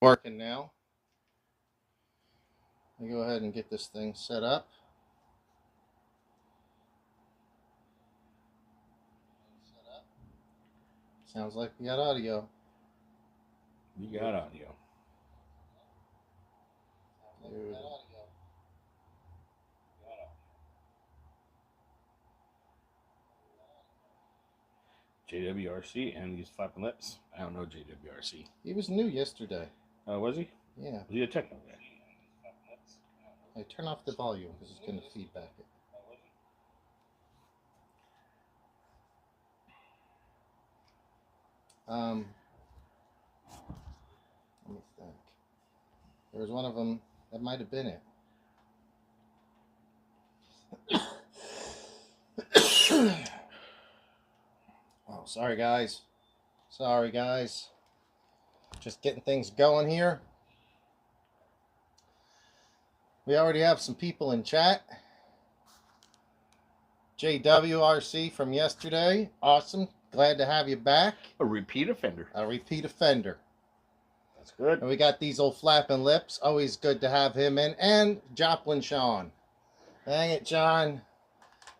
Working now. I'll go ahead and get this thing set up. Sounds like we got audio. You got audio. Dude. JWRC, and he's flapping lips. I don't know JWRC. He was new yesterday. Was he? Yeah. Was he a Tekno guy? I turn off the volume because it's going to feedback it. Let me think. There was one of them that might have been it. Oh, sorry guys. Sorry guys. Just getting things going here. We already have some people in chat. JWRC from yesterday. Awesome. Glad to have you back. A repeat offender. A repeat offender. That's good. And we got these old flapping lips. Always good to have him in. And Joplin Sean. Dang it, John.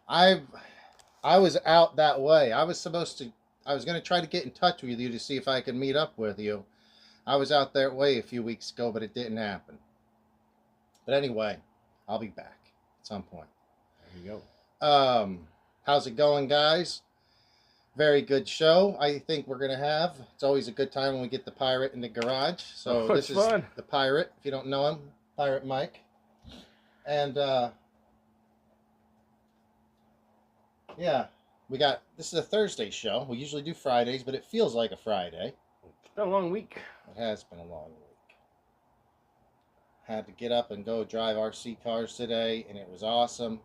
I was out that way. I was going to try to get in touch with you to see if I could meet up with you. I was out that way a few weeks ago, but it didn't happen. But anyway, I'll be back at some point. There you go. How's it going, guys? Very good show I think we're going to have. It's always a good time when we get the pirate in the garage. So this is fun. The pirate, if you don't know him, Pirate Mike. And yeah, this is a Thursday show. We usually do Fridays, but it feels like a Friday. It's been a long week. It has been a long week. Had to get up and go drive RC cars today, and it was awesome.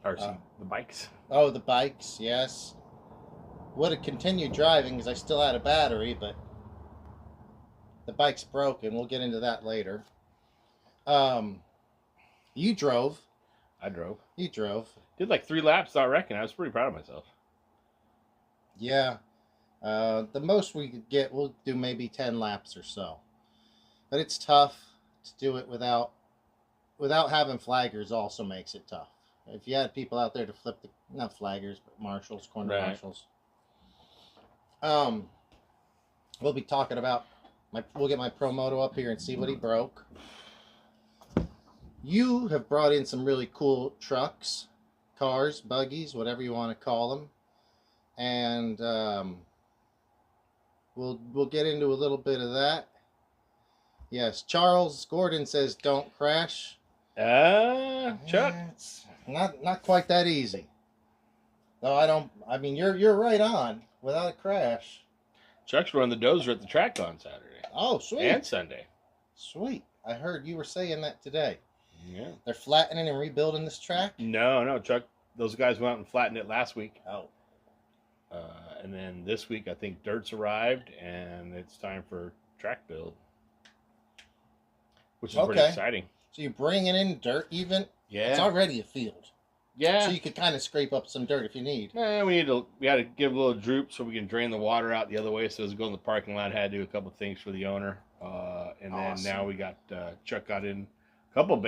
RC, the bikes. Oh, the bikes, yes. Would have continued driving because I still had a battery, but the bike's broken. We'll get into that later. You drove. I drove. You drove. Did like 3 laps, I reckon. I was pretty proud of myself. Yeah. The most we could get, we'll do maybe 10 laps or so. But it's tough to do it without having flaggers. Also makes it tough. If you had people out there to flip the, not flaggers, but marshals, corner right. marshals. We'll be talking about we'll get my Promoto up here and see what he broke. You have brought in some really cool trucks, cars, buggies, whatever you want to call them. And we'll get into a little bit of that. Yes, Charles Gordon says don't crash. Chuck. It's not quite that easy. No, I mean you're right on without a crash. Chuck's running the dozer at the track on Saturday. Oh, sweet. And Sunday. Sweet. I heard you were saying that today. Yeah. They're flattening and rebuilding this track? No, Chuck. Those guys went out and flattened it last week. Oh. And then this week, I think dirt's arrived, and it's time for track build, which is pretty exciting. So you're bringing in dirt even? Yeah. It's already a field. Yeah. So you could kind of scrape up some dirt if you need. Yeah, we had to give a little droop so we can drain the water out the other way. So as we go in the parking lot, had to do a couple things for the owner. And then now we got, Chuck got in a couple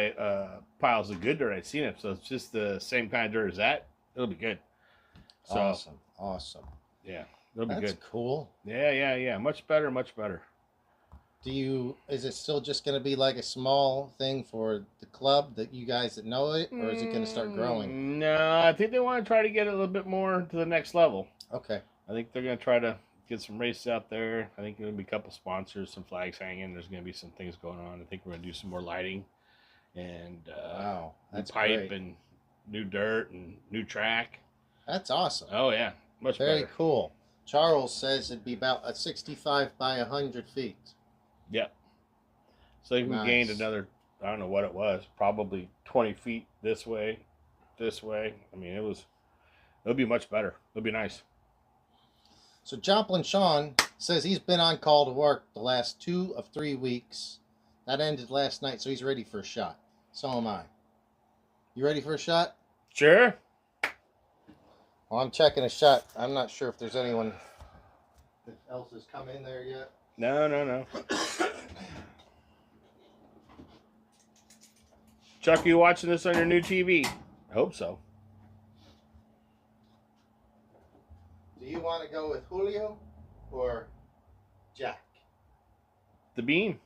piles of good dirt. I've seen it. So it's just the same kind of dirt as that. It'll be good. So, Awesome. Yeah, it'll be good. That's cool. Yeah. Much better. Is it still just going to be like a small thing for the club that you guys that know it, or is it going to start growing? No, I think they want to try to get it a little bit more to the next level. Okay. I think they're going to try to get some races out there. I think there's going to be a couple sponsors, some flags hanging. There's going to be some things going on. I think we're going to do some more lighting and wow, that's pipe great. And new dirt and new track. That's awesome. Oh, yeah. Much Very better. cool. Charles says it'd be about a 65 by 100 feet. Yep. So if we gained another, I don't know what it was, probably 20 feet this way. I mean, it'll be much better. It'll be nice. So Joplin Sean says he's been on call to work the last 2 of 3 weeks. That ended last night, so he's ready for a shot. So am I. You ready for a shot? Sure. Well, I'm checking a shot. I'm not sure if there's anyone else has come in there yet. No. Chuck, you watching this on your new TV? I hope so. Do you want to go with Julio or Jack? The Beam.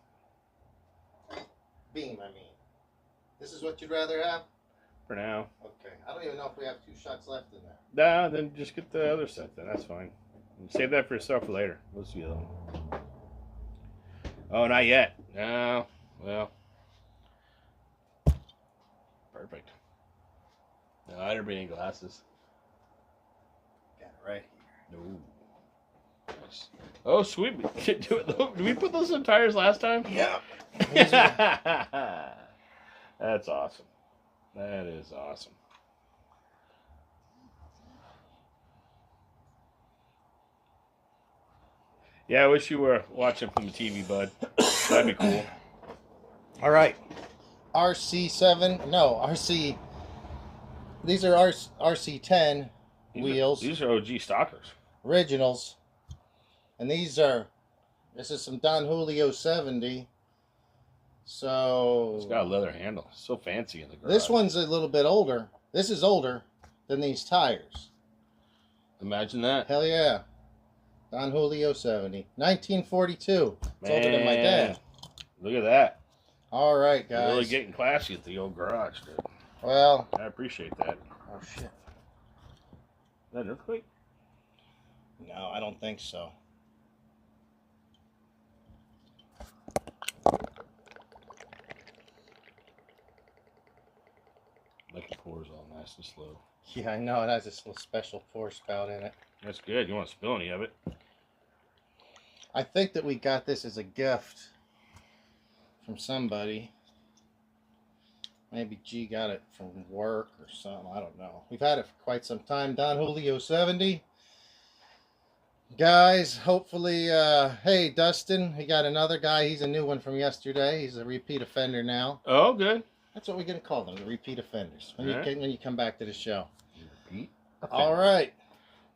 Beam, I mean. This is what you'd rather have? For now. Okay. I don't even know if we have 2 shots left in there. Nah, then just get the other set then. That's fine. Save that for yourself for later. We'll see the other one. Oh, not yet. No. Well. Perfect. No, I didn't bring any glasses. Got it right here. No. Nice. Oh, sweet. Did we put those in tires last time? Yeah. That's awesome. That is awesome. Yeah, I wish you were watching from the TV, bud. That'd be cool. All right. RC7. No, RC. These are RC10 wheels. These are OG stockers. Originals. And these are. This is some Don Julio 70. So. It's got a leather handle. So fancy in the garage. This one's a little bit older. This is older than these tires. Imagine that. Hell yeah. Don Julio 70. 1942. It's older than my dad. Look at that. All right, guys. You're really getting classy at the old garage, dude. Well. I appreciate that. Oh, shit. Is that an earthquake? No, I don't think so. Like it pours all nice and slow. Yeah, I know. It has this little special pour spout in it. That's good. You want to spill any of it? I think that we got this as a gift from somebody. Maybe G got it from work or something. I don't know. We've had it for quite some time. Don Julio 70. Guys, hopefully, hey, Dustin, we got another guy. He's a new one from yesterday. He's a repeat offender now. Oh, good. That's what we're going to call them, the repeat offenders, when, Right. when you come back to the show. Repeat. All right.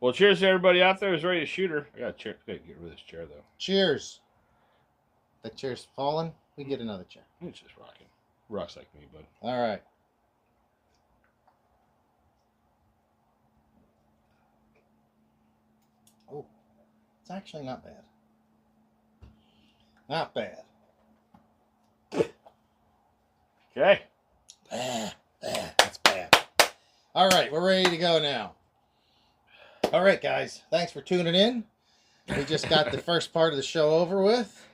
Well, cheers to everybody out there who's ready to shoot her. I got to get rid of this chair, though. Cheers. That chair's falling. We can get another chair. It's just rocking. Rocks like me, bud. All right. Oh, it's actually not bad. Not bad. Okay. That's bad. All right, we're ready to go now. All right, guys. Thanks for tuning in. We just got the first part of the show over with.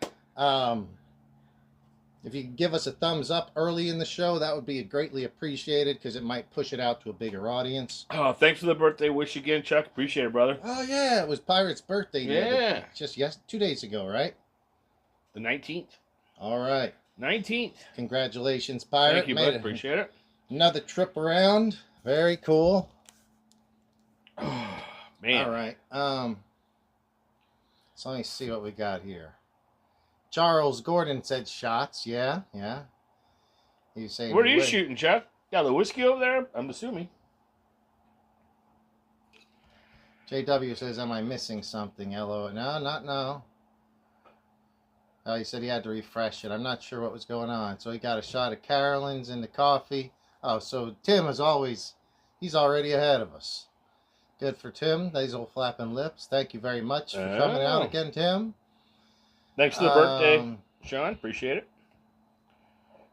If you could give us a thumbs up early in the show, that would be greatly appreciated because it might push it out to a bigger audience. Oh, thanks for the birthday wish again, Chuck. Appreciate it, brother. Oh, yeah. It was Pirate's birthday. Yeah. Just 2 days ago, right? The 19th. All right. 19th. Congratulations, Pirate. Thank you, bud. Appreciate it. Another trip around. Very cool. Oh, man. All right. So let me see what we got here. Charles Gordon said shots. Yeah. He was saying. What are you shooting, Chuck? Got the whiskey over there? I'm assuming. JW says, "Am I missing something?" LO. No, not no. He said he had to refresh it. I'm not sure what was going on. So he got a shot of Carolyn's in the coffee. Oh, so Tim is he's already ahead of us. Good for Tim. These old flapping lips. Thank you very much for coming out again, Tim. Thanks for the birthday, Sean. Appreciate it.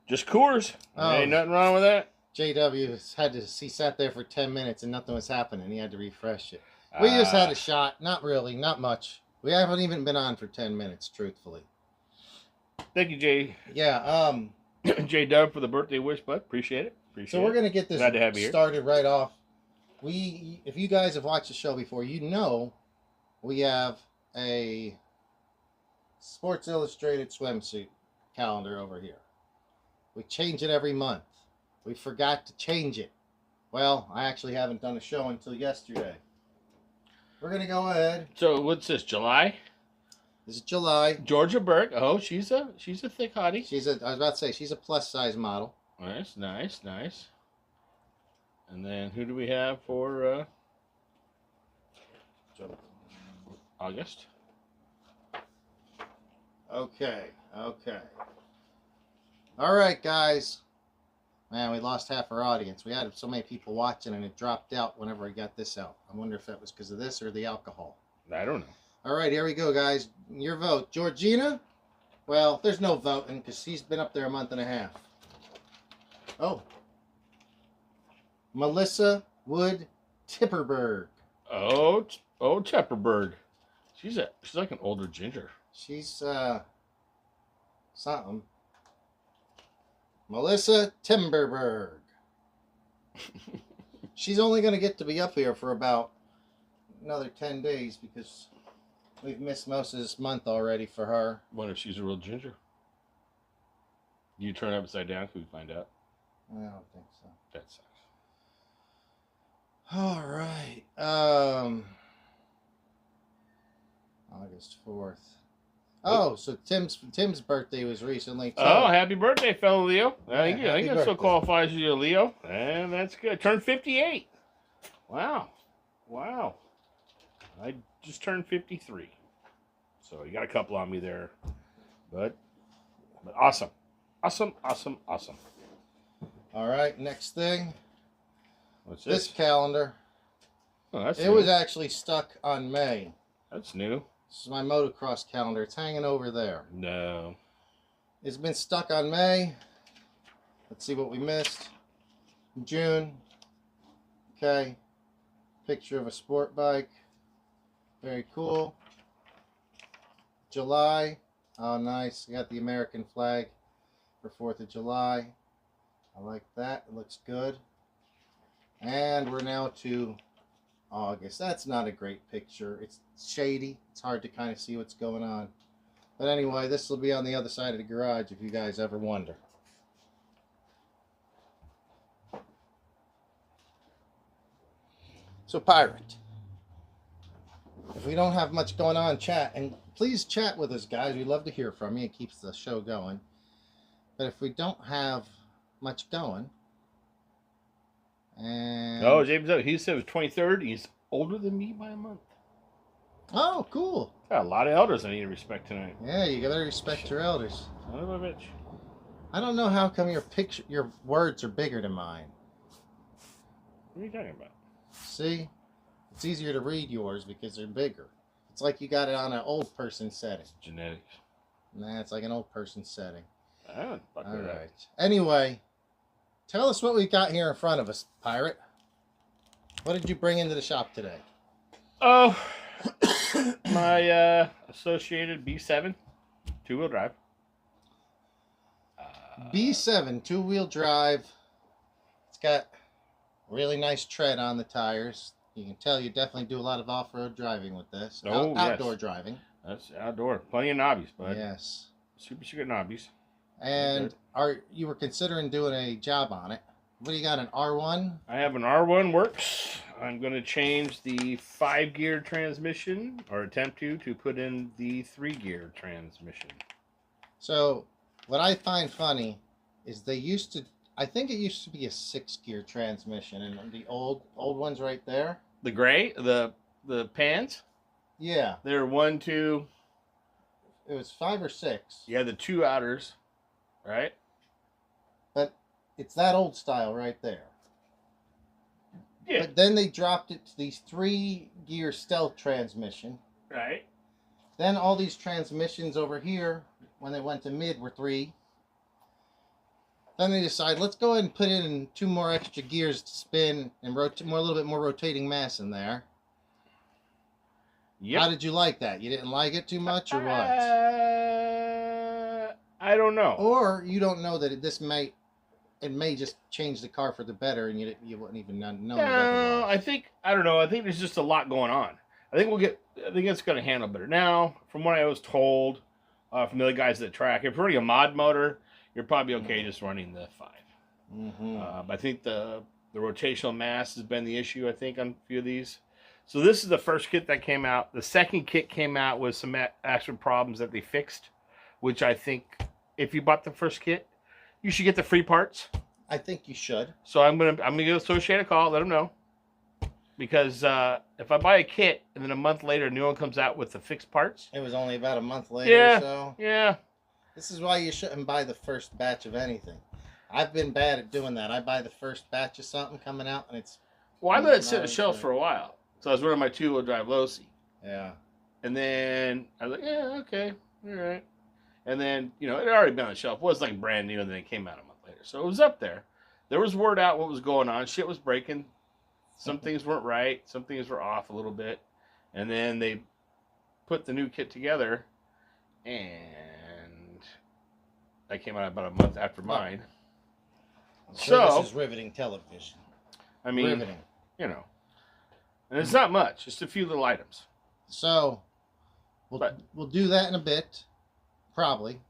Just Coors. Ain't nothing wrong with that. JW he sat there for 10 minutes and nothing was happening. He had to refresh it. We just had a shot. Not really. Not much. We haven't even been on for 10 minutes, truthfully. Thank you, Jay. Yeah. J Dub for the birthday wish, bud. Appreciate it. So we're going to get this Glad to have you started right off. If you guys have watched the show before, you know we have a Sports Illustrated swimsuit calendar over here. We change it every month. We forgot to change it. Well, I actually haven't done a show until yesterday. We're going to go ahead. So what's this, July? This is July. Georgia Burke. Oh, she's a thick hottie. I was about to say, she's a plus size model. Nice. And then who do we have for August? Okay. All right, guys. Man, we lost half our audience. We had so many people watching, and it dropped out whenever I got this out. I wonder if that was because of this or the alcohol. I don't know. All right, here we go, guys. Your vote. Georgina? Well, there's no voting because she's been up there a month and a half. Oh. Melissa Wood Tipperberg. Oh, Tepperberg. She's like an older ginger. She's, something. Melissa Timberberg. She's only going to get to be up here for about another 10 days because we've missed most of this month already for her. Wonder if she's a real ginger. You turn it upside down, can we find out? I don't think so. That sucks. All right. August 4th. Oh, so Tim's birthday was recently too. Oh, happy birthday, fellow Leo. I think happy that still birthday. qualifies you a Leo. And that's good. Turned 58. Wow. I just turned 53. So you got a couple on me there. But awesome. Awesome. All right, next thing. What's This this? calendar. Oh, that's It new. was actually stuck on May. That's new. This is my motocross calendar. It's hanging over there. No. It's been stuck on May. Let's see what we missed. June. Okay. Picture of a sport bike. Very cool. July. Oh, nice. We got the American flag for 4th of July. I like that. It looks good. And we're now to August. That's not a great picture. It's shady. It's hard to kind of see what's going on. But anyway, this will be on the other side of the garage if you guys ever wonder. So, Pirate, if we don't have much going on, chat. And please chat with us, guys. We'd love to hear from you. It keeps the show going. But if we don't have much going, and Oh, James, he said it was 23rd. He's older than me by a month. oh, cool. Got a lot of elders I need to respect tonight. Yeah, you gotta respect your elders. Son of a bitch. I don't know how come your words are bigger than mine. What are you talking about? See, it's easier to read yours because they're bigger. It's like you got it on an old person setting. Genetics. Nah, it's like an old person setting. I don't fuck All with that. right. Anyway, tell us what we got here in front of us, Pirate. What did you bring into the shop today? Oh, my associated B7 two-wheel drive. B7 two-wheel drive. It's got really nice tread on the tires. You can tell you definitely do a lot of off-road driving with this. Oh, Outdoor yes. driving. That's outdoor. Plenty of knobbies, bud. Yes. Super secret knobbies. And you were considering doing a job on it. What do you got, an R1? I have an R1 works. I'm going to change the 5-gear transmission, or attempt to put in the 3-gear transmission. So, what I find funny is I think it used to be a 6-gear transmission, and the old ones right there. The gray, the pans, Yeah, they're 1, 2. it was 5 or 6. Yeah, the 2 outers, right? But it's that old style right there. Yeah. But then they dropped it to these 3-gear stealth transmission. Right. Then all these transmissions over here, when they went to mid, were 3. Then they decide, let's go ahead and put in 2 more extra gears to spin and a little bit more rotating mass in there. Yep. How did you like that? You didn't like it too much, or what? I don't know. Or you don't know that it may just change the car for the better, and you wouldn't even know. No, I don't know. I think there's just a lot going on. I think it's going to handle better. Now, from what I was told from the other guys at the track, if you're running a mod motor, you're probably okay just running the 5. Mm-hmm. But I think the rotational mass has been the issue, I think, on a few of these. So this is the first kit that came out. The second kit came out with some actual problems that they fixed, which I think if you bought the first kit, you should get the free parts. I think you should. So I'm gonna give Associate a call, let them know, because if I buy a kit and then a month later a new one comes out with the fixed parts. It was only about a month later Yeah. or so. Yeah. This is why you shouldn't buy the first batch of anything. I've been bad at doing that. I buy the first batch of something coming out, and it's... Well, I let it sit on the shelf for a while. So I was running my 2-wheel drive Losi. Yeah. And then I was like, yeah, okay, all right. And then, it had already been on the shelf. It was like brand new, and then it came out a month later. So it was up there. There was word out what was going on. Shit was breaking. Some things weren't right. Some things were off a little bit. And then they put the new kit together, and that came out about a month after mine. So this is riveting television. I mean, riveting. And it's not much. Just a few little items. So we'll do that in a bit. Probably.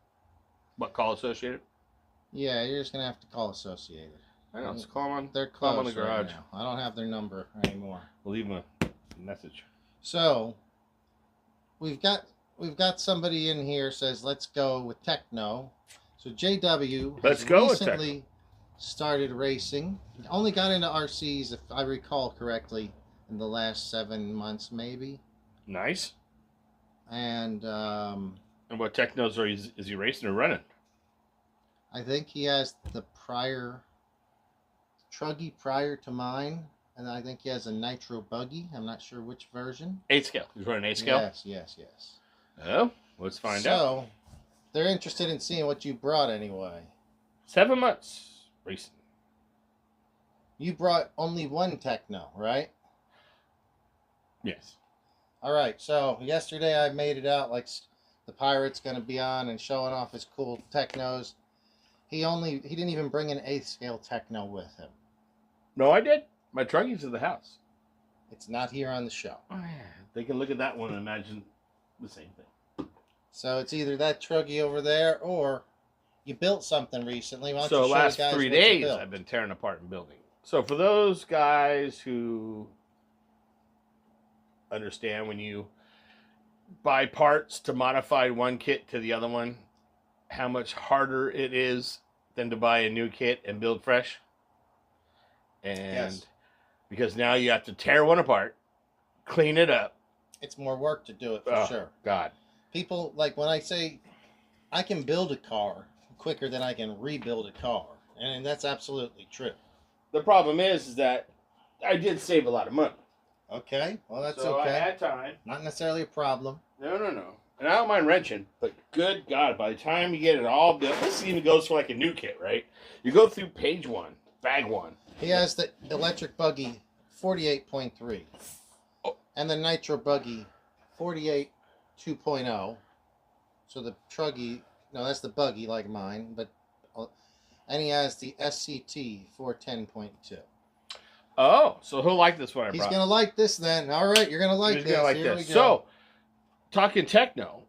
What, call Associated? Yeah, you're just going to have to call Associated. I know, let's call them on, they're call them on closed the garage. right now. I don't have their number anymore. We'll leave them a message. So, we've got somebody in here says, let's go with Tekno. So, JW has recently started racing. He only got into RCs, if I recall correctly, in the last 7 months, maybe. Nice. And what Teknos is he racing or running? I think he has the Truggy prior to mine, and I think he has a Nitro Buggy. I'm not sure which version. 8 scale. He's running 8 scale? Yes. Oh, let's find out. So, they're interested in seeing what you brought anyway. 7 months racing. You brought only one Tekno, right? Yes. All right, so yesterday I made it out like the Pirate's going to be on and showing off his cool Teknos. He didn't even bring an 8th scale Tekno with him. No, I did. My Truggy's in the house. It's not here on the show. Oh, yeah. They can look at that one and imagine the same thing. So it's either that Truggy over there, or you built something recently. Why don't So you show last the guys 3 what you days, built? I've been tearing apart and building. So for those guys who understand, when you buy parts to modify one kit to the other one, how much harder it is than to buy a new kit and build fresh. And Yes. Because now you have to tear one apart, clean it up. It's more work to do it for sure. God. People, like when I say I can build a car quicker than I can rebuild a car, and that's absolutely true. The problem is that I did save a lot of money. Okay, well that's so okay. I had time. Not necessarily a problem. No. And I don't mind wrenching, but good God, by the time you get it all built, this even goes for like a new kit, right? You go through page 1, bag 1. He has the electric buggy 48.3 and the nitro buggy 48 2.0. So the Truggy, no, that's the buggy like mine, but and he has the SCT 410.2. Oh, so he'll like this one I brought. He's gonna like this then. All right, you're gonna like He's this. gonna like Here this. we go. So, talking Tekno,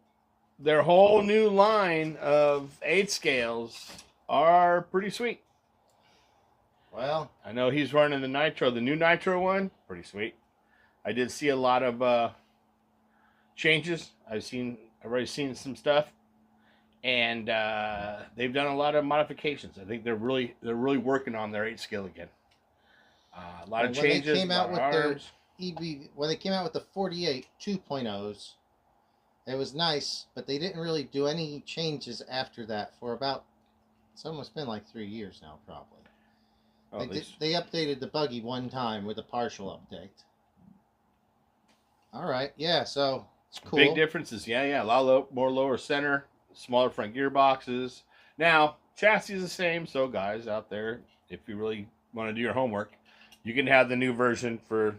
their whole new line of 8 scales are pretty sweet. Well, I know he's running the Nitro, the new Nitro one, pretty sweet. I did see a lot of changes. I've already seen some stuff, and they've done a lot of modifications. I think they're really working on their 8 scale again. A lot of changes. When they came out with their when they came out with the 48 2.0s, it was nice, but they didn't really do any changes after that for about, it's almost been like 3 years now, probably. Oh, They updated the buggy one time with a partial update. All right, yeah, so it's cool. Big differences, yeah. A lot more lower center, smaller front gearboxes. Now, chassis is the same, so guys out there, if you really want to do your homework, you can have the new version for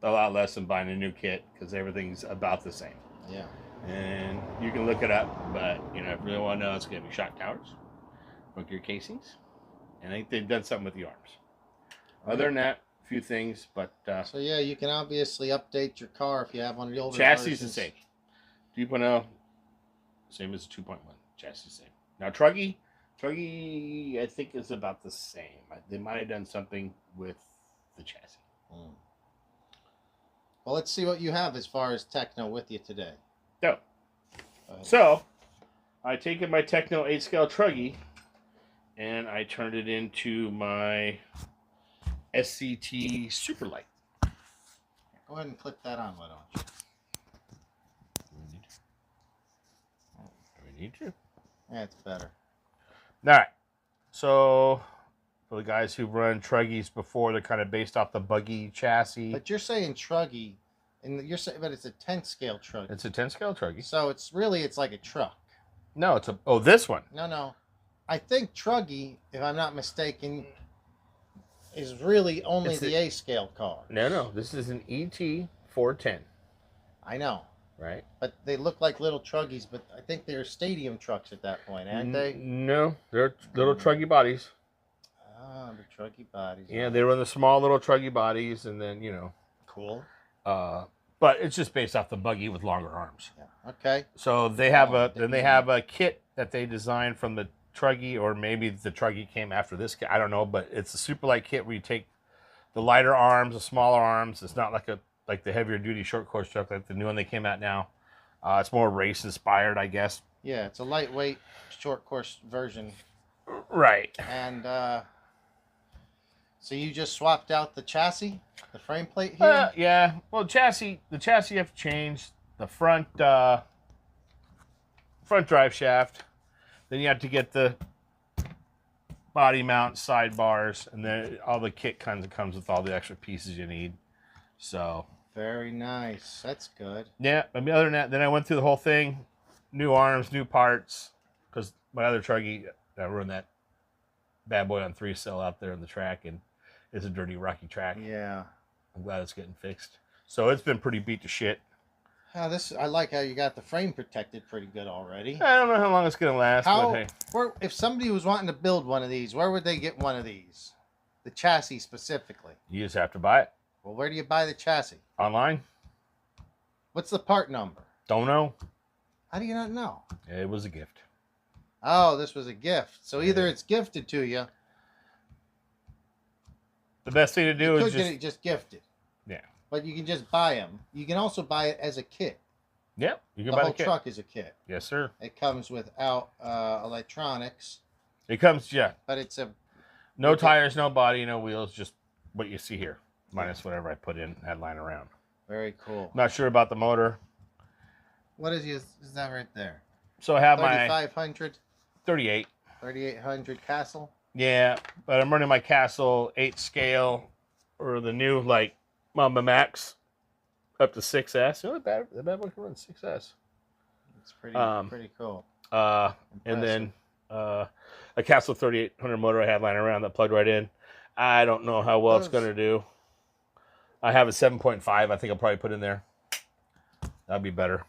a lot less than buying a new kit, because everything's about the same. Yeah. And you can look it up, but if you really want to know, it's going to be shock towers, front gear casings, and I think they've done something with the arms. Other than that, a few things, but so yeah, you can obviously update your car if you have one of the older chassis versions. is the same. 2.0, same as 2.1. Chassis is the same. Now Truggy, I think is about the same. They might have done something with the chassis. Well, let's see what you have as far as Tekno with you today. So, I taken my Tekno 8 scale Truggy, and I turned it into my SCT Super Light. Go ahead and click that on, why don't you? We need to. Yeah, it's better. All right. So for the guys who run truggies before, they're kind of based off the buggy chassis. But you're saying truggy, and you're saying, but it's a 10 scale truggy. It's a 10 scale truggy. So it's like a truck. No, it's a, oh, this one. No. I think truggy, if I'm not mistaken, is really only the A scale car. No. This is an ET 410. I know. Right. But they look like little truggies, but I think they're stadium trucks at that point, aren't they? No, they're little truggy bodies. Ah, the truggy bodies. Yeah, they run the small little truggy bodies, and then, you know. Cool. But it's just based off the buggy with longer arms. Yeah. Okay. So they have a kit that they designed from the truggy, or maybe the truggy came after this kit. I don't know, but it's a super light kit where you take the lighter arms, the smaller arms. It's not like the heavier duty short course truck like the new one they came out now. It's more race inspired, I guess. Yeah, it's a lightweight short course version. Right. And so you just swapped out the chassis, the frame plate here? Yeah. Well, the chassis you have to change the front drive shaft. Then you have to get the body mount, sidebars, and then all the kit kind of comes with all the extra pieces you need. So very nice. That's good. Yeah. I mean, other than that, then I went through the whole thing, new arms, new parts, because my other truggy, I run that bad boy on 3-cell out there on the track, and it's a dirty, rocky track. Yeah. I'm glad it's getting fixed. So it's been pretty beat to shit. I like how you got the frame protected pretty good already. I don't know how long it's going to last. But hey. If somebody was wanting to build one of these, where would they get one of these? The chassis specifically. You just have to buy it. Well, where do you buy the chassis? Online. What's the part number? Don't know. How do you not know? It was a gift. Oh, this was a gift. So either it's gifted to you. The best thing to do is get it just gifted. Yeah. But you can just buy them. You can also buy it as a kit. Yeah, you can buy the whole truck is a kit. Yes, sir. It comes without electronics. It comes, yeah. But it's no tires, no body, no wheels, just what you see here, minus whatever I put in that line around. Very cool. Not sure about the motor. What is that right there? So I have 3500. 38. 3800 Castle. Yeah, but I'm running my Castle 8 scale, or the new Mamba Max up to 6S. You know, the bad one can run 6S. It's pretty cool. And then a Castle 3800 motor I had lying around that plugged right in. I don't know how well it's going to do. I have a 7.5. I think I'll probably put in there. That'd be better.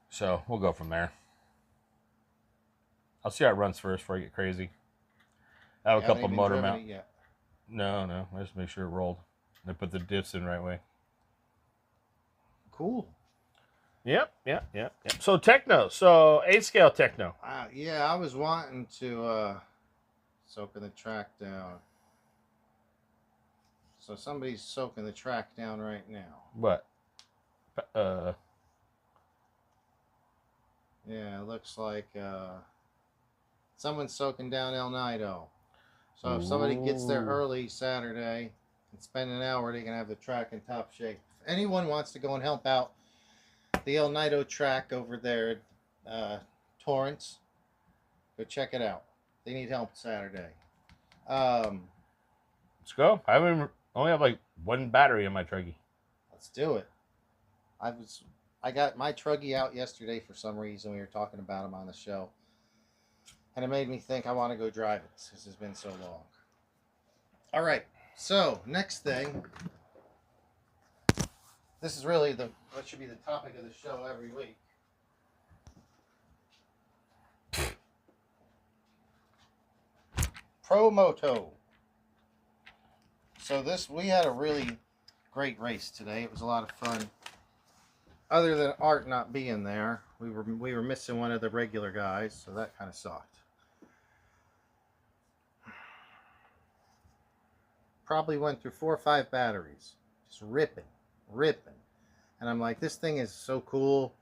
So we'll go from there. I'll see how it runs first before I get crazy. I have a couple motor mount. No. I just make sure it rolled. I put the diffs in the right way. Cool. Yep. So Tekno. So 8 scale Tekno. Yeah, I was wanting to soaking the track down. So somebody's soaking the track down right now. What? Yeah, it looks like someone's soaking down El Nido. So if somebody gets there early Saturday and spend an hour, they can have the track in top shape. If anyone wants to go and help out the El Nido track over there at Torrance, go check it out. They need help Saturday. Let's go. I only have one battery in my truggy. Let's do it. I got my truggy out yesterday for some reason. We were talking about him on the show. And it made me think I want to go drive it because it's been so long. All right. So, next thing. This is really what should be the topic of the show every week. Promoto. So we had a really great race today. It was a lot of fun. Other than Art not being there, we were missing one of the regular guys, so that kind of sucked. Probably went through 4 or 5 batteries, just ripping. And I'm like, this thing is so cool.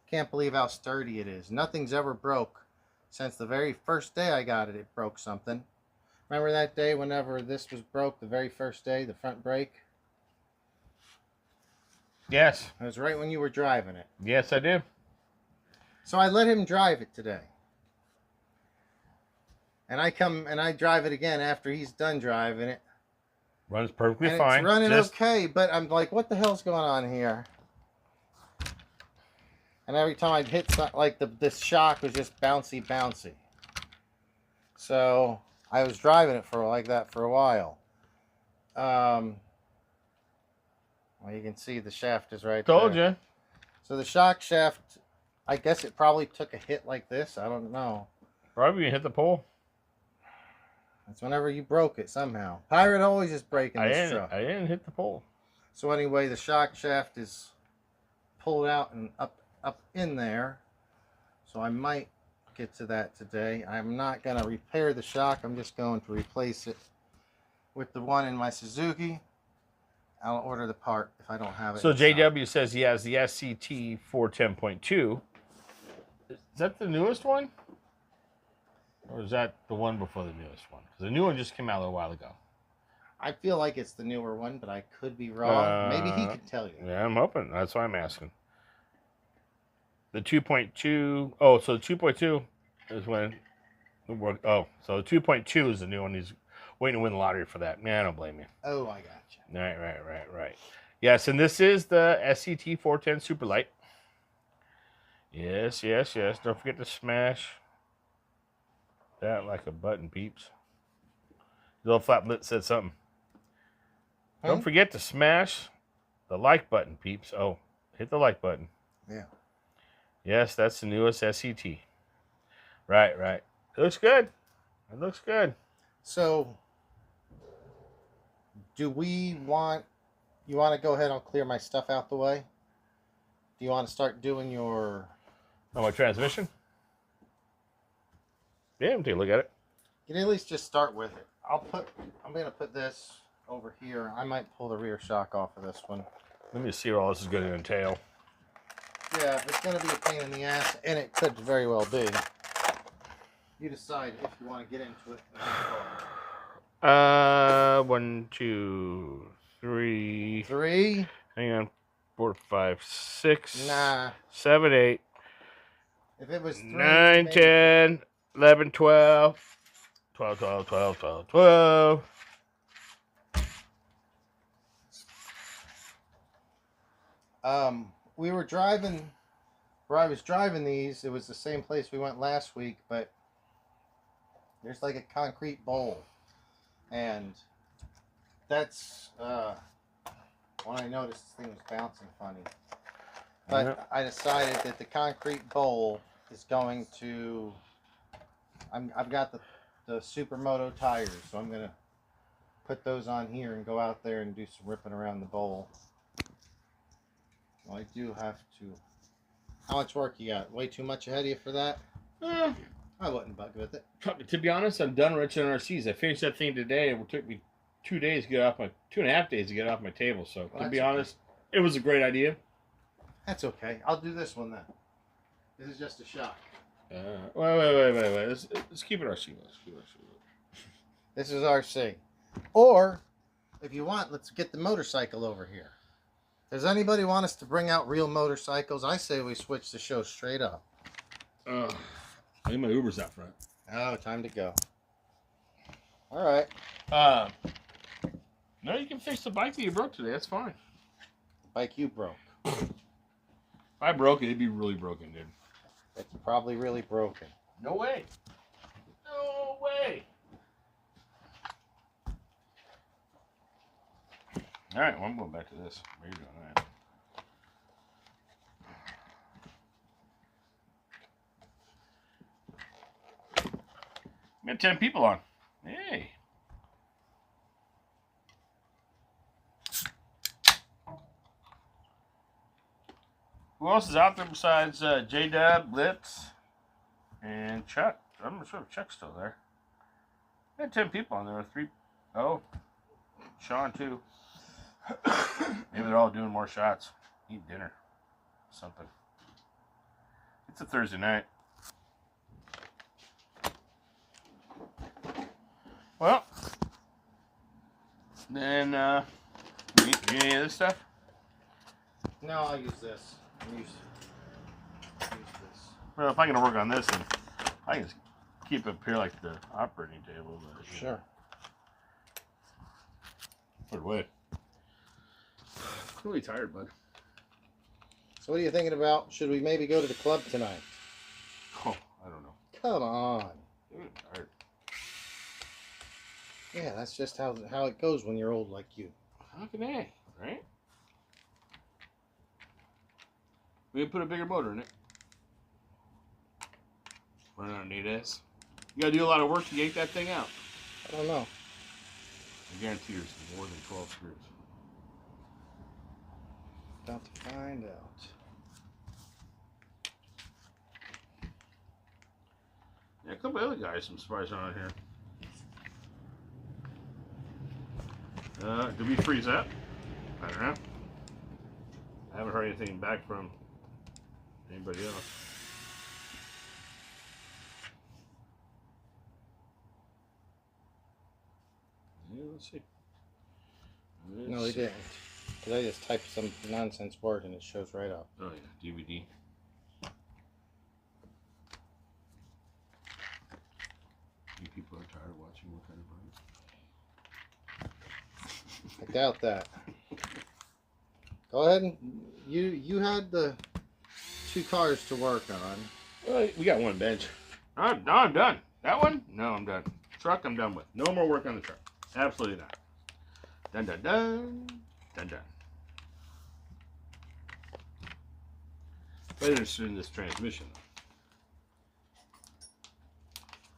Can't believe how sturdy it is. Nothing's ever broke since the very first day I got it. It broke something. Remember that day whenever this was broke, the very first day, the front brake? Yes. It was right when you were driving it. Yes, I do. So I let him drive it today. And I come and I drive it again after he's done driving it. Runs perfectly And fine. It's running okay, but I'm like, what the hell's going on here? And every time I'd hit something, like this shock was just bouncy. So I was driving it for like that for a while. Well, you can see the shaft is right there. Told you. So the shock shaft, I guess it probably took a hit like this. I don't know. Probably you hit the pole. That's whenever you broke it somehow. Pirate always is breaking this truck. I didn't hit the pole. So anyway, the shock shaft is pulled out and up in there. So I might get to that today. I'm not going to repair the shock. I'm just going to replace it with the one in my Suzuki. I'll order the part if I don't have it. So JW says he has the SCT 410.2. Is that the newest one? Or is that the one before the newest one? Because the new one just came out a little while ago. I feel like it's the newer one, but I could be wrong. Maybe he could tell you. Yeah, I'm hoping. That's why I'm asking. The 2.2. Oh, so the 2.2 is when it worked. Oh, so the 2.2 is the new one. He's waiting to win the lottery for that. Man, I don't blame you. Oh, I got you. Right. Yes, and this is the SCT 410 Super Light. Yes. Don't forget to smash that like a button, peeps. The little flap lip said something. Don't forget to smash the like button, peeps. Oh, hit the like button. Yeah. Yes, that's the newest SCT. Right. It looks good. So, do you want to go ahead and clear my stuff out the way? Do you want to start doing your... Oh, my transmission? Yeah, I'm take a look at it. You can at least just start with it. I'm going to put this over here. I might pull the rear shock off of this one. Let me see what all this is going to entail. Yeah, it's going to be a pain in the ass, and it could very well be. You decide if you want to get into it. 1, 2, 3. 3. Hang on. 4, 5, 6. Nah. 7, 8. If it was 3, 9, maybe. 10, 11, 12. 12. We were driving, where I was driving these, it was the same place we went last week, but there's like a concrete bowl. And that's when I noticed this thing was bouncing funny. But I decided that the concrete bowl is going to, I've got the Supermoto tires, so I'm going to put those on here and go out there and do some ripping around the bowl. Well, I do have to. How much work you got? Way too much ahead of you for that? I wouldn't bug with it. To be honest, I'm done wrenching RCs. I finished that thing today. It took me 2 days to get off my 2.5 days to get off my table. So to be honest, it was a great idea. That's okay. I'll do this one then. This is just a shock. Wait. Let's keep it RC. This is RC. Or, if you want, let's get the motorcycle over here. Does anybody want us to bring out real motorcycles? I say we switch the show straight up. I think my Uber's out front. Oh, time to go. All right. No, you can fix the bike that you broke today. That's fine. Bike you broke. If I broke it, it'd be really broken, dude. It's probably really broken. No way. All right, well, I'm going back to this. Where are you doing that? We got 10 people on. Hey. Who else is out there besides J-Dub, Lips, and Chuck? I'm not sure if Chuck's still there. We had 10 people on there. 3. Oh, Sean, too. Maybe they're all doing more shots. Eat dinner. Something. It's a Thursday night. Well, then, you any of this stuff? No, I'll use this. Use this. Well, if I'm going to work on this, then I can just keep it up here like the operating table. But, Sure. Put it away. Really tired, bud. So what are you thinking about? Should we maybe go to the club tonight? Oh, I don't know. Come on. I'm tired. Yeah, that's just how it goes when you're old like you. How can they, right? We can put a bigger motor in it. Run out of neat ass. You gotta do a lot of work to yank that thing out. I don't know. I guarantee there's more than 12 screws. About to find out. Yeah, a couple other guys I'm surprised aren't here. Did we freeze that? I don't know. I haven't heard anything back from anybody else. Yeah, let's see. No, they didn't. Because I just typed some nonsense word and it shows right up. Oh yeah, DVD. You people are tired of watching what kind of birds? I doubt that. Go ahead and you had the 2 cars to work on. Well, we got one bench. No, I'm done. That one? No, I'm done. Truck, I'm done with. No more work on the truck. Absolutely not. Dun dun dun. Dun dun. I'm interested in this transmission.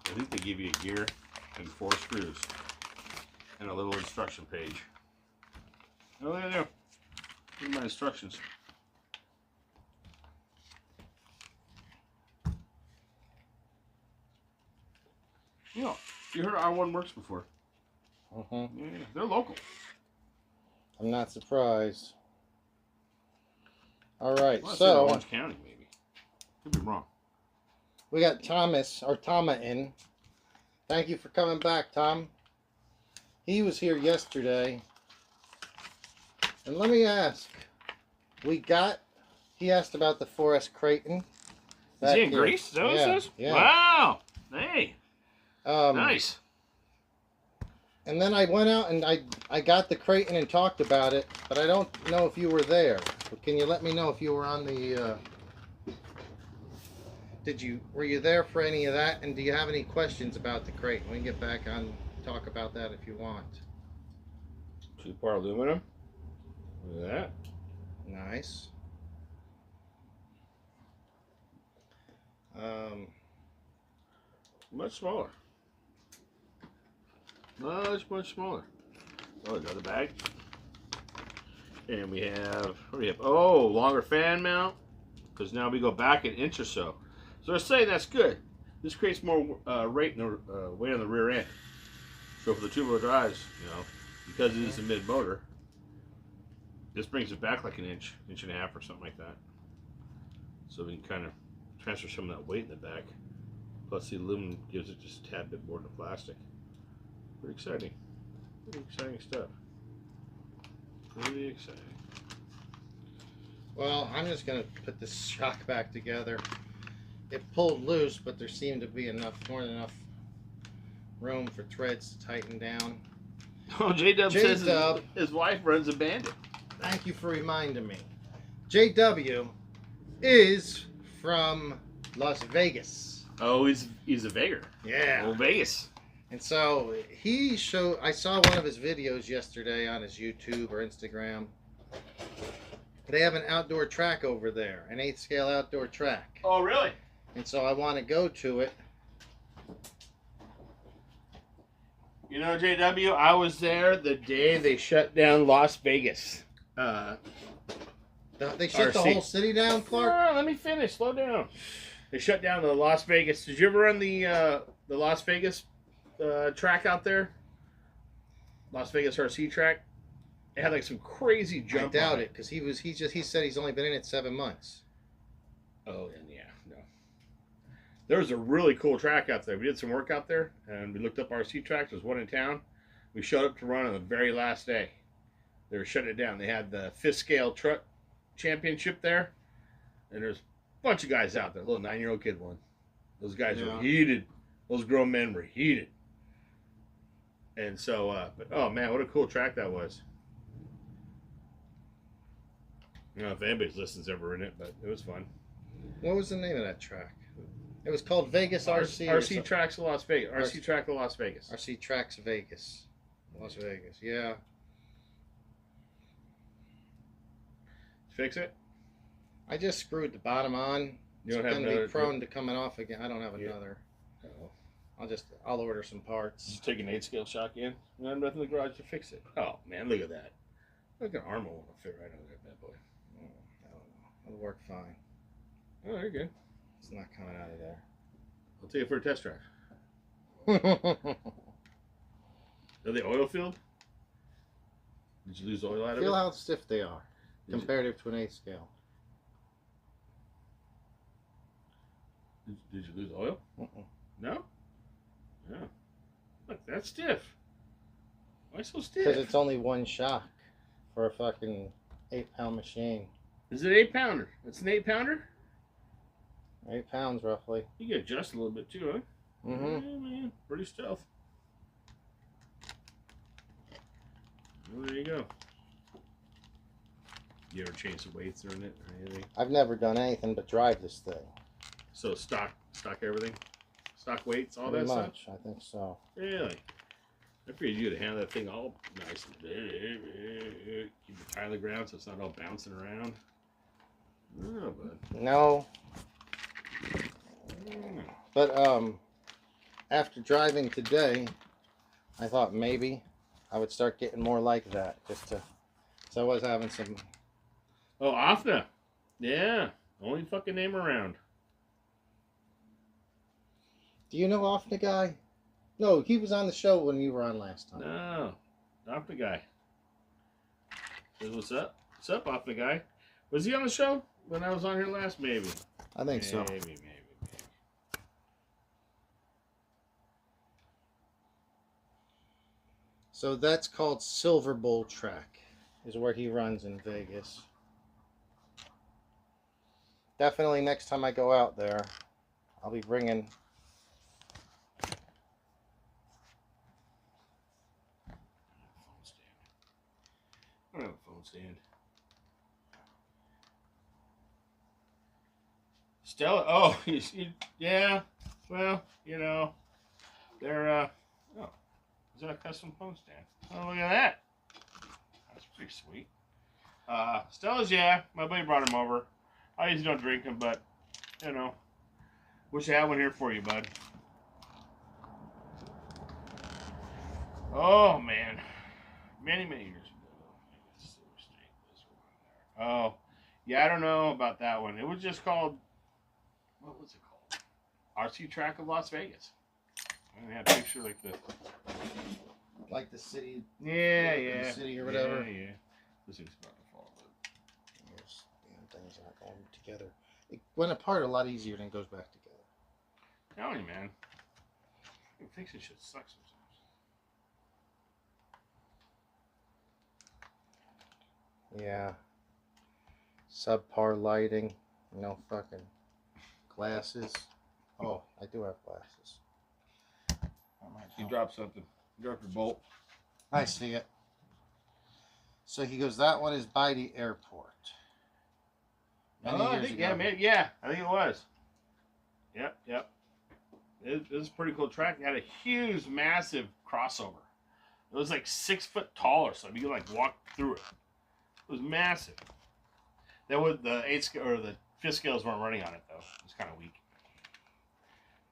I think they give you a gear and 4 screws and a little instruction page. Oh, there you go. Here's my instructions. You know, you heard R1 works before. Yeah, they're local. I'm not surprised. All right, Well, so Orange County, maybe. Could be wrong. we got Thomas or Tama in. Thank you for coming back, Tom. He was here yesterday. And let me ask, he asked about the 4S Creighton. Is he in Greece? Is that what it says? Yeah. Wow. Hey. Nice. And then I went out and I got the Creighton and talked about it, but I don't know if you were there. Can you let me know if you were on the... were you there for any of that? And do you have any questions about the Creighton? We can get back on, talk about that if you want. 2-part aluminum. Look at that. Nice. Much smaller. Much smaller. Oh, another bag. And we have, what do we have? Oh, longer fan mount. Because now we go back an inch or so. So they're saying that's good. This creates more weight on the rear end. So for the 2-wheel drives, because it is a mid motor, this brings it back like an inch and a half or something like that. So we can kind of transfer some of that weight in the back. Plus the aluminum gives it just a tad bit more than plastic. Pretty exciting. Pretty exciting stuff. Pretty exciting. Well, I'm just going to put this shock back together. It pulled loose, but there seemed to be more than enough room for threads to tighten down. Oh, J-Dub says his wife runs a Bandit. Thank you for reminding me. JW is from Las Vegas. Oh, he's a Vegas. Yeah. Oh, Vegas. And so I saw one of his videos yesterday on his YouTube or Instagram. They have an outdoor track over there, an 8th scale outdoor track. Oh, really? And so I want to go to it. You know, JW, I was there the day they shut down Las Vegas. They shut the whole city down, Clark? Oh, let me finish. Slow down. They shut down the Las Vegas. Did you ever run the Las Vegas track out there? Las Vegas RC track. It had like some crazy jump. I doubt it, because he said he's only been in it 7 months. Oh, and yeah, no. There was a really cool track out there. We did some work out there, and we looked up RC tracks. There's one in town. We showed up to run on the very last day. They were shutting it down. They had the 5th scale truck championship there, and there's a bunch of guys out there. A little 9-year-old kid won. Those guys were heated. Those grown men were heated. And so, but oh man, what a cool track that was. I don't know if anybody's listen's ever in it, but it was fun. What was the name of that track? It was called Vegas RC. RC Tracks of Las Vegas. RC Track of Las Vegas. RC Tracks Vegas. Las Vegas, yeah. Fix it? I just screwed the bottom on. You don't it's have going to another be prone to coming off again. I don't have another. Oh. I'll order some parts. Just take an 8-scale shock in. And I have nothing in the garage to fix it. Oh man, look at that. Look at Arrma will fit right on that bad boy. Oh, I don't know. It'll work fine. Oh, you're good. It's not coming out of there. I'll take it for a test drive. Are they oil filled? Did you lose oil out of it? Feel how stiff they are comparative to an 8 scale. Did you lose oil? No? Yeah. Look, that's stiff. Why so stiff? Because it's only one shock for a fucking 8-pound machine. Is it 8-pounder? It's an 8-pounder? 8 pounds roughly. You can adjust a little bit too, huh? Mm-hmm. Yeah, man. Pretty stealth. Well, there you go. You ever change the weights or in it or anything? I've never done anything but drive this thing. So stock everything? Stock weights, all Pretty that much, stuff? I think so. Really? I figured you to handle that thing all nice and keep it tight on the ground so it's not all bouncing around. No, but No. But after driving today, I thought maybe I would start getting more like that, just to. So I was having some. Oh, Afna. Yeah. Only fucking name around. Do you know Off the guy? No, he was on the show when you were on last time. No. Afna guy. Says, what's up? What's up, Afna guy? Was he on the show when I was on here last? Maybe. I think so. Maybe. So that's called Silver Bowl Track, is where he runs in Vegas. Definitely next time I go out there, I'll be bringing. I don't have a phone stand. Stella, oh, yeah, well, you know, they're, oh, is that a custom phone stand? Oh, look at that. That's pretty sweet. Stella's, yeah, my buddy brought him over. I usually don't drink them, but, you know, wish I had one here for you, bud. Oh, man. Many years ago. Oh, yeah, I don't know about that one. It was just called, what was it called? RC Track of Las Vegas. And they had a picture like the... Like the city. Yeah. The city or whatever. Yeah. This thing's about to fall. Those damn things aren't going together. It went apart a lot easier than it goes back together. Tell you, man. Fixing shit sucks sometimes. Yeah. Subpar lighting. No fucking glasses. Oh, I do have glasses. You dropped something. You dropped your bolt. I see it. So he goes, that one is by the airport. I think, yeah, man, yeah, I think it was. Yep. It was a pretty cool track. It had a huge, massive crossover. It was like 6 foot tall or something. You could like walk through it. It was massive. That was the 8 scale or the 5th scales weren't running on it though. It was kind of weak.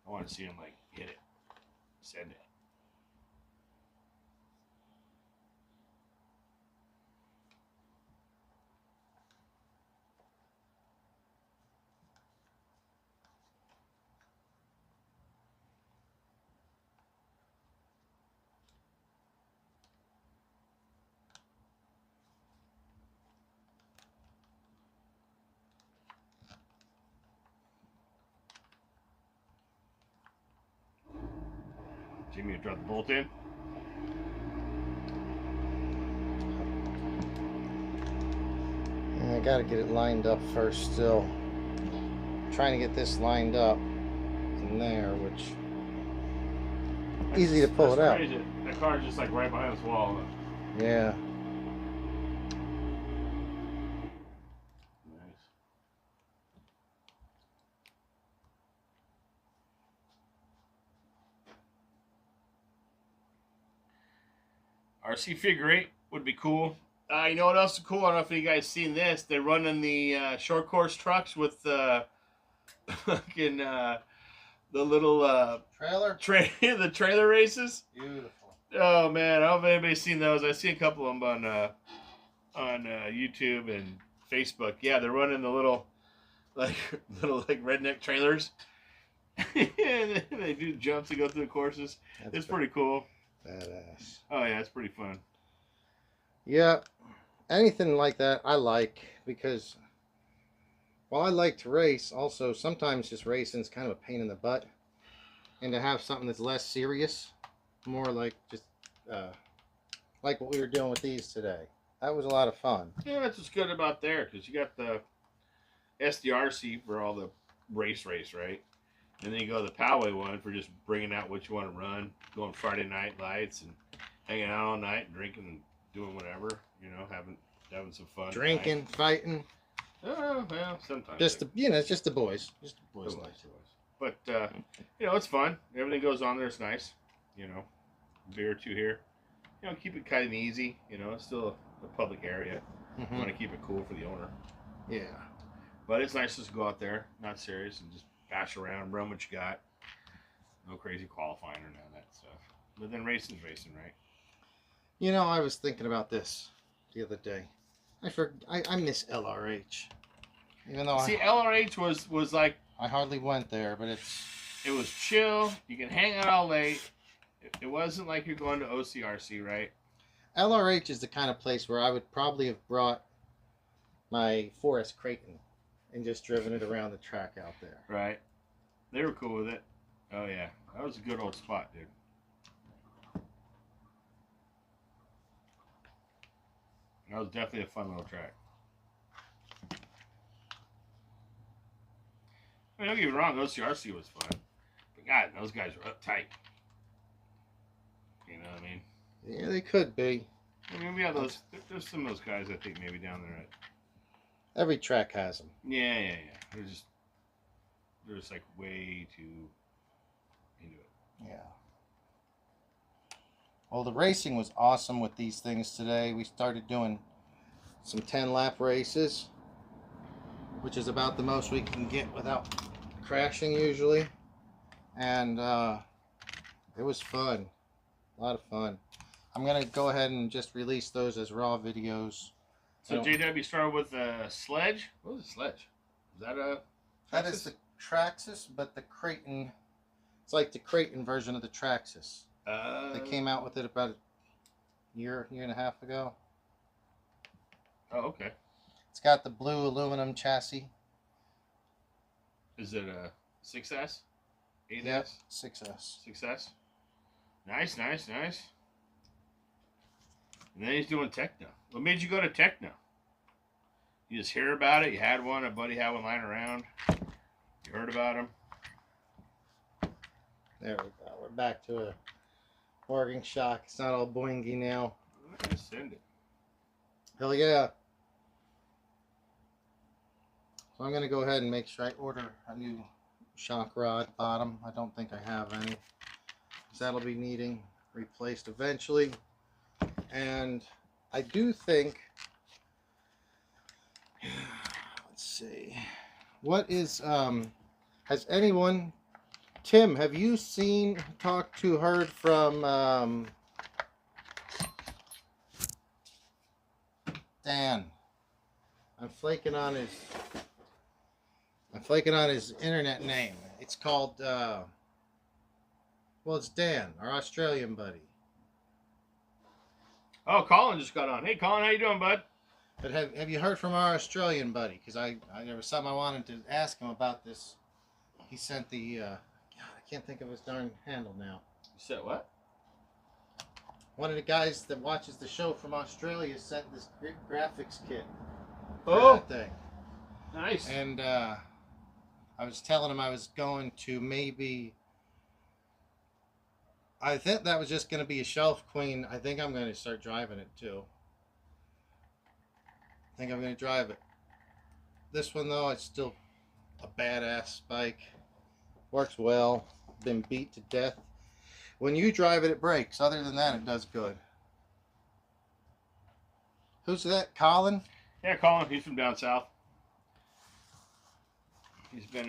I want to see him like hit it, send it. Jimmy, you drop the bolt in. I gotta get it lined up first still. I'm trying to get this lined up in there, which easy to pull it out. Crazy. That car's just like right behind this wall. Yeah. Nice. RC figure 8 would be cool. You know what else is cool? I don't know if you guys seen this. They're running the short course trucks with fucking the little Trailer? the trailer races. Beautiful. Oh man, I don't know if anybody's seen those. I see a couple of them on YouTube and Facebook. Yeah, they're running the little redneck trailers. And they do jumps and go through the courses. It's pretty cool. Badass. Oh yeah, it's pretty fun. Yeah, anything like that I like, because while I like to race, also sometimes just racing is kind of a pain in the butt, and to have something that's less serious, more like just like what we were doing with these today, that was a lot of fun. Yeah, that's what's good about there, because you got the SDRC for all the race, right? And then you go to the Poway one for just bringing out what you want to run, going Friday night lights and hanging out all night and drinking and doing whatever, you know, having some fun. Drinking, fighting. Oh, well, sometimes. Just it's just the boys. Just the boys. The boys. But, you know, it's fun. Everything goes on there. It's nice. You know, a beer or two here. You know, keep it kind of easy. You know, it's still a public area. Mm-hmm. You want to keep it cool for the owner. Yeah. But it's nice just to go out there, not serious, and just bash around, run what you got. No crazy qualifying or none of that stuff. But then racing's racing, right? You know, I was thinking about this the other day. I miss LRH. Even though LRH was like, I hardly went there, but it was chill. You can hang out all late. It wasn't like you're going to OCRC, right? LRH is the kind of place where I would probably have brought my 4S Creighton and just driven it around the track out there. Right. They were cool with it. Oh, yeah. That was a good old spot, dude. That was definitely a fun little track. I mean, don't get me wrong, OCRC was fun. But God, those guys were uptight. You know what I mean? Yeah, they could be. I mean, we have those. There's some of those guys, I think, maybe down there. Every track has them. Yeah. They're just like way too into it. Yeah. Well, the racing was awesome with these things today. We started doing some 10-lap races, which is about the most we can get without crashing usually. And it was fun. A lot of fun. I'm going to go ahead and just release those as raw videos. So JW started with a sledge? What was a sledge? Is that a... That is the Traxxas, but the Creighton... It's like the Creighton version of the Traxxas. They came out with it about a year and a half ago. Oh, okay. It's got the blue aluminum chassis. Is it a 6S? 8S? Yep, 6S. 6S? Nice. And then he's doing Tekno. What made you go to Tekno? You just hear about it? You had one? A buddy had one lying around? You heard about him? There we go. We're back to a working shock. It's not all boingy now. Just send it. Hell yeah. So I'm going to go ahead and make sure I order a new shock rod bottom. I don't think I have any, because that'll be needing replaced eventually. And I do think, let's see, what is, has anyone, Tim, have you seen, talked to, heard from Dan? I'm flaking on his internet name. It's called, well, it's Dan, our Australian buddy. Oh, Colin just got on. Hey, Colin, how you doing, bud? But have you heard from our Australian buddy? Because there was something I wanted to ask him about this. He sent the, God, I can't think of his darn handle now. You said what? One of the guys that watches the show from Australia sent this graphics kit. Oh, that thing. Nice. And I was telling him I was going to maybe, I think that was just going to be a shelf queen. I think I'm going to start driving it too. I think I'm going to drive it. This one though, it's still a badass bike. Works well. Been beat to death. When you drive it, it breaks. Other than that, it does good. Who's that? Colin? Yeah, Colin. He's from down south. He's been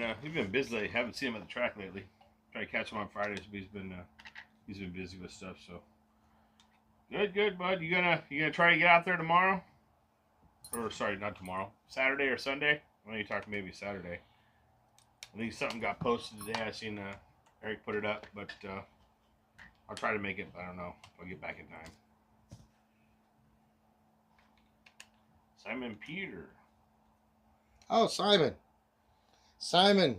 busy lately. Haven't seen him at the track lately. Try to catch him on Fridays, but he's been busy with stuff. So good, bud. You gonna try to get out there tomorrow? Or sorry, not tomorrow. Saturday or Sunday? I know you're talking maybe Saturday. I think something got posted today. I seen Eric put it up, but I'll try to make it. But I don't know if I'll get back in time. Simon Peter. Oh, Simon. Simon.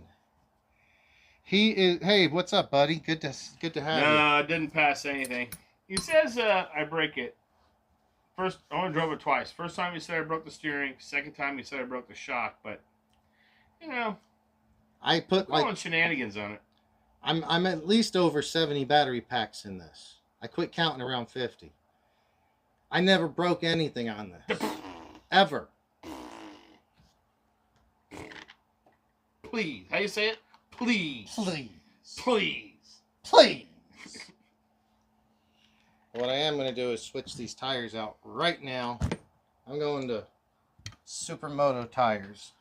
He is. Hey, what's up, buddy? Good to have you. No, I didn't pass anything. He says I break it. First, I only drove it twice. First time he said I broke the steering. Second time he said I broke the shock. But I put calling shenanigans on it. I'm at least over 70 battery packs in this. I quit counting around 50. I never broke anything on this. Ever. Please. How you say it? Please. Please. Please. Please. What I am going to do is switch these tires out right now. I'm going to Supermoto tires.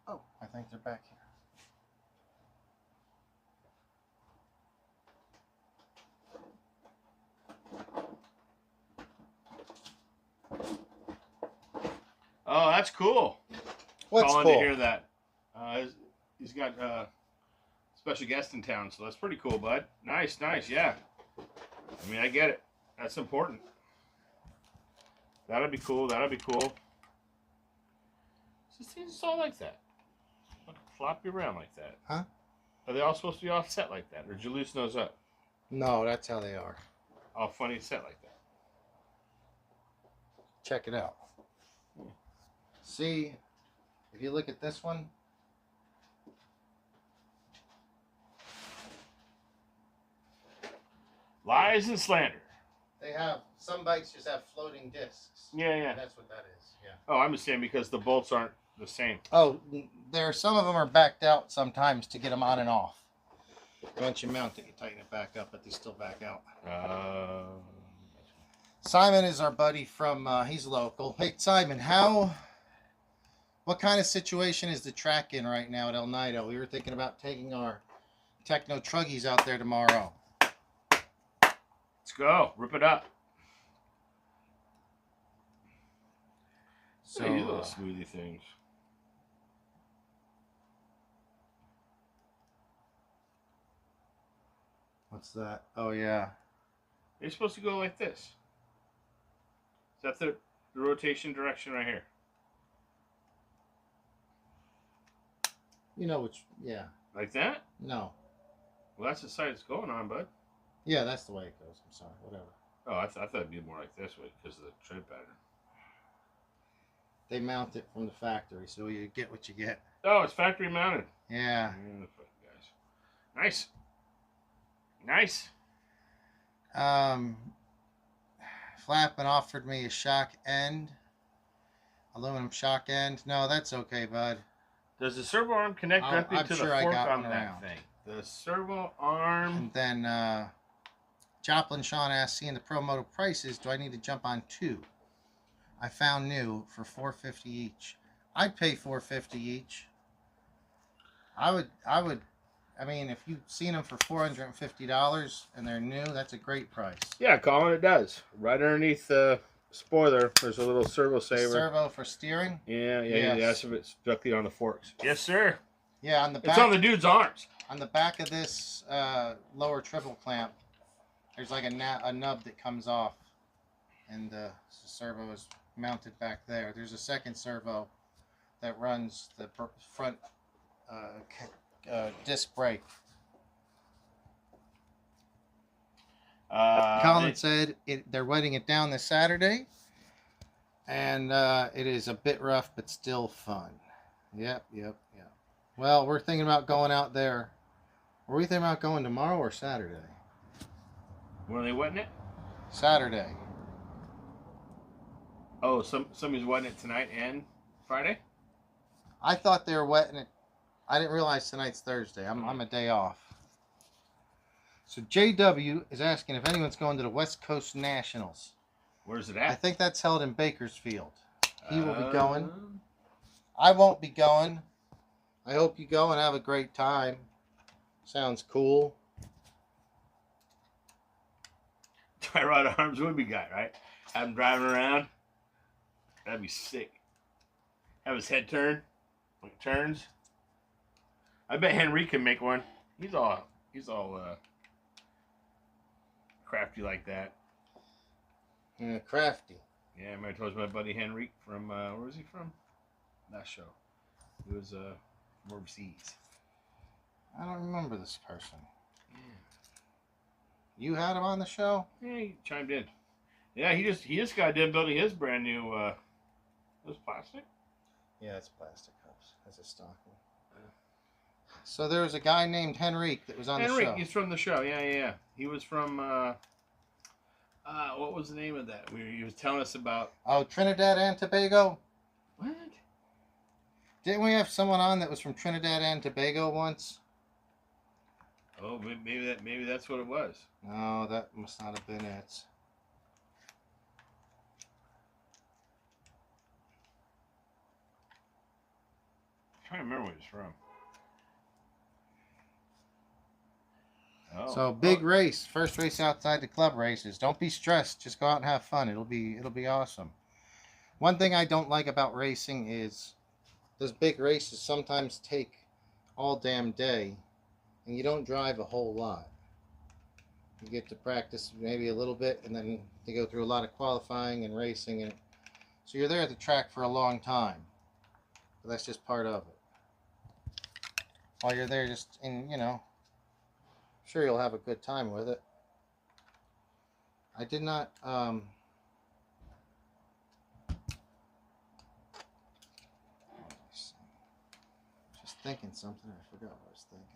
Oh, I think they're back here. Oh, that's cool. What's Calling cool? to hear that. He's got a special guest in town, so that's pretty cool, bud. Nice, yeah. I mean, I get it. That's important. That'll be cool. It's all like that. Flop you around like that. Huh? Are they all supposed to be offset like that? Or did you loosen those up? No, that's how they are. All funny set like that. Check it out. See, if you look at this one, Lies and slander. they have, some bikes just have floating discs. Yeah. That's what that is, yeah. Oh, I understand because the bolts aren't the same. Oh, some of them are backed out sometimes to get them on and off. Once you mount it, you tighten it back up, but they still back out. Simon is our buddy from, he's local. Hey, Simon, what kind of situation is the track in right now at El Nido? We were thinking about taking our Tekno Truggies out there tomorrow. Let's go. Rip it up. So, hey, you little smoothie things. what's that? Oh, yeah. They're supposed to go like this. Is that the rotation direction right here? You know which, yeah. Like that? No. Well, that's the side it's going on, bud. Yeah, that's the way it goes. I'm sorry. Whatever. Oh, I thought it'd be more like this way because of the tread pattern. They mount it from the factory, so you get what you get. Oh, it's factory mounted. Yeah. The fucking guys. Nice. Flappin offered me a shock end. Aluminum shock end. No, that's okay, bud. Does the servo arm connect directly I'm to sure the I fork got on one that around. thing? The servo arm. And then Joplin Sean asked, seeing the Promoto prices, do I need to jump on two? I found new for $450 each. I'd pay $450 each. I mean, if you've seen them for $450 and they're new, that's a great price. Yeah, Colin, it does. Right underneath the spoiler, there's a little servo saver. Servo for steering? Yeah, Yes. yes, if it's directly on the forks. Yes, sir. Yeah, on the back. It's on the dude's arms. On the back of this lower triple clamp, there's like a nub that comes off, and the servo is mounted back there. There's a second servo that runs the front disc brake. Colin said they're wetting it down this Saturday, and it is a bit rough, but still fun. Yep. Well, we're thinking about going out there. Are we thinking about going tomorrow or Saturday? When are they wetting it? Saturday. Oh, somebody's wetting it tonight and Friday? I thought they were wetting it. I didn't realize tonight's Thursday. I'm a day off. So JW is asking if anyone's going to the West Coast Nationals. Where's it at? I think that's held in Bakersfield. He will be going. I won't be going. I hope you go and have a great time. Sounds cool. Tyrod Arms would be guy, right? Have him driving around. That'd be sick. Have his head turn. Like turns. I bet Henry can make one. He's all crafty like that. Yeah, crafty. Yeah, I remember I told you my buddy Henry from where was he from? That show. He was from overseas. I don't remember this person. Yeah. You had him on the show? Yeah, he chimed in. Yeah, he just got done building his brand new was plastic? Yeah, it's plastic cups. That's a stocking. So there was a guy named Henrique that was on the show. Henrique, he's from the show. Yeah. He was from what was the name of that? He was telling us about. Oh, Trinidad and Tobago. What? Didn't we have someone on that was from Trinidad and Tobago once? Oh, maybe that's what it was. No, that must not have been it. I'm trying to remember where he's from. Oh, So big race, first race outside the club races. Don't be stressed. Just go out and have fun. It'll be awesome. One thing I don't like about racing is those big races sometimes take all damn day, and you don't drive a whole lot. You get to practice maybe a little bit, and then they go through a lot of qualifying and racing, and so you're there at the track for a long time. But that's just part of it. While you're there, just sure you'll have a good time with it. I did not just thinking something. I forgot what I was thinking.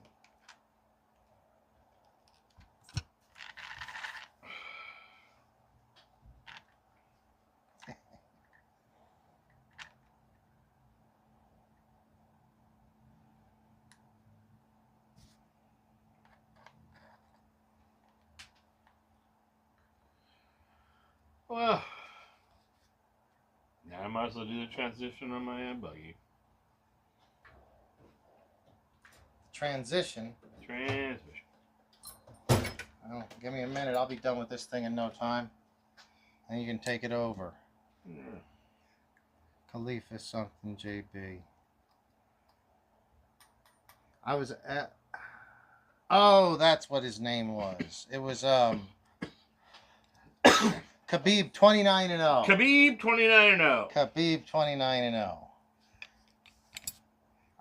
Well, now I might as well do the transition on my buggy. Transmission. Transmission. Oh, give me a minute. I'll be done with this thing in no time. And you can take it over. Yeah. Khalifa something JB. I was at... Oh, that's what his name was. It was, Khabib 29-0. Khabib 29-0. Khabib 29-0.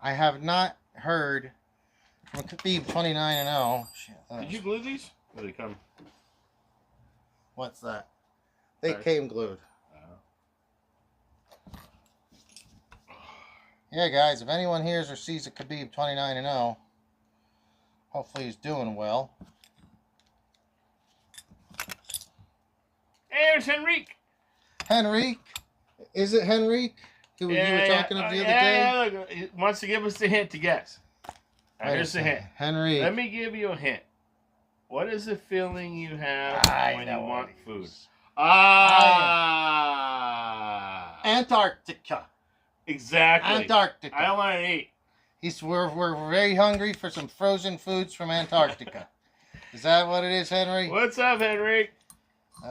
I have not heard from Khabib 29-0. Did you glue these? Or did they come? What's that? They Sorry. came glued. Yeah, guys, if anyone hears or sees a Khabib 29-0, hopefully he's doing well. There's Henrique. Henrique? Is it Henrique? Who you were talking of the other day? Yeah, look, he wants to give us the hint to guess. Here's the hint. Henrique. Let me give you a hint. What is the feeling you have when you want food? Antarctica. Exactly. Antarctica. I don't want to eat. We're very hungry for some frozen foods from Antarctica. Is that what it is, Henry? What's up, Henry?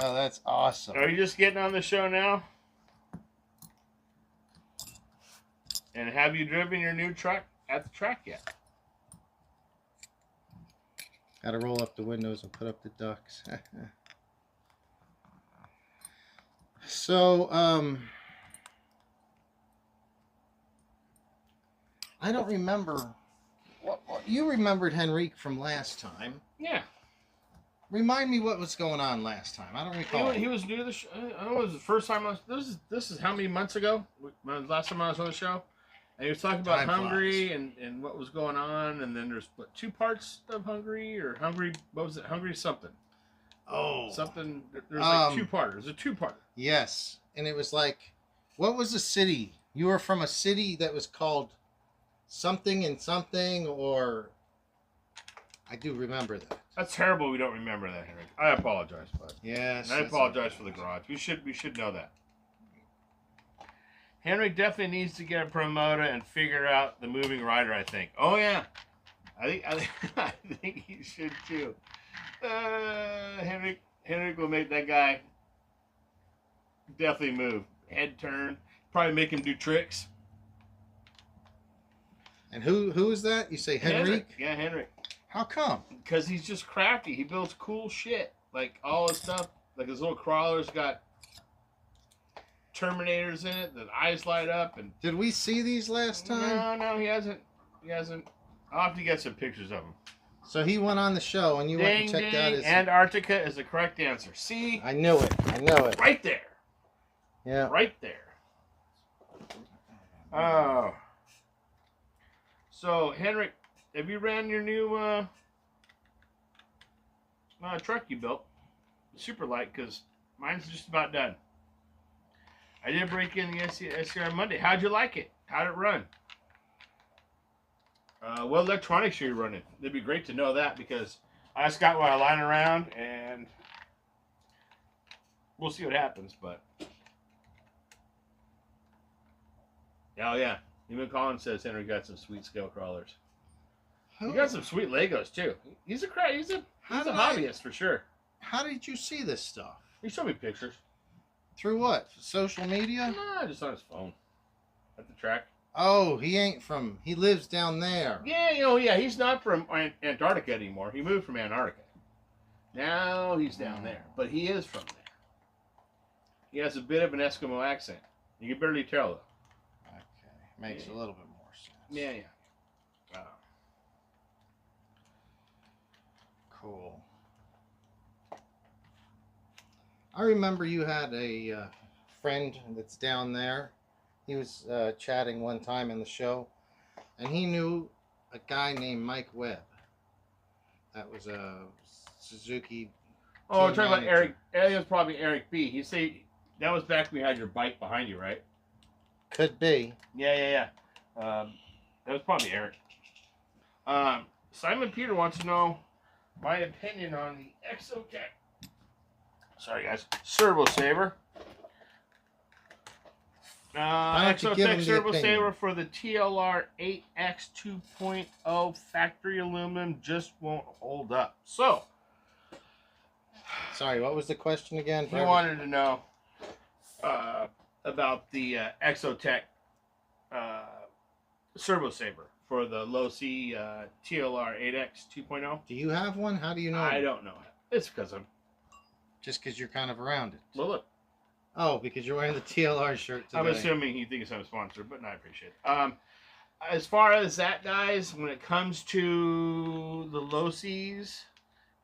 Oh, that's awesome. Are you just getting on the show now? And have you driven your new truck at the track yet? Got to roll up the windows and put up the ducts. So, I don't remember. What you remembered Henrique from last time. Yeah. Remind me what was going on last time. I don't recall. He was new to the show. I don't know, it was the first time this is how many months ago? Last time I was on the show? And he was talking about Hungary and what was going on, and then there's 2 parts of Hungary, or Hungary, what was it? Hungary something. Oh. Something. There's like two-parter. There's a two-parter. Yes. And it was like, what was the city? You were from a city that was called something and something, or I do remember that. That's terrible. We don't remember that, Henrik. I apologize, bud. Yes. And I apologize for the garage. We should know that. Henrik definitely needs to get a promoter and figure out the moving rider, I think. Oh yeah. I think he should too. Henrik will make that guy definitely move. Head turn. Probably make him do tricks. And who is that? You say Henrik? Yeah, Henrik. How come? Because he's just crafty. He builds cool shit. Like all his stuff. Like his little crawler's got Terminators in it. The eyes light up. And did we see these last time? No, he hasn't. I'll have to get some pictures of him. So he went on the show and you went and checked out his... Antarctica is the correct answer. See? I knew it. Right there. Yeah. Right there. Oh. So, Henrik, have you ran your new truck you built? Super Light, because mine's just about done. I did break in the SCR Monday. How'd you like it? How'd it run? What electronics are you running? It'd be great to know that, because I just got one lying around, and we'll see what happens, but... Oh, yeah. Even Colin says Henry got some sweet scale crawlers. He got some sweet Legos, too. He's a hobbyist, for sure. How did you see this stuff? He showed me pictures. Through what? Social media? Nah, just on his phone. At the track. Oh, he lives down there. Yeah, he's not from Antarctica anymore. He moved from Antarctica. Now he's down there. But he is from there. He has a bit of an Eskimo accent. You can barely tell, though. Makes a little bit more sense. Yeah. Cool. I remember you had a friend that's down there. He was chatting one time in the show, and he knew a guy named Mike Webb. That was a Suzuki. Oh, we're talking about Eric. It was probably Eric B. You say that was back when you had your bike behind you, right? Could be. Yeah. That was probably Eric. Simon Peter wants to know my opinion on the Exotech. Sorry, guys. Servo Saver. Exotech Servo Saver for the TLR 8X 2.0 factory aluminum just won't hold up. So. Sorry, what was the question again? He wanted to know about the Exotech Servo Saver for the Losi TLR 8X 2.0. Do you have one? How do you know? I don't know. It's because I'm... Just because you're kind of around it. Well, look. Oh, because you're wearing the TLR shirt today. I'm assuming he thinks I'm a sponsor, but no, I appreciate it. As far as that, guys, when it comes to the Losis,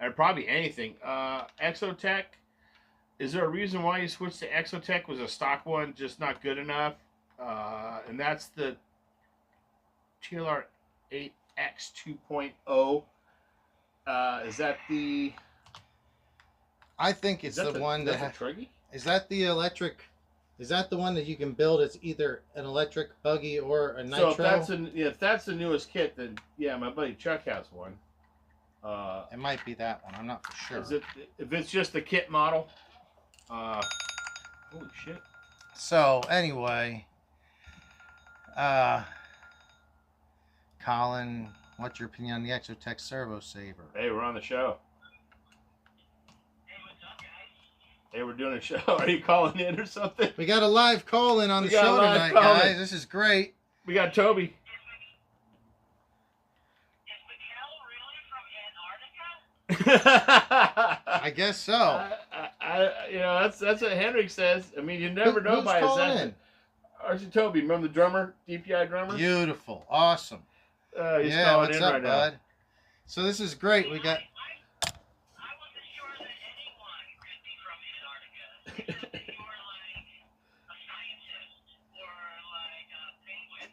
or probably anything, Exotech, is there a reason why you switched to Exotech? Was a stock one just not good enough? And that's the TLR 8X 2.0. Is that the... I think it's the one that... Is that the electric... Is that the one that you can build as either an electric buggy or a nitro? So if that's the newest kit, then yeah, my buddy Chuck has one. It might be that one. I'm not for sure. If it's just the kit model? Holy shit. So, anyway... Colin, what's your opinion on the Exotech Servo Saver? Hey, we're on the show. Hey, we're doing a show. Are you calling in or something? We got a live call in on the show tonight, guys. This is great. We got Toby. Is Miguel really from Antarctica? I guess so. That's what Henrik says. I mean, you never know by his accent. RC Toby, remember the drummer, DPI drummer? Beautiful, awesome. He's calling what's in up, right bud? now. So this is great. We got. I wasn't sure that anyone could be from Antarctica. You were like a scientist or like a penguin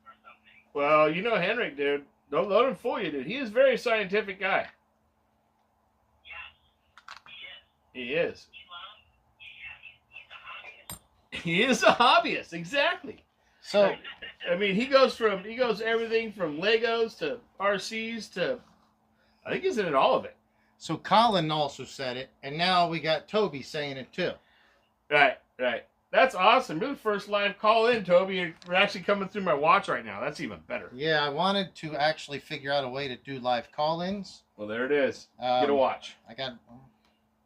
or something. Well, you know Henrik, dude. Don't let him fool you, dude. He is a very scientific guy. Yes, he is. He is. He's a hobbyist. He is a hobbyist, exactly. So, I mean, he goes everything from Legos to RCs to, I think he's in all of it. so Colin also said it, and now we got Toby saying it too. Right. That's awesome. You're the first live call in, Toby. You're actually coming through my watch right now. That's even better. Yeah, I wanted to actually figure out a way to do live call-ins. Well, there it is. Get a watch. I got.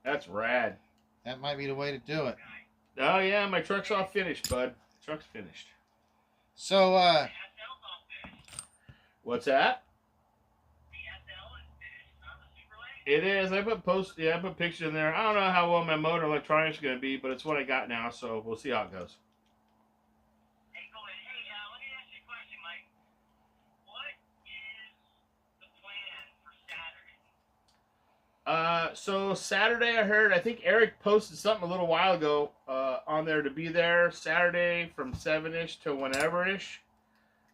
That's rad. That might be the way to do it. Oh yeah, my truck's all finished, bud. Truck's finished. So, What's that? The SL is finished, not the Super Light. It is. I put pictures in there. I don't know how well my motor electronics is going to be, but it's what I got now, so we'll see how it goes. Hey, go ahead. Hey, let me ask you a question, Mike. What is the plan for Saturday? So Saturday I think Eric posted something a little while ago on there to be there Saturday from 7-ish to whenever-ish.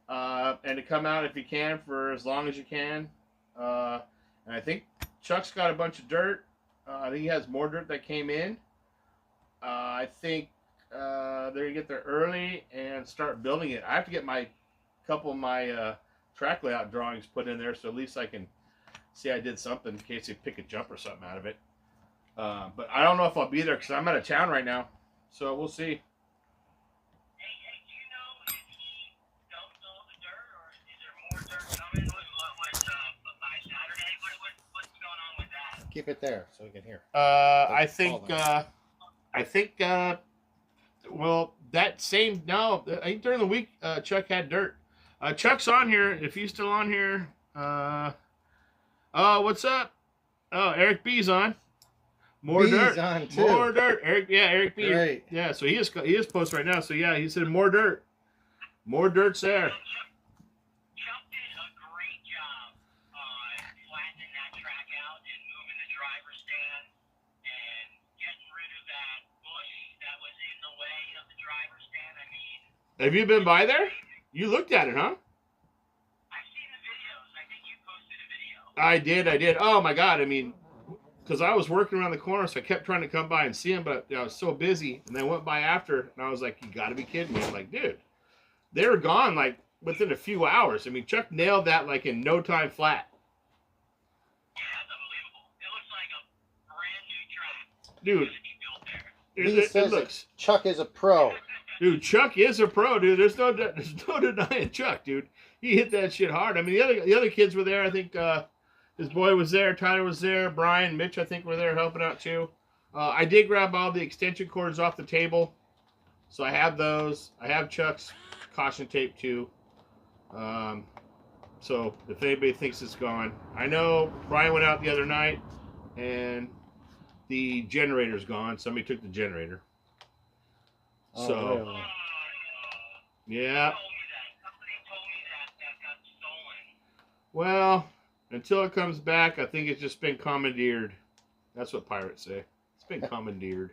And to come out if you can for as long as you can. And I think Chuck's got a bunch of dirt. I think he has more dirt that came in. I think they're going to get there early and start building it. I have to get my couple of my track layout drawings put in there so at least I can see I did something in case they pick a jump or something out of it. But I don't know if I'll be there because I'm out of town right now. So we'll see. Hey, do you know if he dumped all the dirt, or is there more dirt coming? By Saturday? What's going on with that? keep it there so we can hear. I think well, that same, no, I think during the week, Chuck had dirt. Chuck's on here, if he's still on here. Oh, what's up? Oh, Eric B's on. More B's dirt. on too. More dirt. Eric B. Great. Yeah, so he is posted right now. So yeah, he said more dirt. More dirt's there. Chuck did a great job flattening that track out and moving the driver's stand and getting rid of that bush that was in the way of the driver's stand. I mean, Have you been by there? You looked at it, huh? I've seen the videos. I think you posted a video. I did. Oh my God. I mean, because I was working around the corner, so I kept trying to come by and see him, but I was so busy. And I went by after, and I was like, you got to be kidding me. I'm like, dude, they were gone like within a few hours. I mean, Chuck nailed that like in no time flat. Yeah, that's unbelievable. It looks like a brand new track. Dude, To be built there. He it says looks. Chuck is a pro. Dude, Chuck is a pro, dude. There's no denying Chuck, dude. He hit that shit hard. I mean, the other kids were there. I think his boy was there. Tyler was there. Brian, Mitch, I think were there helping out too. I did grab all the extension cords off the table, so I have those. I have Chuck's caution tape too. So if anybody thinks it's gone, I know Brian went out the other night, and the generator's gone. Somebody took the generator. Oh, So. really? Yeah. Somebody told me that got stolen. Well, until it comes back, I think it's just been commandeered. That's what pirates say. It's been commandeered.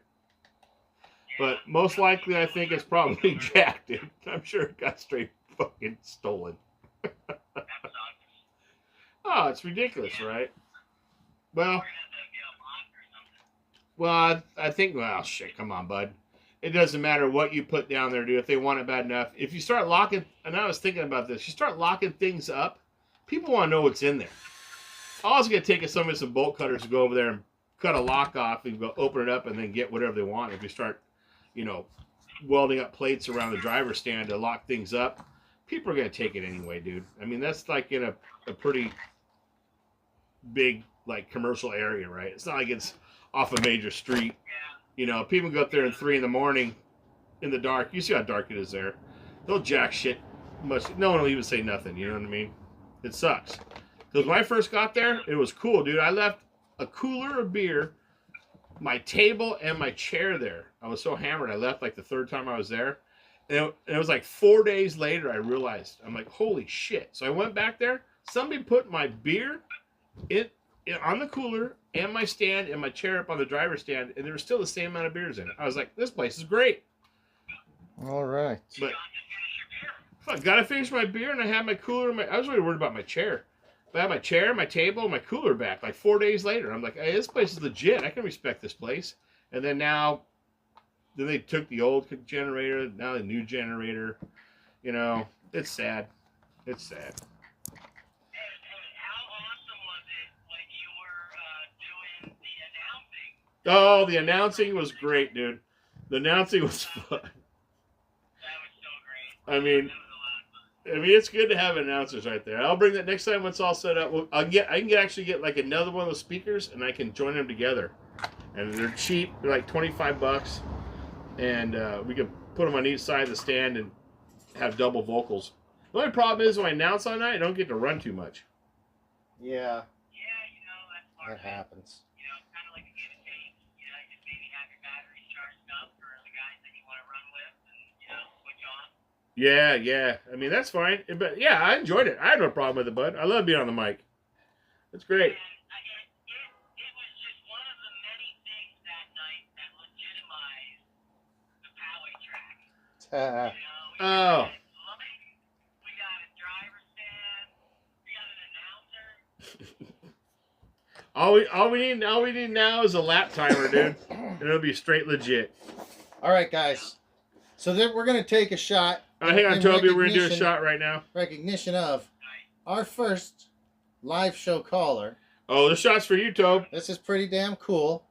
But most likely, I think it's probably jacked. Dude. I'm sure it got straight fucking stolen. That sucks. Oh, it's ridiculous, right? Well, We're gonna have to get a lock or something. well, I think, well, shit, come on, bud. It doesn't matter what you put down there, dude, if they want it bad enough. If you start locking, and I was thinking about this, you start locking things up, people want to know what's in there. All it's going to take is somebody some bolt cutters to go over there and cut a lock off and go open it up and then get whatever they want. If you start, welding up plates around the driver's stand to lock things up, people are going to take it anyway, dude. I mean, that's like in a pretty big, like, commercial area, right? It's not like it's off a major street. People go up there at 3 a.m. in the dark. You see how dark it is there. They'll jack shit. No one will even say nothing. You know what I mean? It sucks. Because when I first got there, it was cool, dude. I left a cooler of beer, my table, and my chair there. I was so hammered. I left like the third time I was there. And it was like 4 days later I realized. I'm like, holy shit. So I went back there. Somebody put my beer on the cooler and my stand and my chair up on the driver's stand, and there was still the same amount of beers in it. I was like, this place is great. All right. But I gotta finish my beer, and I had my cooler. I was really worried about my chair. I had my chair, my table, my cooler back like 4 days later. I'm like, hey, this place is legit. I can respect this place. And then then they took the old generator, now the new generator. You know, it's sad. It's sad. And how awesome was it when you were doing the announcing? Oh, the announcing was great, dude. The announcing was fun. That was so great. I mean, it's good to have announcers right there. I'll bring that next time when it's all set up. I can actually get like another one of those speakers, and I can join them together. And they're cheap. They're like $25, and we can put them on each side of the stand and have double vocals. The only problem is when I announce all night, I don't get to run too much. Yeah, Yeah, that's part that of it. happens. It's kind of like a give and take. Just maybe have your batteries charged up for the guys that you want to run with, and switch on. Yeah. I mean, that's fine. But yeah, I enjoyed it. I had no problem with it, bud. I love being on the mic. It's great. And it was just one of the many things that night that legitimized the Poway track. Oh. We got a driver stand. We got an announcer. All we need now is a lap timer, dude. And it'll be straight legit. All right, guys. So then we're gonna take a shot. Hang on, in Toby. We're gonna do a recognition- shot right now. Recognition of our first live show caller. Oh, the shot's for you, Tobe. This is pretty damn cool.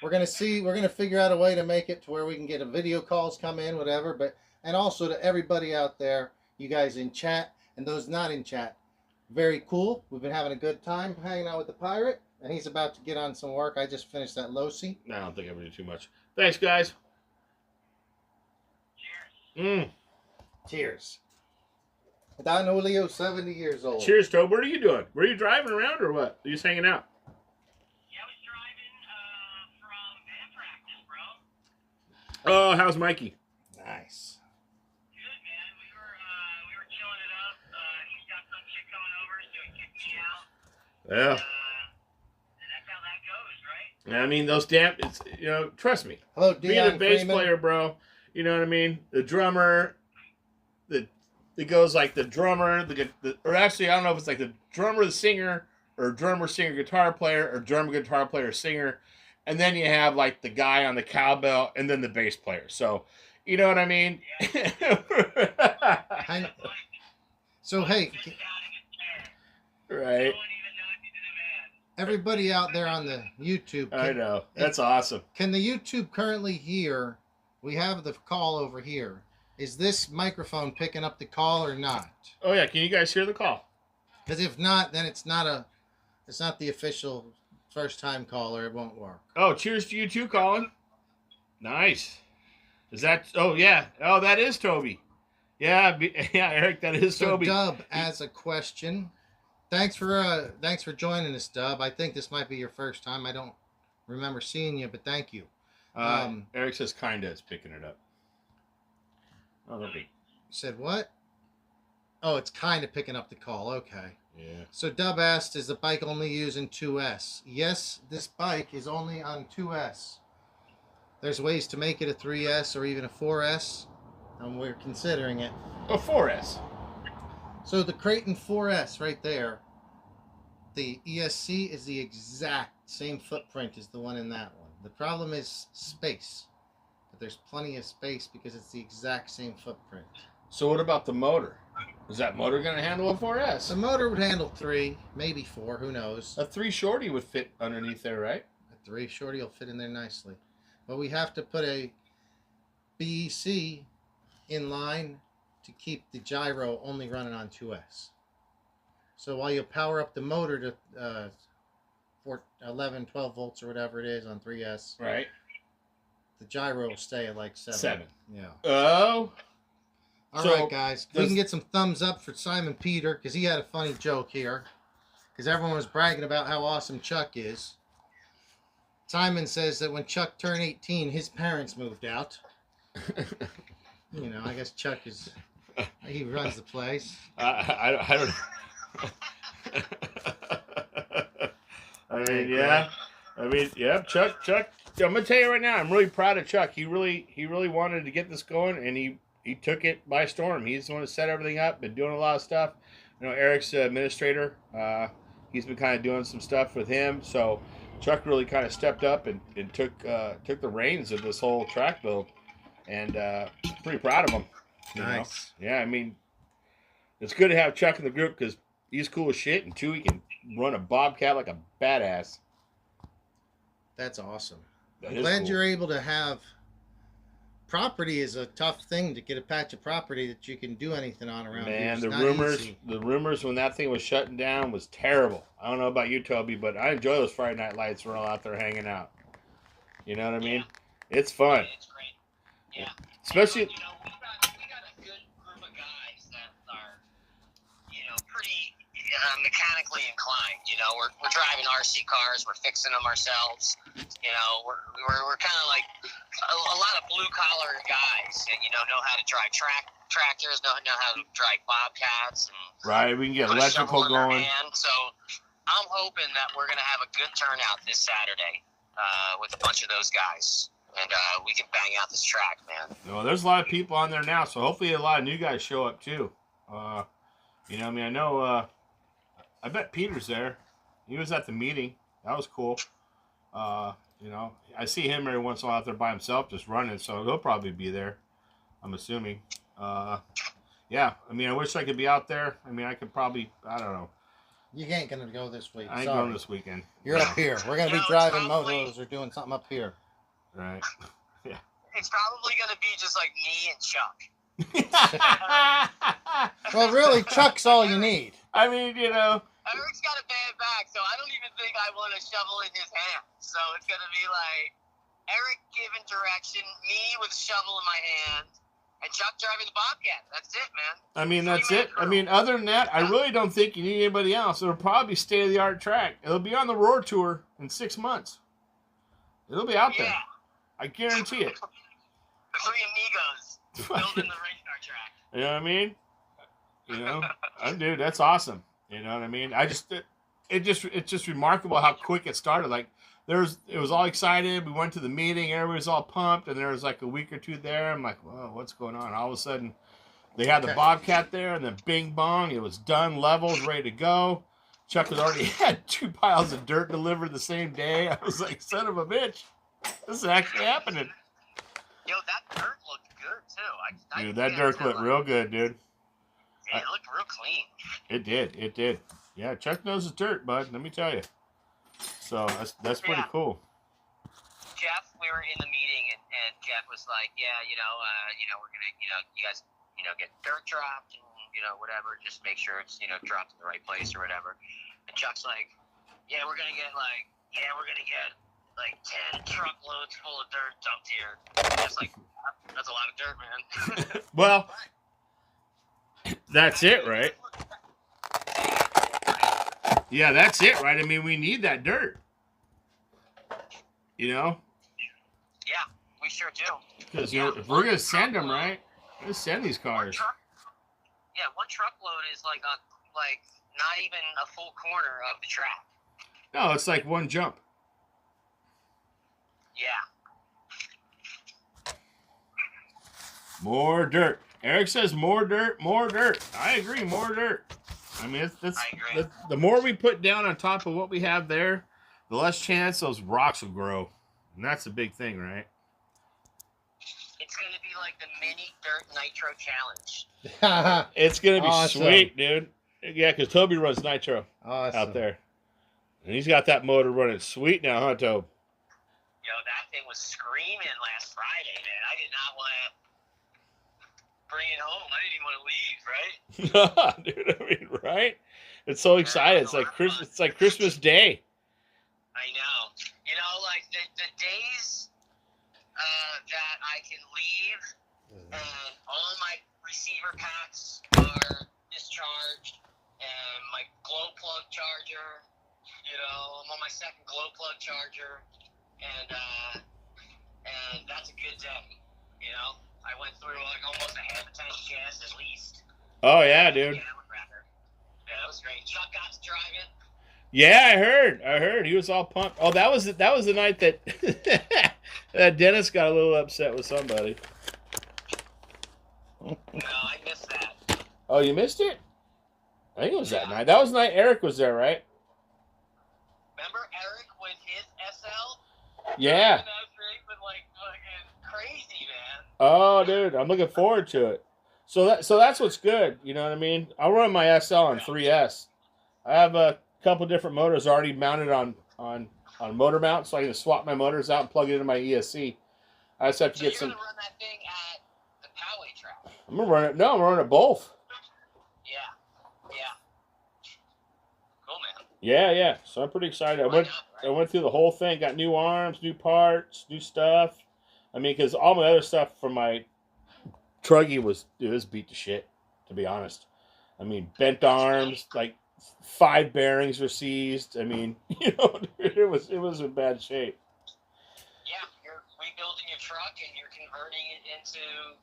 We're gonna figure out a way to make it to where we can get a video calls come in, whatever. And also to everybody out there, you guys in chat and those not in chat, very cool. We've been having a good time hanging out with the pirate, and he's about to get on some work. I just finished that Losi. No, I don't think I'm gonna do too much. Thanks, guys. Cheers. Cheers. Don Julio, 70 years old. Cheers, Tobe. What are you doing? Were you driving around or what? Are you just hanging out? Yeah, I was driving from band practice, bro. Oh, how's Mikey? Nice. Good, man. We were chilling it up. He's got some chick coming over, so he kicked me out. Yeah. And that's how that goes, right? I mean, those damn. It's trust me. Hello, Being Dion a bass Freeman. player, bro. You know what I mean? The drummer. It goes like the drummer, or actually, I don't know if it's like the drummer, the singer, or drummer, singer, guitar player, or drummer, guitar player, singer, and then you have like the guy on the cowbell, and then the bass player. So, you know what I mean? So hey, right. everybody out there on the YouTube, I know. That's awesome. Can the YouTube currently hear? We have the call over here. Is this microphone picking up the call or not? Oh yeah, can you guys hear the call? Because if not, then it's not the official first time caller. It won't work. Oh, cheers to you too, Colin. Nice. Is that? Oh yeah. Oh, that is Toby. Yeah, Eric, that is So Toby. Dub as a question. Thanks for joining us, Dub. I think this might be your first time. I don't remember seeing you, but thank you. Eric says kinda is picking it up. Oh, okay. Said what? Oh, it's kind of picking up the call. Okay. Yeah. So Dub asked, is the bike only using 2S? Yes, this bike is only on 2S. There's ways to make it a 3S or even a 4S, and we're considering it. Oh, 4S. So the Creighton 4S right there, the ESC is the exact same footprint as the one in that one. The problem is space. But there's plenty of space because it's the exact same footprint. So what about the motor? Is that motor going to handle a 4S? The motor would handle 3, maybe 4, who knows. A 3 shorty would fit underneath there, right? A 3 shorty will fit in there nicely. But we have to put a BEC in line to keep the gyro only running on 2S. So while you power up the motor to 11, 12 volts or whatever it is on 3S, Right. the gyro will stay at like 7. 7. Yeah. Oh. All right, guys. We does- can get some thumbs up for Simon Peter because he had a funny joke here. Because everyone was bragging about how awesome Chuck is. Simon says that when Chuck turned 18, his parents moved out. You know, I guess Chuck he runs the place. I don't. I mean, yeah. I mean, yeah. Chuck. I'm gonna tell you right now. I'm really proud of Chuck. He really wanted to get this going, and he took it by storm. He's the one that set everything up, been doing a lot of stuff, Eric's the administrator. He's been kind of doing some stuff with him. So Chuck really kind of stepped up and took the reins of this whole track build, and pretty proud of him. Nice. Yeah, I mean, it's good to have Chuck in the group because he's cool as shit, and two, he can run a Bobcat like a badass. That's awesome. That I'm is glad cool. you're able to have. Property is a tough thing to get a patch of property that you can do anything on around here. Man, It's the not easy. rumors when that thing was shutting down was terrible. I don't know about you, Toby, but I enjoy those Friday night lights. We're all out there hanging out. You know what I mean? It's fun. It's great. Yeah. Especially, And, we got a good group of guys that are, pretty mechanically inclined. We're driving RC cars. We're fixing them ourselves. We're kind of like a lot of blue collar guys that know how to drive tractors, know how to drive Bobcats, and right? We can get put a shovel electrical in their going. hand. So I'm hoping that we're gonna have a good turnout this Saturday with a bunch of those guys, and we can bang out this track, man. Well, there's a lot of people on there now, so hopefully a lot of new guys show up too. I know. I bet Peter's there. He was at the meeting. That was cool. I see him every once in a while out there by himself just running, so he'll probably be there, I'm assuming. Yeah, I wish I could be out there. I could probably, I don't know. You ain't going to go this week. I ain't Sorry. going this weekend. You're up here. We're going to be it's driving probably- motos or doing something up here. Right. It's probably gonna be just like me and Chuck. Well, really, Chuck's all you need. Eric's got a bad back, so I don't even think I want a shovel in his hand. So it's gonna be like Eric giving direction, me with a shovel in my hand, and Chuck driving the Bobcat. That's it, man. That's it. Other than that, I really don't think you need anybody else. It'll probably be state-of-the-art track. It'll be on the Roar Tour in 6 months. It'll be out there. Yeah. I guarantee it. The three amigos building the race car track. You know what I mean? Dude, that's awesome. You know what I mean? It's just remarkable how quick it started. Like it was all excited. We went to the meeting, everybody was all pumped, and there was like a week or two there. I'm like, whoa, what's going on? All of a sudden, they had the Bobcat there, and then bing bong, it was done, leveled, ready to go. Chuck had already had 2 piles of dirt delivered the same day. I was like, son of a bitch, this is actually happening. Yo, that dirt looked good too. Dude, that dirt looked real good, dude. Yeah, it looked real clean. It did. Yeah, Chuck knows his dirt, bud. Let me tell you. So that's pretty cool. Jeff, we were in the meeting, and Jeff was like, "Yeah, we're gonna, you guys, get dirt dropped, and whatever. Just make sure it's, dropped in the right place or whatever." And Chuck's like, "Yeah, we're gonna get like 10 truckloads full of dirt dumped here." Just like, that's a lot of dirt, man. Well, that's it, right? Yeah, that's it, right? We need that dirt. Yeah, we sure do. Because if we're gonna send them, right? We're gonna send these cars. One truckload is like not even a full corner of the track. No, it's like one jump. Yeah. More dirt. Eric says more dirt, more dirt. I agree, more dirt. I agree. The more we put down on top of what we have there, the less chance those rocks will grow. And that's the big thing, right? It's going to be like the mini dirt nitro challenge. It's going to be Awesome. sweet, dude. Yeah, because Toby runs nitro out there. And he's got that motor running sweet now, huh, Toby? Yo, that thing was screaming last Friday, man. I did not want to bring it home. I didn't even want to leave, right? Dude, right? It's so exciting. It's like Christmas Day. I know. Like the days that I can leave and all my receiver packs are discharged and my glow plug charger, I'm on my second glow plug charger, and that's a good day. I went through like almost a half a tank of gas at least. Oh yeah, dude. Yeah, that was great. Chuck got to drive it. Yeah, I heard. He was all pumped. Oh, that was the night that that Dennis got a little upset with somebody. No, I missed that. Oh, you missed it? I think it was that night. That was the night Eric was there, right? Remember Eric with his SL? Yeah. And that rig was like fucking crazy, man. Oh, dude, I'm looking forward to it. So that's what's good. You know what I mean? I'll run my SL on 3S. I have a couple different motors already mounted on motor mount, so I can swap my motors out and plug it into my ESC. I just have to get some. You're gonna run that thing at the Poway track. I'm gonna run it. No, I'm gonna run it both. Yeah. Cool, man. Yeah. So I'm pretty excited. I went through the whole thing. Got new arms, new parts, new stuff. I mean, because all my other stuff from my truggy was beat to shit. To be honest, I mean, bent arms, like 5 bearings were seized. I mean, it was in bad shape. Yeah, you're rebuilding your truck and you're converting it into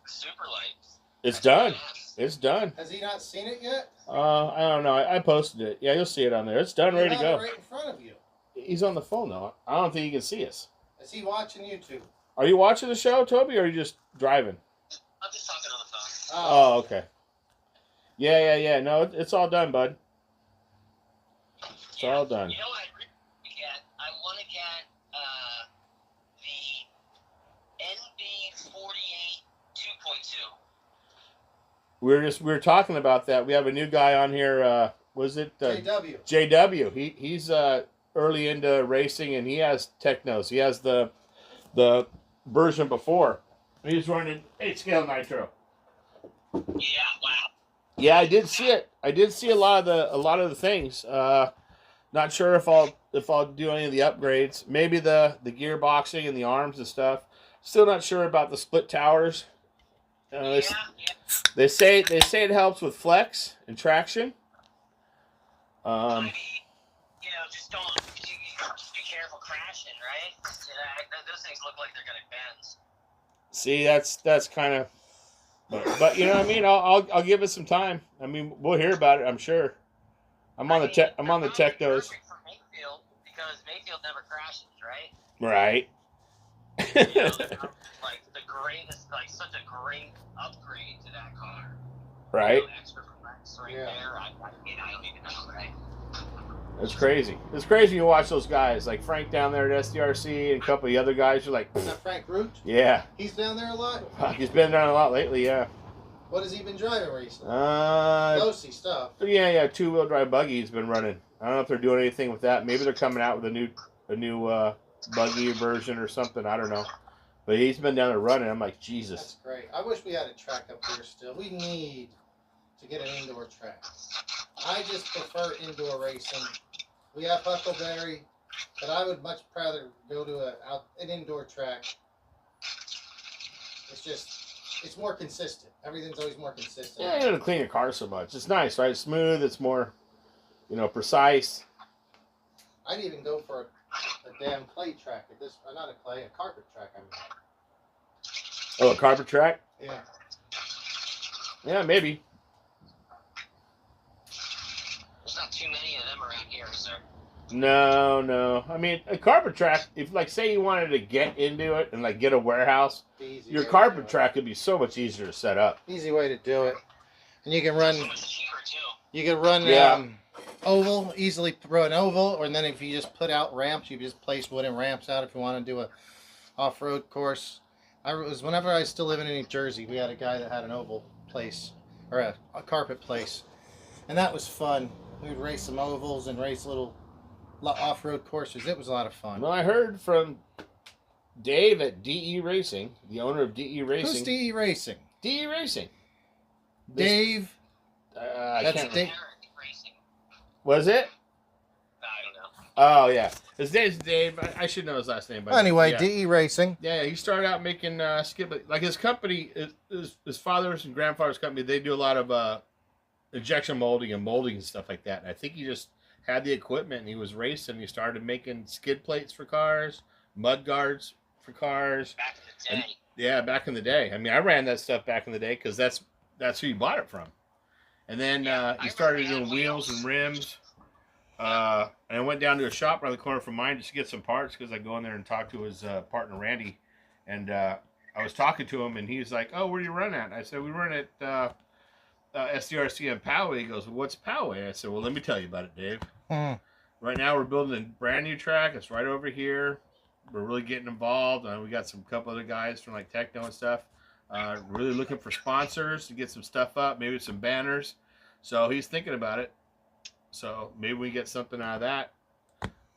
Super Lights. It's done. It's done. Has he not seen it yet? I don't know. I posted it. Yeah, you'll see it on there. It's done, ready to go. Right in front of you. He's on the phone though. I don't think he can see us. Is he watching YouTube? Are you watching the show, Toby, or are you just driving? I'm just talking on the phone. Oh, okay. Yeah. No, it's all done, bud. It's all done. You know what I really get? I want to get the NB48 2.2. We were talking about that. We have a new guy on here. Was it JW? JW. He's early into racing, and he has Teknos. He has the version before. He's running 8-scale nitro. Yeah, wow. Yeah, I did see it. I did see a lot of the things. Not sure if I'll do any of the upgrades. Maybe the gearboxing and the arms and stuff. Still not sure about the split towers. They say it helps with flex and traction. I mean, just don't. Just be careful crashing, right? Those things look like they're gonna bend. See, that's kind of. But you know what I mean. I'll give it some time. I mean, we'll hear about it. I'm sure. I'm on the Teknos. For Mayfield, because Mayfield never crashes, right? Right. Like the greatest, like such a great upgrade to that car. Right. Extra flex right there. I don't even know, right? It's crazy. It's crazy when you watch those guys like Frank down there at SDRC and a couple of the other guys. You're like, is that Frank Root? Yeah. He's down there a lot? He's been down a lot lately, yeah. What has he been driving recently? Losi stuff. Yeah, 2-wheel drive buggy he's been running. I don't know if they're doing anything with that. Maybe they're coming out with a new buggy version or something. I don't know. But he's been down there running. I'm like, Jesus. That's great. I wish we had a track up here still. We need to get an indoor track. I just prefer indoor racing. We have Huckleberry, but I would much rather go to an indoor track. It's more consistent. Everything's always more consistent. Yeah, you don't clean your car so much. It's nice, right? It's smooth. It's more, precise. I'd even go for a damn clay track at this. Not a clay, a carpet track. I mean. Oh, a carpet track? Yeah. Yeah, maybe. There's not too many of them around here, sir. No. I mean, a carpet track, if, say you wanted to get into it and, get a warehouse, your carpet track would be so much easier to set up. Easy way to do it. And you can run... So much cheaper, too. You can run oval, easily run oval, or then if you just put out ramps, you just place wooden ramps out if you want to do a off-road course. Whenever I was still living in New Jersey, we had a guy that had an oval place, or a carpet place. And that was fun. We would race some ovals and race little off-road courses. It was a lot of fun. Well, I heard from Dave at DE Racing, the owner of DE Racing. Who's DE Racing? DE Racing. Dave. That's Dave. Was it? I don't know. Oh, yeah. His name's Dave. I should know his last name. But Anyway, yeah. DE Racing. Yeah, he started out making skid. Like his company, his father's and grandfather's company, they do a lot of injection molding and stuff like that. And I think he just had the equipment and he was racing. He started making skid plates for cars, mud guards for cars. Back in the day. Yeah, back in the day. I mean, I ran that stuff back in the day because that's who you bought it from. And then he started doing wheels and rims. And I went down to a shop around the corner from mine just to get some parts because I go in there and talk to his partner, Randy. And I was talking to him, and he was like, "Oh, where do you run at?" And I said, "We run at SDRC and Poway. He goes, well, what's Poway? I said, well, let me tell you about it, Dave. Hmm. Right now we're building a brand new track. It's right over here. We're really getting involved. We got some couple other guys from like Tekno and stuff. Really looking for sponsors to get some stuff up, maybe some banners. So he's thinking about it. So maybe we get something out of that.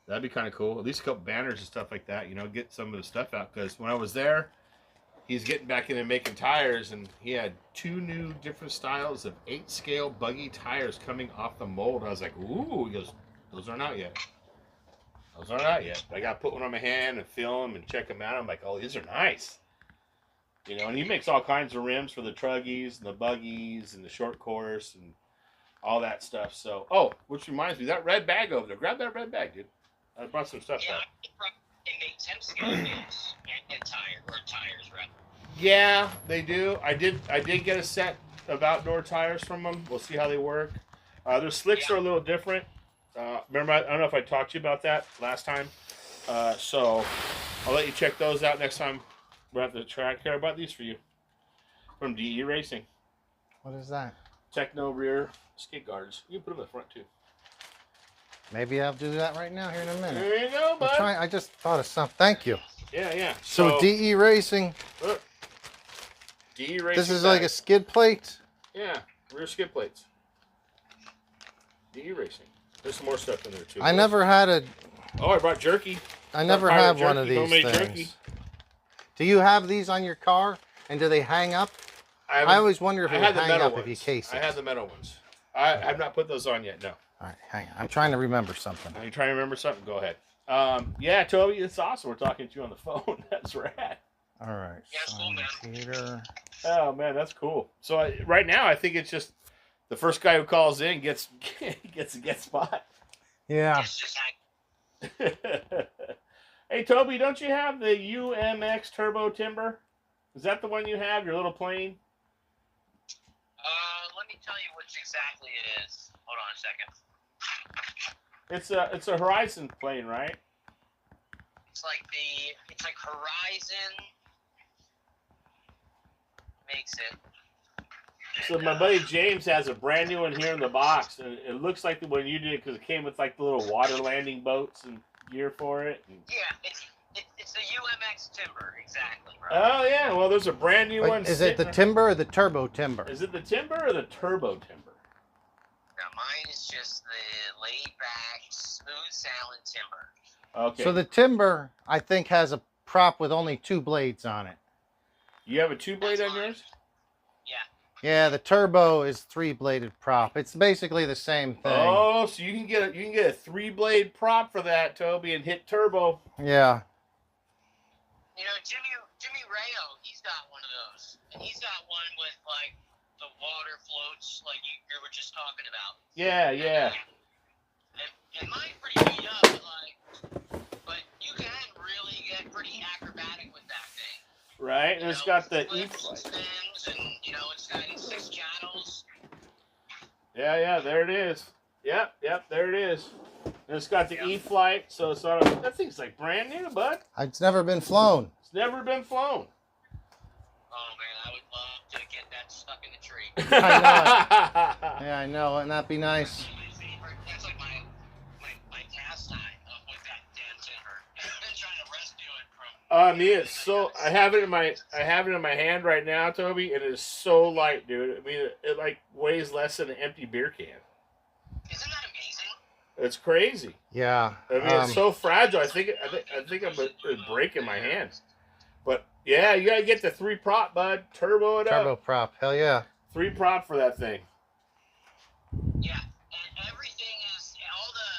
That'd be kind of cool. At least a couple banners and stuff like that. You know, get some of the stuff out. Because when I was there, he's getting back into making tires, and he had 2 new different styles of 8-scale buggy tires coming off the mold. I was like, ooh. He goes, those aren't out yet. Those aren't out yet. But I got to put one on my hand and feel them and check them out. I'm like, oh, these are nice. You know, and he makes all kinds of rims for the truggies and the buggies and the short course and all that stuff. So, oh, which reminds me, that red bag over there. Grab that red bag, dude. I brought some stuff Yeah, up. they make 10-scale wheels and tires, rather. Yeah, they do. I did get a set of outdoor tires from them. We'll see how they work. Their slicks are a little different. Remember, I don't know if I talked to you about that last time. So I'll let you check those out next time we're at the track. Here, I bought these for you from DE Racing. What is that? Tekno rear skid guards. You can put them in the front too. Maybe I'll do that right now here in a minute. There you go, bud. I just thought of something. Thank you. Yeah. So DE Racing. Look. DE Racing. This is like a skid plate. Yeah, rear skid plates. DE Racing. There's some more stuff in there too. I never had a. Oh, I brought jerky. I never had one of these homemade things. jerky. Do you have these on your car? And do they hang up? I always wonder if it would hang up if you case it. I had the metal ones. I have not put those on yet. No. All right, hang on. I'm trying to remember something. Are you trying to remember something? Go ahead. Yeah, Toby, it's awesome. We're talking to you on the phone. That's rad. All right. Yeah, it's cool, man. Peter. Oh man, that's cool. So right now, I think it's just the first guy who calls in gets a get spot. Yeah. It's just Hey Toby, don't you have the UMX Turbo Timber? Is that the one you have? Your little plane? let me tell you which exactly it is. Hold on a second. It's a Horizon plane, right? It's like Horizon makes it. So my buddy James has a brand new one here in the box, and it looks like the one you did because it came with like the little water landing boats and gear for it. And... Yeah, it's the UMX Timber, exactly, bro. Oh yeah, well there's a brand new one. Is it the timber or the turbo timber? Is it the timber or the turbo timber? Now mine is just the laid back, smooth sailing timber. Okay. So the timber, I think, has a prop with only 2 blades on it. You have a 2-blade on yours? Yeah, the turbo is 3-bladed prop. It's basically the same thing. Oh, so you can get a 3-blade prop for that, Toby, and hit turbo. Yeah. You know, Jimmy Rayo, he's got one of those, and he's got one with like the water floats, like you were just talking about. Yeah. And mine's pretty beat up, but you can really get pretty acrobatic with that thing. Right, and it's got the E-flight. And it's got 6 channels. Yeah, there it is. Yep, there it is. And it's got the E-flight, so it's on that thing's like brand new, bud. It's never been flown. It's never been flown. Oh man, I would love to get that stuck in the tree. I know. Yeah, I know. Wouldn't that be nice? That's like my pastime with that damn timber. Trying to rescue it from. It's so I have it in my hand right now, Toby, and it is so light, dude. I mean, it like weighs less than an empty beer can. Isn't that amazing? It's crazy. Yeah. I mean, it's so fragile. I think I'm gonna break in my hand. But yeah, you gotta get the 3 prop, bud. Turbo it up. Turbo prop. Hell yeah. 3 prop for that thing. Yeah, and everything is all the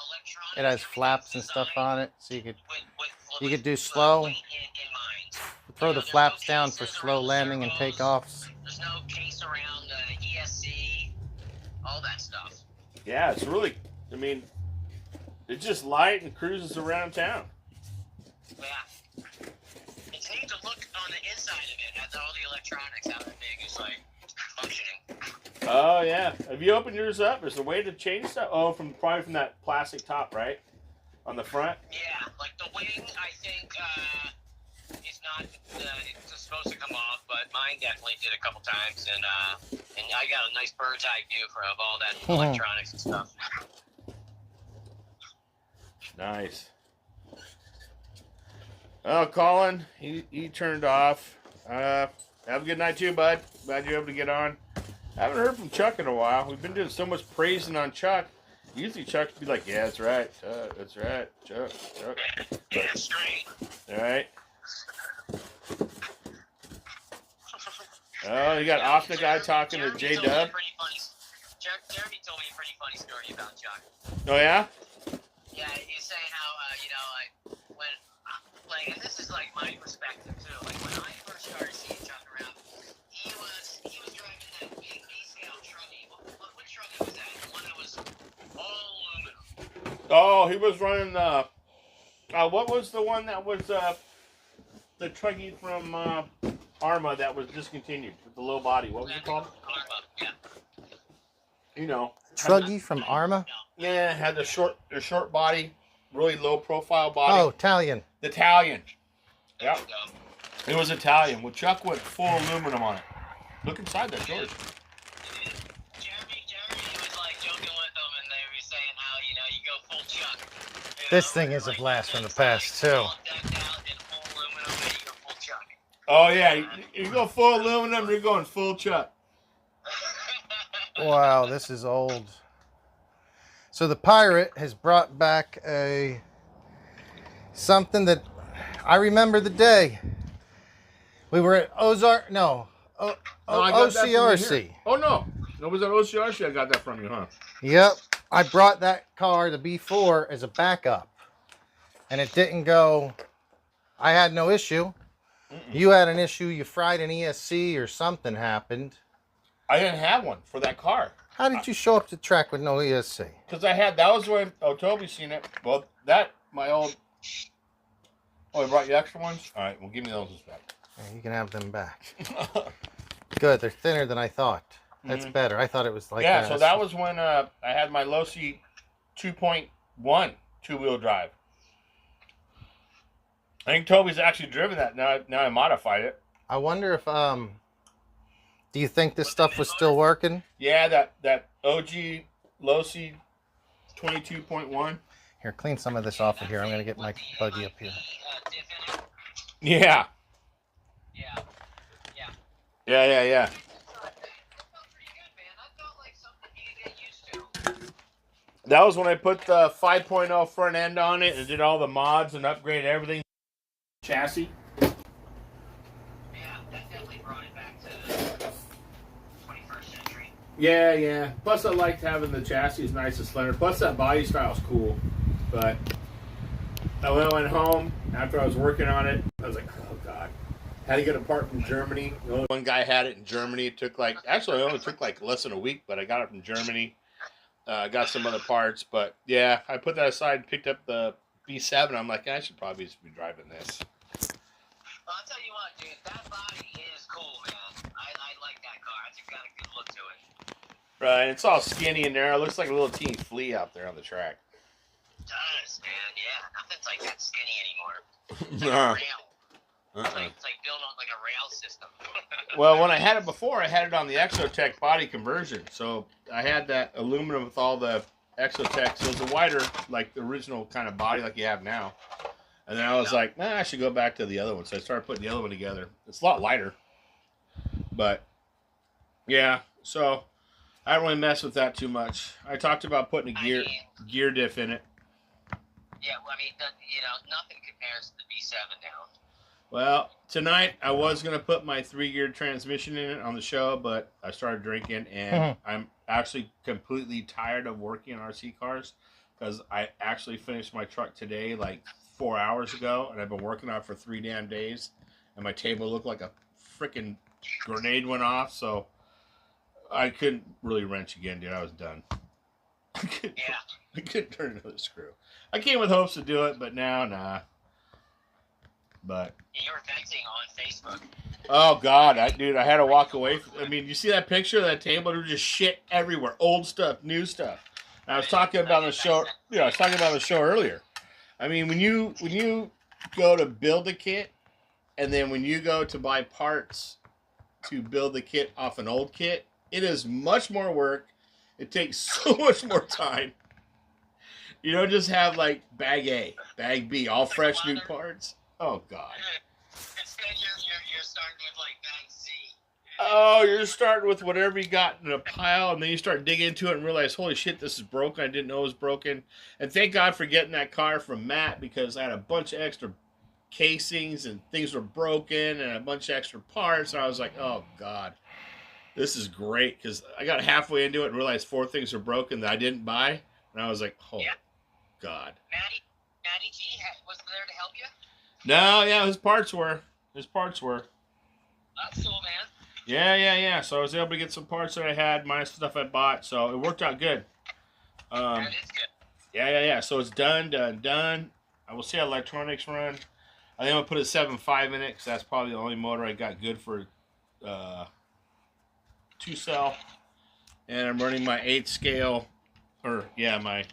electronics. It has flaps and stuff on it, so you could do with slow. in mind. Throw the flaps down for slow landing and takeoffs. There's no case around the ESC, all that stuff. Yeah, it's really. I mean, it's just light and cruises around town. Yeah. It's neat to look on the inside of it at all the electronics, how that thing is like functioning. Oh yeah. Have you opened yours up? There's a way to change stuff. Oh, probably from that plastic top, right? On the front. Yeah, like the wing, I think it's not it's supposed to come off, but mine definitely did a couple times, and I got a nice bird's eye view of all that electronics and stuff. Nice. Oh, Colin, he turned off. Have a good night too, bud. Glad you're able to get on. I haven't heard from Chuck in a while. We've been doing so much praising on Chuck. Usually Chuck would be like, yeah, that's right, Chuck, that's right, Chuck. Yeah, straight. All right. Oh, you got off the guy talking to J-Dub. Jeremy told me a pretty funny story about Chuck. Oh, yeah? Yeah, he's saying how, and this is like my perspective too. Like when I first started seeing Chuck around, he was driving that big ACL truggy. What truggy was that? The one that was all aluminum. Oh, he was running what was the one that was the truggy from Arrma that was discontinued with the low body? What was it called? Arrma, yeah. You know. Truggy from Arrma? Yeah, had the short body, really low profile body. Oh, Italian. The Italian. There Yep. you go. It was Italian. Well, Chuck went full aluminum on it. Look inside that, George. Jeremy was like joking with them, and they were saying how you go full Chuck. This thing is a blast from the past, too. All decked out in full aluminum, and you go full Chuck. Oh yeah, you go full aluminum, you're going full Chuck. Wow, this is old. So the Pirate has brought back something that I remember the day. We were at Ozark, No, I got that from you OCRC. here. Oh no, it was at OCRC. I got that from you, huh? Yep, I brought that car, the B4, as a backup, and it didn't go. I had no issue. You had an issue. You fried an ESC or something happened. I didn't have one for that car. How did you show up to track with no ESC? Because that was when Toby's seen it. Well, my old. Oh, I brought you extra ones. All right, well, give me those back. Yeah, you can have them back. Good, they're thinner than I thought. That's better. I thought it was like so that was when I had my Losi 2.1 two-wheel drive. I think Toby's actually driven that. Now I modified it. I wonder if do you think this stuff was still working? Yeah, that OG Losi 22.1. Here, clean some of this off of here. I'm gonna get my buggy up here. Yeah. Yeah. That was when I put the 5.0 front end on it and did all the mods and upgraded everything. Chassis. Yeah, that definitely brought it back to the 21st century. Yeah. Plus, I liked having the chassis is nice and slender. Plus, that body style is cool. But I went home after I was working on it. I was like, oh god, had to get a part from Germany. One guy had it in Germany. It took it only took less than a week, but I got it from Germany. Got some other parts, but yeah, I put that aside and picked up the B7. I'm like, I should probably just be driving this. Well, I'll tell you what, dude, that body is cool, man. I like that car. It's got a good look to it. Right, it's all skinny and narrow. It looks like a little teeny flea out there on the track. It does, man. Yeah, nothing's like that skinny anymore. It's No. like a rail. It's like built on like a rail system. Well, when I had it before, I had it on the Exotech body conversion. So I had that aluminum with all the Exotech. So it's a wider, like the original kind of body like you have now. And then I was like, I should go back to the other one. So I started putting the other one together. It's a lot lighter. But, yeah. So I don't really mess with that too much. I talked about putting a gear diff in it. Yeah, well, I mean, nothing compares to the B7 now. Well, tonight I was going to put my 3-gear transmission in it on the show, but I started drinking, and I'm actually completely tired of working on RC cars because I actually finished my truck today 4 hours ago, and I've been working on it for 3 damn days, and my table looked like a freaking grenade went off, so I couldn't really wrench again, dude. I was done. I couldn't turn another screw. I came with hopes to do it, but now, nah. But you were venting on Facebook. Oh God, dude, I had to walk away. I mean, you see that picture of that table? There was just shit everywhere, old stuff, new stuff. And I was talking about the show. I was talking about the show earlier. I mean, when you go to build a kit, and then when you go to buy parts to build the kit off an old kit. It is much more work. It takes so much more time. You don't just have like bag A, bag B, all fresh new parts. Oh God. Instead, you're starting with like bag C. Oh, you're starting with whatever you got in a pile, and then you start digging into it and realize, holy shit, this is broken. I didn't know it was broken. And thank God for getting that car from Matt, because I had a bunch of extra casings and things were broken and a bunch of extra parts. And I was like, oh God, this is great, because I got halfway into it and realized 4 things were broken that I didn't buy. And I was like, oh God. Matty G was there to help you? No, yeah, his parts were. That's cool, man. Yeah. So I was able to get some parts that I had, minus stuff I bought. So it worked out good. That is good. Yeah. So it's done. I will see how electronics run. I think I'm going to put a 7.5 in it, because that's probably the only motor I got good for 2-cell. And I'm running my 8-scale, my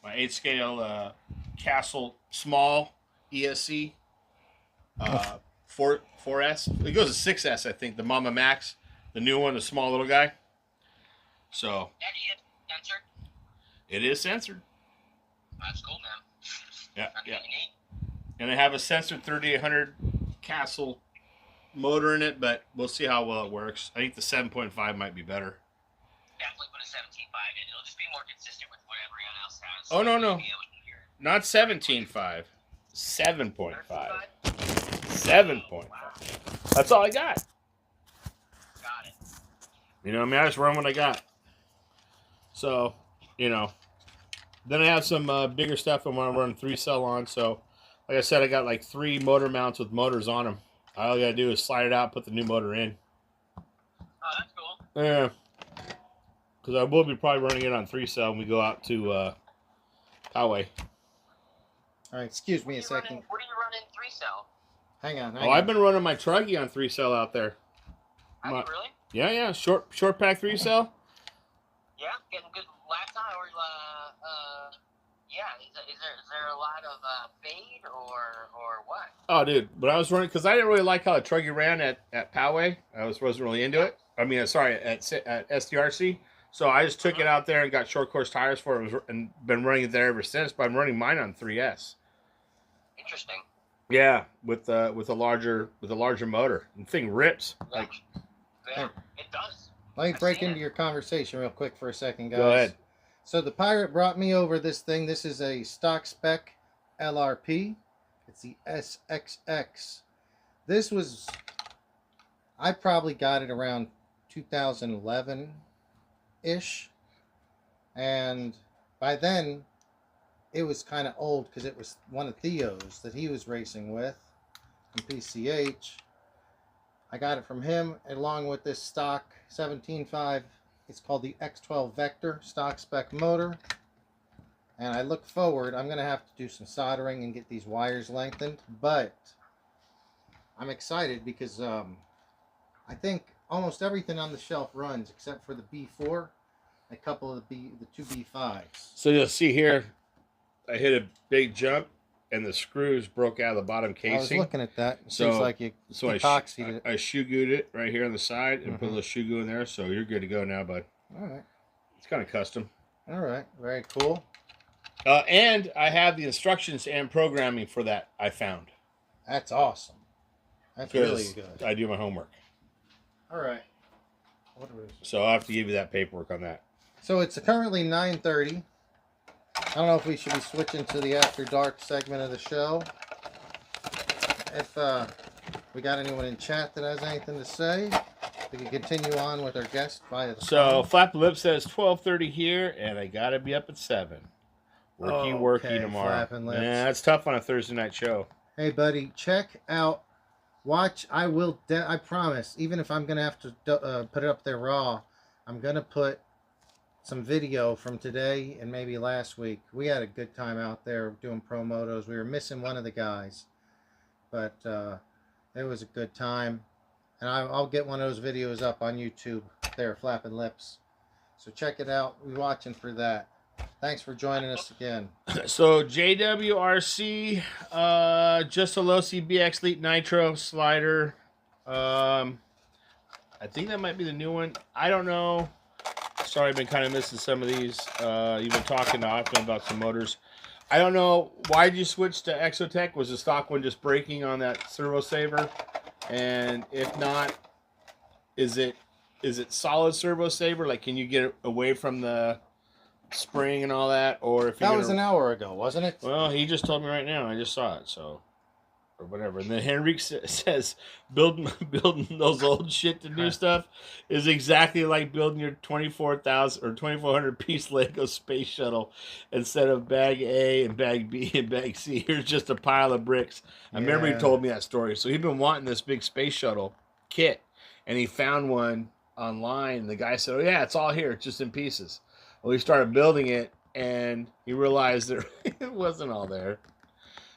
8-scale Castle Small ESC 4S. It goes to 6S, I think. The Mama Max, the new one, the small little guy. So Censored? it is censored. That's cool, man. Yeah. Neat. And I have a censored 3800 Castle motor in it, but we'll see how well it works. I think the 7.5 might be better. Definitely put a 17.5 in. It'll just be more consistent with what everyone else has. Oh, no. Not 17.5. 7.5. 7.5. That's all I got. Got it. I just run what I got. So, then I have some bigger stuff I want to run 3-cell on. So, like I said, I got like 3 motor mounts with motors on them. All I got to do is slide it out, put the new motor in. Oh, that's cool. Yeah. Because I will be probably running it on 3-cell when we go out to Poway. All right, excuse me a second. What are you running 3-cell? Hang on. I've been running my Truggy on 3-cell out there. Have you really? Yeah. Short pack 3-cell. Yeah, getting good lap time, or is there a lot of fade or what? Oh, dude, but I was running because I didn't really like how the Truggy ran at Poway. I wasn't really into it. I mean, sorry, at SDRC. So I just took it out there and got short course tires for it, and been running it there ever since. But I'm running mine on 3S. Interesting. Yeah, with a larger motor. The thing rips. Yeah, it does. Let me break into your conversation real quick for a second, guys. Go ahead. So the Pirate brought me over this thing. This is a stock spec LRP. It's the SXX. I probably got it around 2011-ish. And by then, it was kind of old because it was one of Theo's that he was racing with from PCH. I got it from him along with this stock 17.5. It's called the X12 Vector stock spec motor. And I look forward, I'm going to have to do some soldering and get these wires lengthened. But I'm excited because I think almost everything on the shelf runs except for the B4, a couple of the 2 B5s. So you'll see here, I hit a big jump, and the screws broke out of the bottom casing. I was looking at that. It So- seems like you epoxied it. I shoe gooed it right here on the side and put a little shoe goo in there, so you're good to go now, bud. All right. It's kind of custom. All right. Very cool. And I have the instructions and programming for that I found. That's awesome. That's really 'Cause good. I do my homework. All right. What is it? So I'll have to give you that paperwork on that. So it's currently 9:30. I don't know if we should be switching to the After Dark segment of the show. If we got anyone in chat that has anything to say, we can continue on with our guest via the So phone. Flap Lip says 12:30 here, and I gotta be up at 7. Worky Okay, tomorrow. Flapping Lips. Yeah, that's tough on a Thursday night show. Hey, buddy, check out, watch. I will. I promise. Even if I'm gonna have to put it up there raw, I'm gonna put some video from today and maybe last week. We had a good time out there doing pro motos. We were missing one of the guys, but it was a good time. And I'll get one of those videos up on YouTube there, Flapping Lips. So check it out. We're watching for that. Thanks for joining us again. So JWRC, just a Losi BX Elite Nitro slider. I I think that might be the new one. I don't know. Sorry, I've been kind of missing some of these. You've been talking to Austin about some motors. I don't know. Why did you switch to Exotech? Was the stock one just breaking on that servo saver? And if not, is it solid servo saver? Like, can you get away from the spring and all that? Or if that was an hour ago, wasn't it? Well, he just told me right now. I just saw it, so or whatever. And then Henrik says building those old shit to new stuff is exactly like building your 24,000 or 2,400 piece Lego space shuttle instead of bag A and bag B and bag C. Here's just a pile of bricks. I remember he told me that story. So he'd been wanting this big space shuttle kit, and he found one online. And the guy said, "Oh yeah, it's all here. It's just in pieces." Well, he started building it, and he realized that it wasn't all there.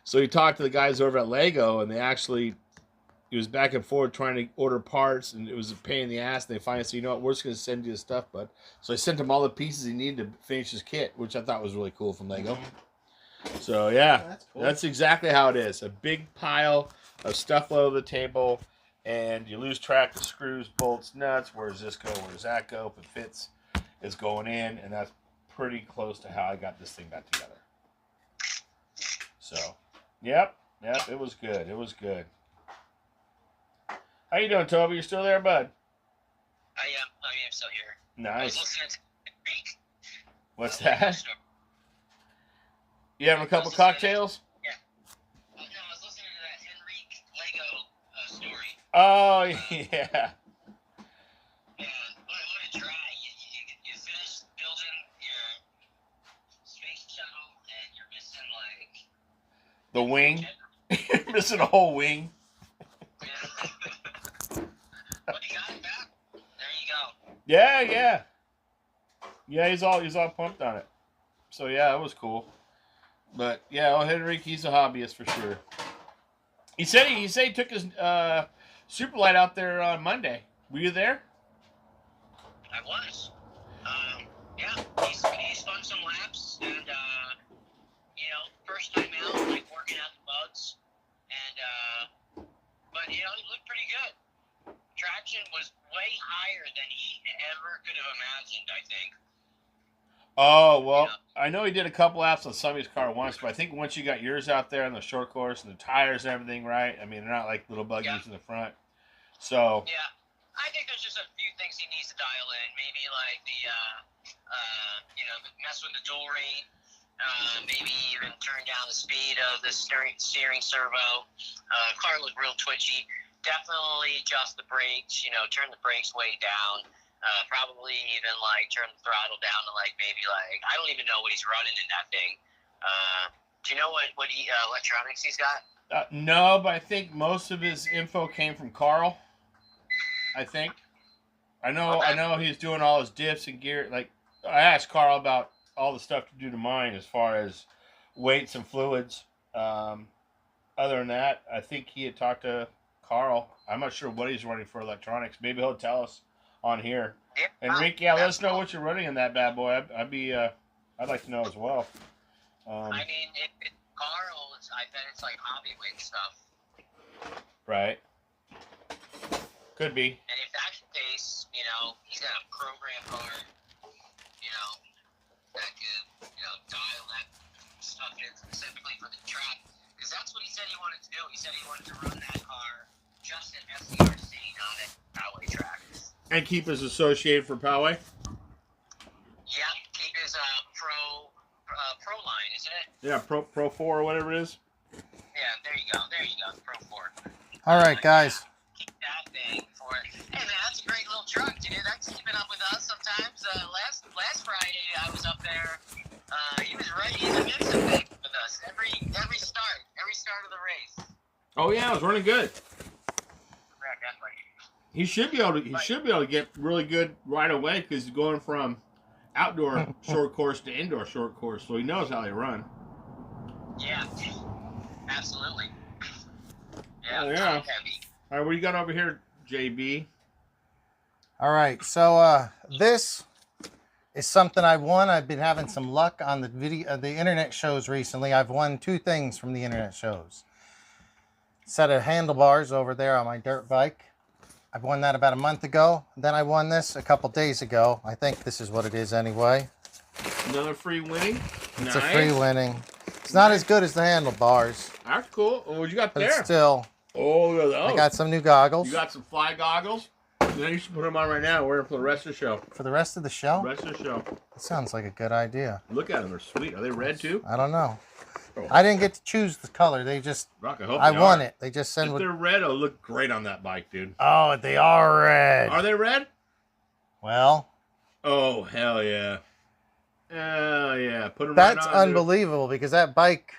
So he talked to the guys over at Lego, and he was back and forth trying to order parts, and it was a pain in the ass. And they finally said, "You know what? We're just going to send you the stuff, bud." So I sent him all the pieces he needed to finish his kit, which I thought was really cool from Lego. So yeah, that's cool. That's exactly how it is. A big pile of stuff all over the table, and you lose track of screws, bolts, nuts. Where's this go? Where's that go? If it fits, it's going in, and that's pretty close to how I got this thing back together. So. Yep, it was good. It was good. How you doing, Toby? You still there, bud? I am still here. Nice. I was listening to Henrik. What's that? You having a couple cocktails? Yeah. Oh, no, I was listening to that Henrik Lego story. Oh, yeah. What a try. You finished building your space shuttle, and you're missing, like... The wing? You're missing a whole wing. But you got it back. There you go. Yeah. Yeah, he's all pumped on it. So yeah, it was cool. But yeah, Henrik, he's a hobbyist for sure. He said he took his Super Light out there on Monday. Were you there? I was. Yeah, he's spun some laps, and first time out, like working out the bugs, and but it looked pretty good. Traction was way higher than he ever could have imagined, I think. Oh, well, I know he did a couple laps on somebody's car once, but I think once you got yours out there on the short course and the tires and everything right, I mean, they're not like little buggies in the front. So. Yeah. I think there's just a few things he needs to dial in. Maybe like the, mess with the dual rate. Maybe even turn down the speed of the steering servo. Car looked real twitchy. Definitely adjust the brakes, turn the brakes way down. Probably even like turn the throttle down to like maybe like, I don't even know what he's running in that thing. Do you know what electronics he's got? No, but I think most of his info came from Carl. I think. I know he's doing all his diffs and gear. Like, I asked Carl about all the stuff to do to mine as far as weights and fluids. Other than that, I think he had talked to Carl. I'm not sure what he's running for electronics. Maybe he'll tell us on here. And Rick, let us know what you're running in that bad boy. I'd like to know as well. I mean, if Carl, I bet it's like hobby weight stuff. Right. Could be. And if that's the case, he's got a program card, that could, dial that stuff in specifically for the track. Because that's what he said he wanted to do. He said he wanted to run that car just at SCRC, not at Poway track. And keep his associated for Poway? Yeah, keep his pro line, isn't it? Yeah, Pro 4 or whatever it is. Yeah, there you go, Pro 4. All right, guys. Keep that thing for it. Hey, man, that's a great little truck, dude. That's keeping up with us sometimes. Last Friday, I was up there. He was ready in the mix of things with us. Every start of the race. Oh yeah, it was running good. Right, definitely. He should be able to get really good right away because he's going from outdoor short course to indoor short course, so he knows how they run. Yeah, absolutely. Yeah, oh, yeah. Heavy. All right, what do you got over here, JB? All right, so this is something I won. I've been having some luck on the internet shows recently. I've won 2 things from the internet shows. Set of handlebars over there on my dirt bike. I won that about a month ago. Then I won this a couple days ago. I think this is what it is anyway. Another free winning. It's a free winning. It's not as good as the handlebars. That's cool. Oh, what you got But there? it's still. Oh, look at those. I got some new goggles. You got some fly goggles? Yeah, you should put them on right now. Wear them for the rest of the show. For the rest of the show? Rest of the show. That sounds like a good idea. Look at them. They're sweet. Are they red too? I don't know. Oh. I didn't get to choose the color. They just. Rock, I hope I they won are. it. They just sent. If they're red, it'll look great on that bike, dude. Oh, they are red. Are they red? Well. Oh, hell yeah. Oh, yeah. Put them That's right on, unbelievable because that bike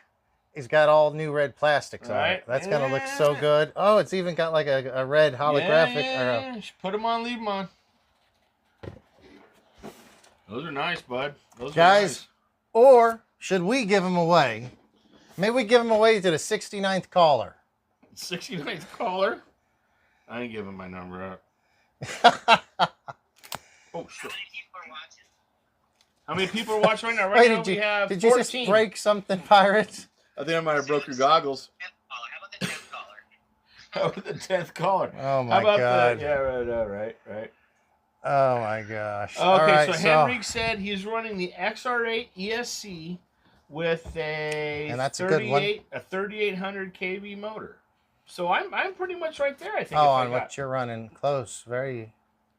has got all new red plastics on it. Right. That's going to look so good. Oh, it's even got like a red holographic. Yeah. You should put them on, leave them on. Those are nice, bud. Those Guys, are nice. Or should we give them away? Maybe we give them away to the 69th caller. 69th caller? I ain't giving my number up. Oh, shit. How many people are watching right now? Right now we have did 14. you just break something, Pirates? I think I might have broke your goggles. How about the 10th caller? How about the 10th caller? Oh my How about God. Yeah, right. Oh my gosh. Okay, All right, so Henrik said he's running the XR8 ESC with a And that's a good one. 3800 kV motor. So I'm pretty much right there, I think. Oh, on what you're running. Close. Very.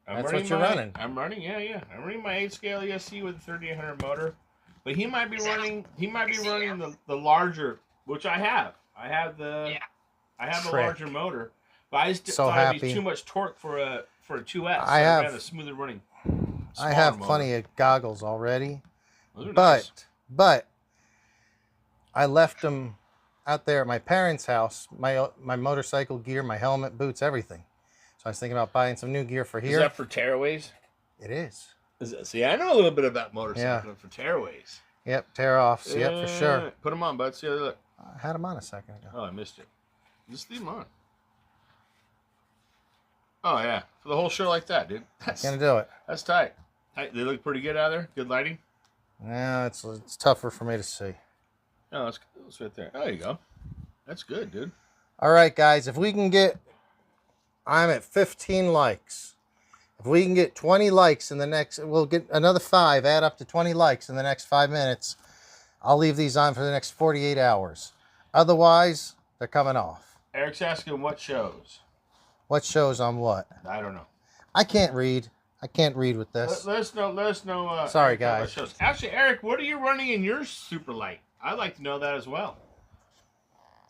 That's what you're running. I'm running, yeah. I'm running my 8-scale ESC with a 3800 motor. But he might be running the larger, which I have. I have the larger motor. But I just thought it'd be too much torque for a 2S. I have a smoother running. I have motor. plenty of goggles already. Those are nice. But I left them out there at my parents' house. My motorcycle gear, my helmet, boots, everything. So I was thinking about buying some new gear for here. Is that for tearaways? It is. See, I know a little bit about motorcycling for tearaways. Yep, tear offs. Yep, for sure. Put them on, bud. See how they look. I had them on a second ago. Oh, I missed it. Just leave them on. Oh, yeah. For the whole show like that, dude. That's Gonna do it. That's tight. They look pretty good out there. Good lighting. Yeah, it's tougher for me to see. Oh, it's right there. There you go. That's good, dude. All right, guys. If we can get, I'm at 15 likes. If we can get 20 likes in the next, we'll get another 5, add up to 20 likes in the next 5 minutes. I'll leave these on for the next 48 hours. Otherwise, they're coming off. Eric's asking what shows. What shows on what? I don't know. I can't read. I can't read with this. Let us know. Sorry, Eric, guys. what shows. Actually, Eric, what are you running in your Super Light? I'd like to know that as well.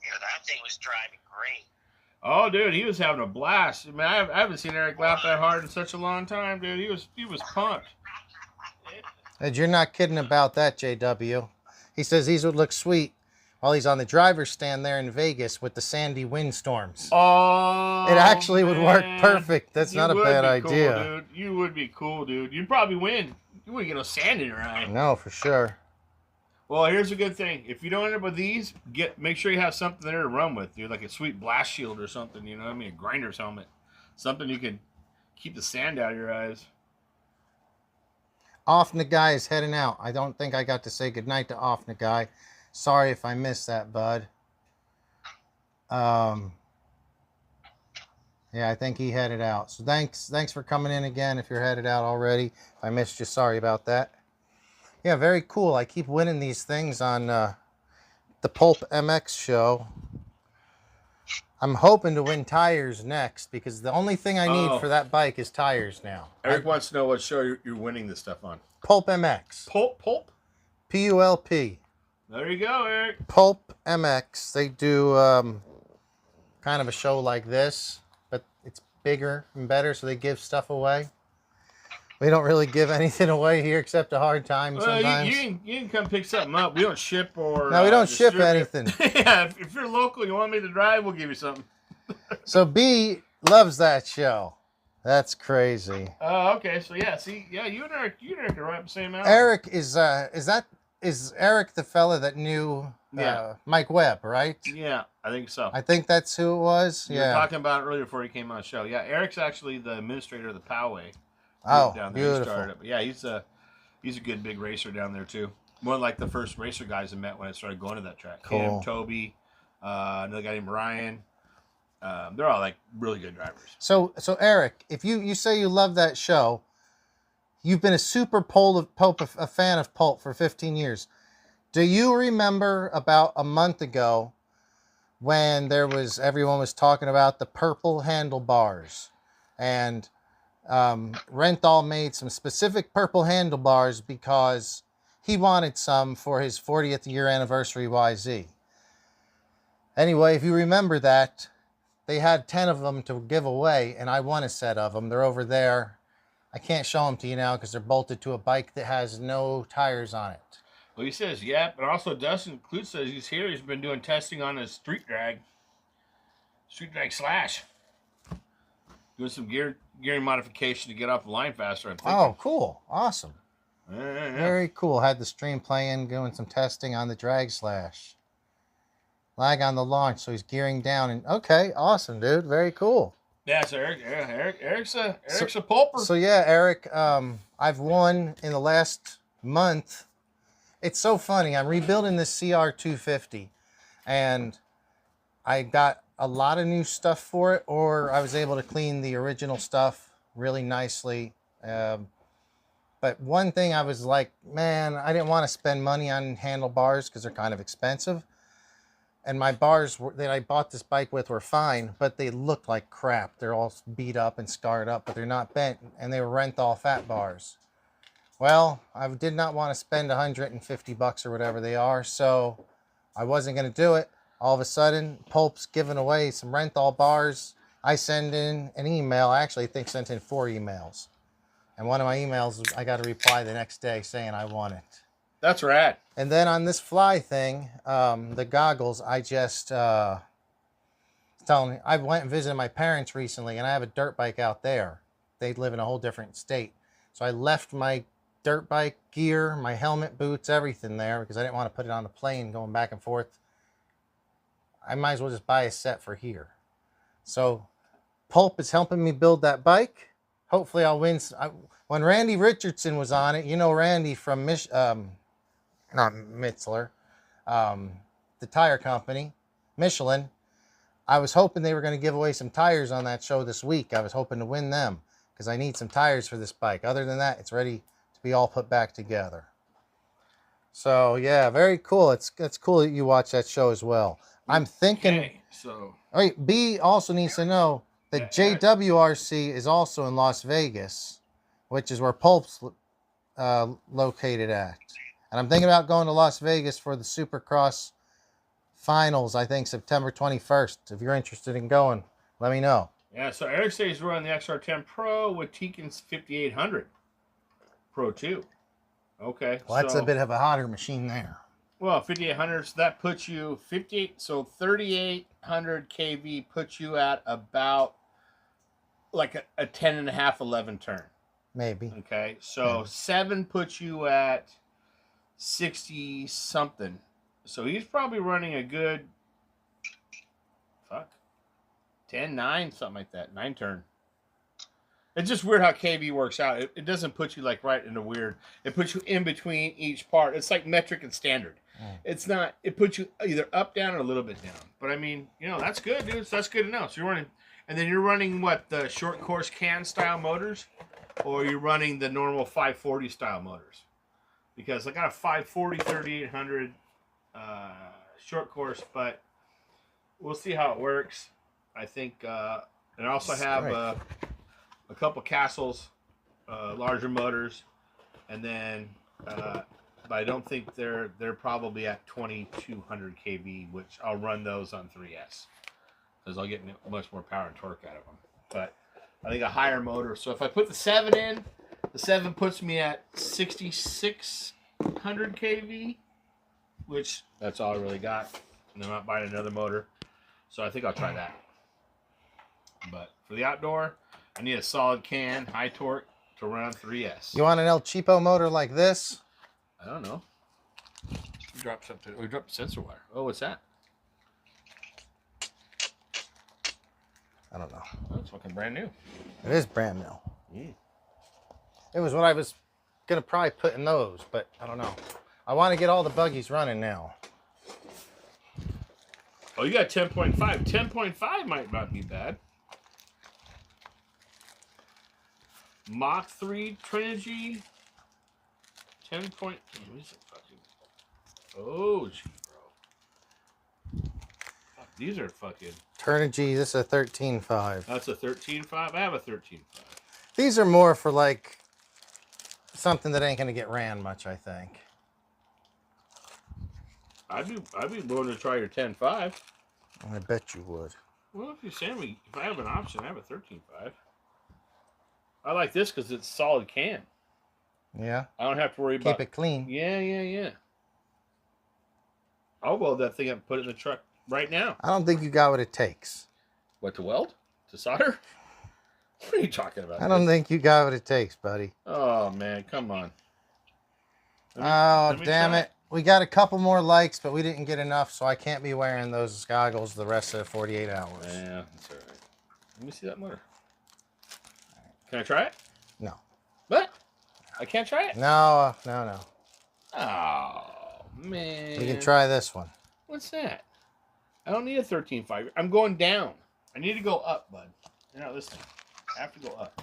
Yeah, that thing was driving great. Oh, dude, he was having a blast. I mean, I haven't seen Eric laugh that hard in such a long time, dude. He was pumped. And you're not kidding about that, JW. He says these would look sweet while he's on the driver's stand there in Vegas with the sandy windstorms. Oh, it actually would work man. perfect. That's not a bad idea. Cool, dude. You would be cool, dude. You'd probably win. You wouldn't get no sand in your eye. No, for sure. Well, here's a good thing. If you don't end up with these, make sure you have something there to run with, dude. Like a sweet blast shield or something, you know what I mean? A grinder's helmet. Something you can keep the sand out of your eyes. Off Nagai is heading out. I don't think I got to say goodnight to Off Nagai. Sorry if I missed that, bud. Yeah, I think he headed out. So thanks for coming in again if you're headed out already. If I missed you, sorry about that. Yeah, very cool. I keep winning these things on the Pulp MX show. I'm hoping to win tires next because the only thing I need for that bike is tires now. Eric wants to know what show you're winning this stuff on. Pulp MX. Pulp? P-U-L-P. There you go, Eric. Pulp MX. They do kind of a show like this, but it's bigger and better, so they give stuff away. We don't really give anything away here except a hard time sometimes. You can come pick something up. We don't ship or... No, we don't ship anything. Yeah, if you're local, you want me to drive, we'll give you something. So B loves that show. That's crazy. Oh, okay. So yeah, see, yeah, you and Eric are right up the same alley. Eric is Eric the fella that knew Mike Webb, right? Yeah, I think so. I think that's who it was. You were talking about it earlier before he came on the show. Yeah, Eric's actually the administrator of the Poway. Oh, down there. beautiful. Yeah, he's a good big racer down there too. One of like the first racer guys I met when I started going to that track. Cool. Him, Toby, another guy named Ryan. They're all like really good drivers. So Eric, if you say you love that show, you've been a super a fan of Pulp for 15 years. Do you remember about a month ago when everyone was talking about the purple handlebars, and Renthal made some specific purple handlebars because he wanted some for his 40th year anniversary YZ. Anyway, if you remember that, they had 10 of them to give away, and I won a set of them. They're over there. I can't show them to you now because they're bolted to a bike that has no tires on it. Well, he says, yeah, but also Dustin Clute says he's here. He's been doing testing on his street drag slash. Doing some gearing modification to get off the line faster, I'm thinking. Oh, cool. Awesome. Yeah. Very cool. Had the stream playing, doing some testing on the drag slash. Lag on the launch, so he's gearing down. And okay, awesome, dude. Very cool. Yeah, so Eric's a pulper. So yeah, Eric, I've won in the last month. It's so funny. I'm rebuilding this CR250, and I got a lot of new stuff for it, or I was able to clean the original stuff really nicely. But one thing I was like, man, I didn't want to spend money on handlebars because they're kind of expensive. And my bars that I bought this bike with were fine, but they looked like crap. They're all beat up and scarred up, but they're not bent, and they were Renthal fat bars. Well, I did not want to spend $150 or whatever they are, so I wasn't going to do it. All of a sudden, Pulp's giving away some Renthal bars. I send in an email. I actually think sent in 4 emails. And one of my emails, I got a reply the next day saying I won it. That's rad. And then on this fly thing, the goggles, I just telling you, I went and visited my parents recently, and I have a dirt bike out there. They live in a whole different state. So I left my dirt bike gear, my helmet, boots, everything there because I didn't want to put it on the plane going back and forth. I might as well just buy a set for here. So Pulp is helping me build that bike. Hopefully I'll win. When Randy Richardson was on it, you know Randy from not Mitzler, the tire company, Michelin. I was hoping they were going to give away some tires on that show this week. I was hoping to win them because I need some tires for this bike. Other than that, it's ready to be all put back together. So yeah, very cool. It's cool that you watch that show as well. I'm thinking. Okay, so. All right, B also needs to know that JWRC is also in Las Vegas, which is where Pulp's located at. And I'm thinking about going to Las Vegas for the Supercross finals, I think September 21st. If you're interested in going, let me know. Yeah, so Eric says he's running the XR10 Pro with Tekin's 5800 Pro 2. Okay. Well, that's a bit of a hotter machine there. Well, 5800, so that puts you 3800 kV puts you at about like a 10 and a half, 11 turn. Maybe. Okay, so 7 puts you at 60 something. So he's probably running a good 10, 9, something like that. 9 turn. It's just weird how KV works out. It doesn't put you like right in a weird. It puts you in between each part. It's like metric and standard. It's not. It puts you either up, down, or a little bit down. But I mean, that's good, dude. So that's good to know. So you're running, and then you're running what, the short course can style motors, or you're running the normal 540 style motors. Because I got a 540 3800 short course, but we'll see how it works. I think, and I also have a couple Castles, larger motors, and then, but I don't think they're probably at 2200 kV, which I'll run those on 3S because I'll get much more power and torque out of them. But I think a higher motor. So if I put the 7 in, the 7 puts me at 6600 kV, which that's all I really got. And I'm not buying another motor, so I think I'll try that. But for the outdoor, I need a solid can, high torque to run on 3S. You want an El Cheapo motor like this? I don't know. We dropped something. We dropped the sensor wire. Oh, what's that? I don't know. Oh, it's fucking brand new. It is brand new. Yeah. It was what I was going to probably put in those, but I don't know. I want to get all the buggies running now. Oh, you got 10.5. 10.5 might not be bad. Mach 3 Trinity. 10 point. Damn, these are fucking. Oh, gee, bro. Fuck, these are fucking. Turnigy, this is a 13.5. That's a 13.5. I have a 13.5. These are more for like something that ain't gonna get ran much, I think. I'd be willing to try your 10.5. I bet you would. Well, if you send me, if I have an option, I have a 13.5. I like this because it's solid can. Yeah. I don't have to worry about. Keep it clean. Yeah. I'll weld that thing up and put it in the truck right now. I don't think you got what it takes. What, to weld? To solder? What are you talking about? I don't think you got what it takes, buddy. Oh, man, come on. Oh, damn it. We got a couple more likes, but we didn't get enough, so I can't be wearing those goggles the rest of the 48 hours. Yeah, that's all right. Let me see that motor. Can I try it? No. What? I can't try it? No. Oh, man. You can try this one. What's that? I don't need a 13.5. I'm going down. I need to go up, bud. You know, listen. I have to go up.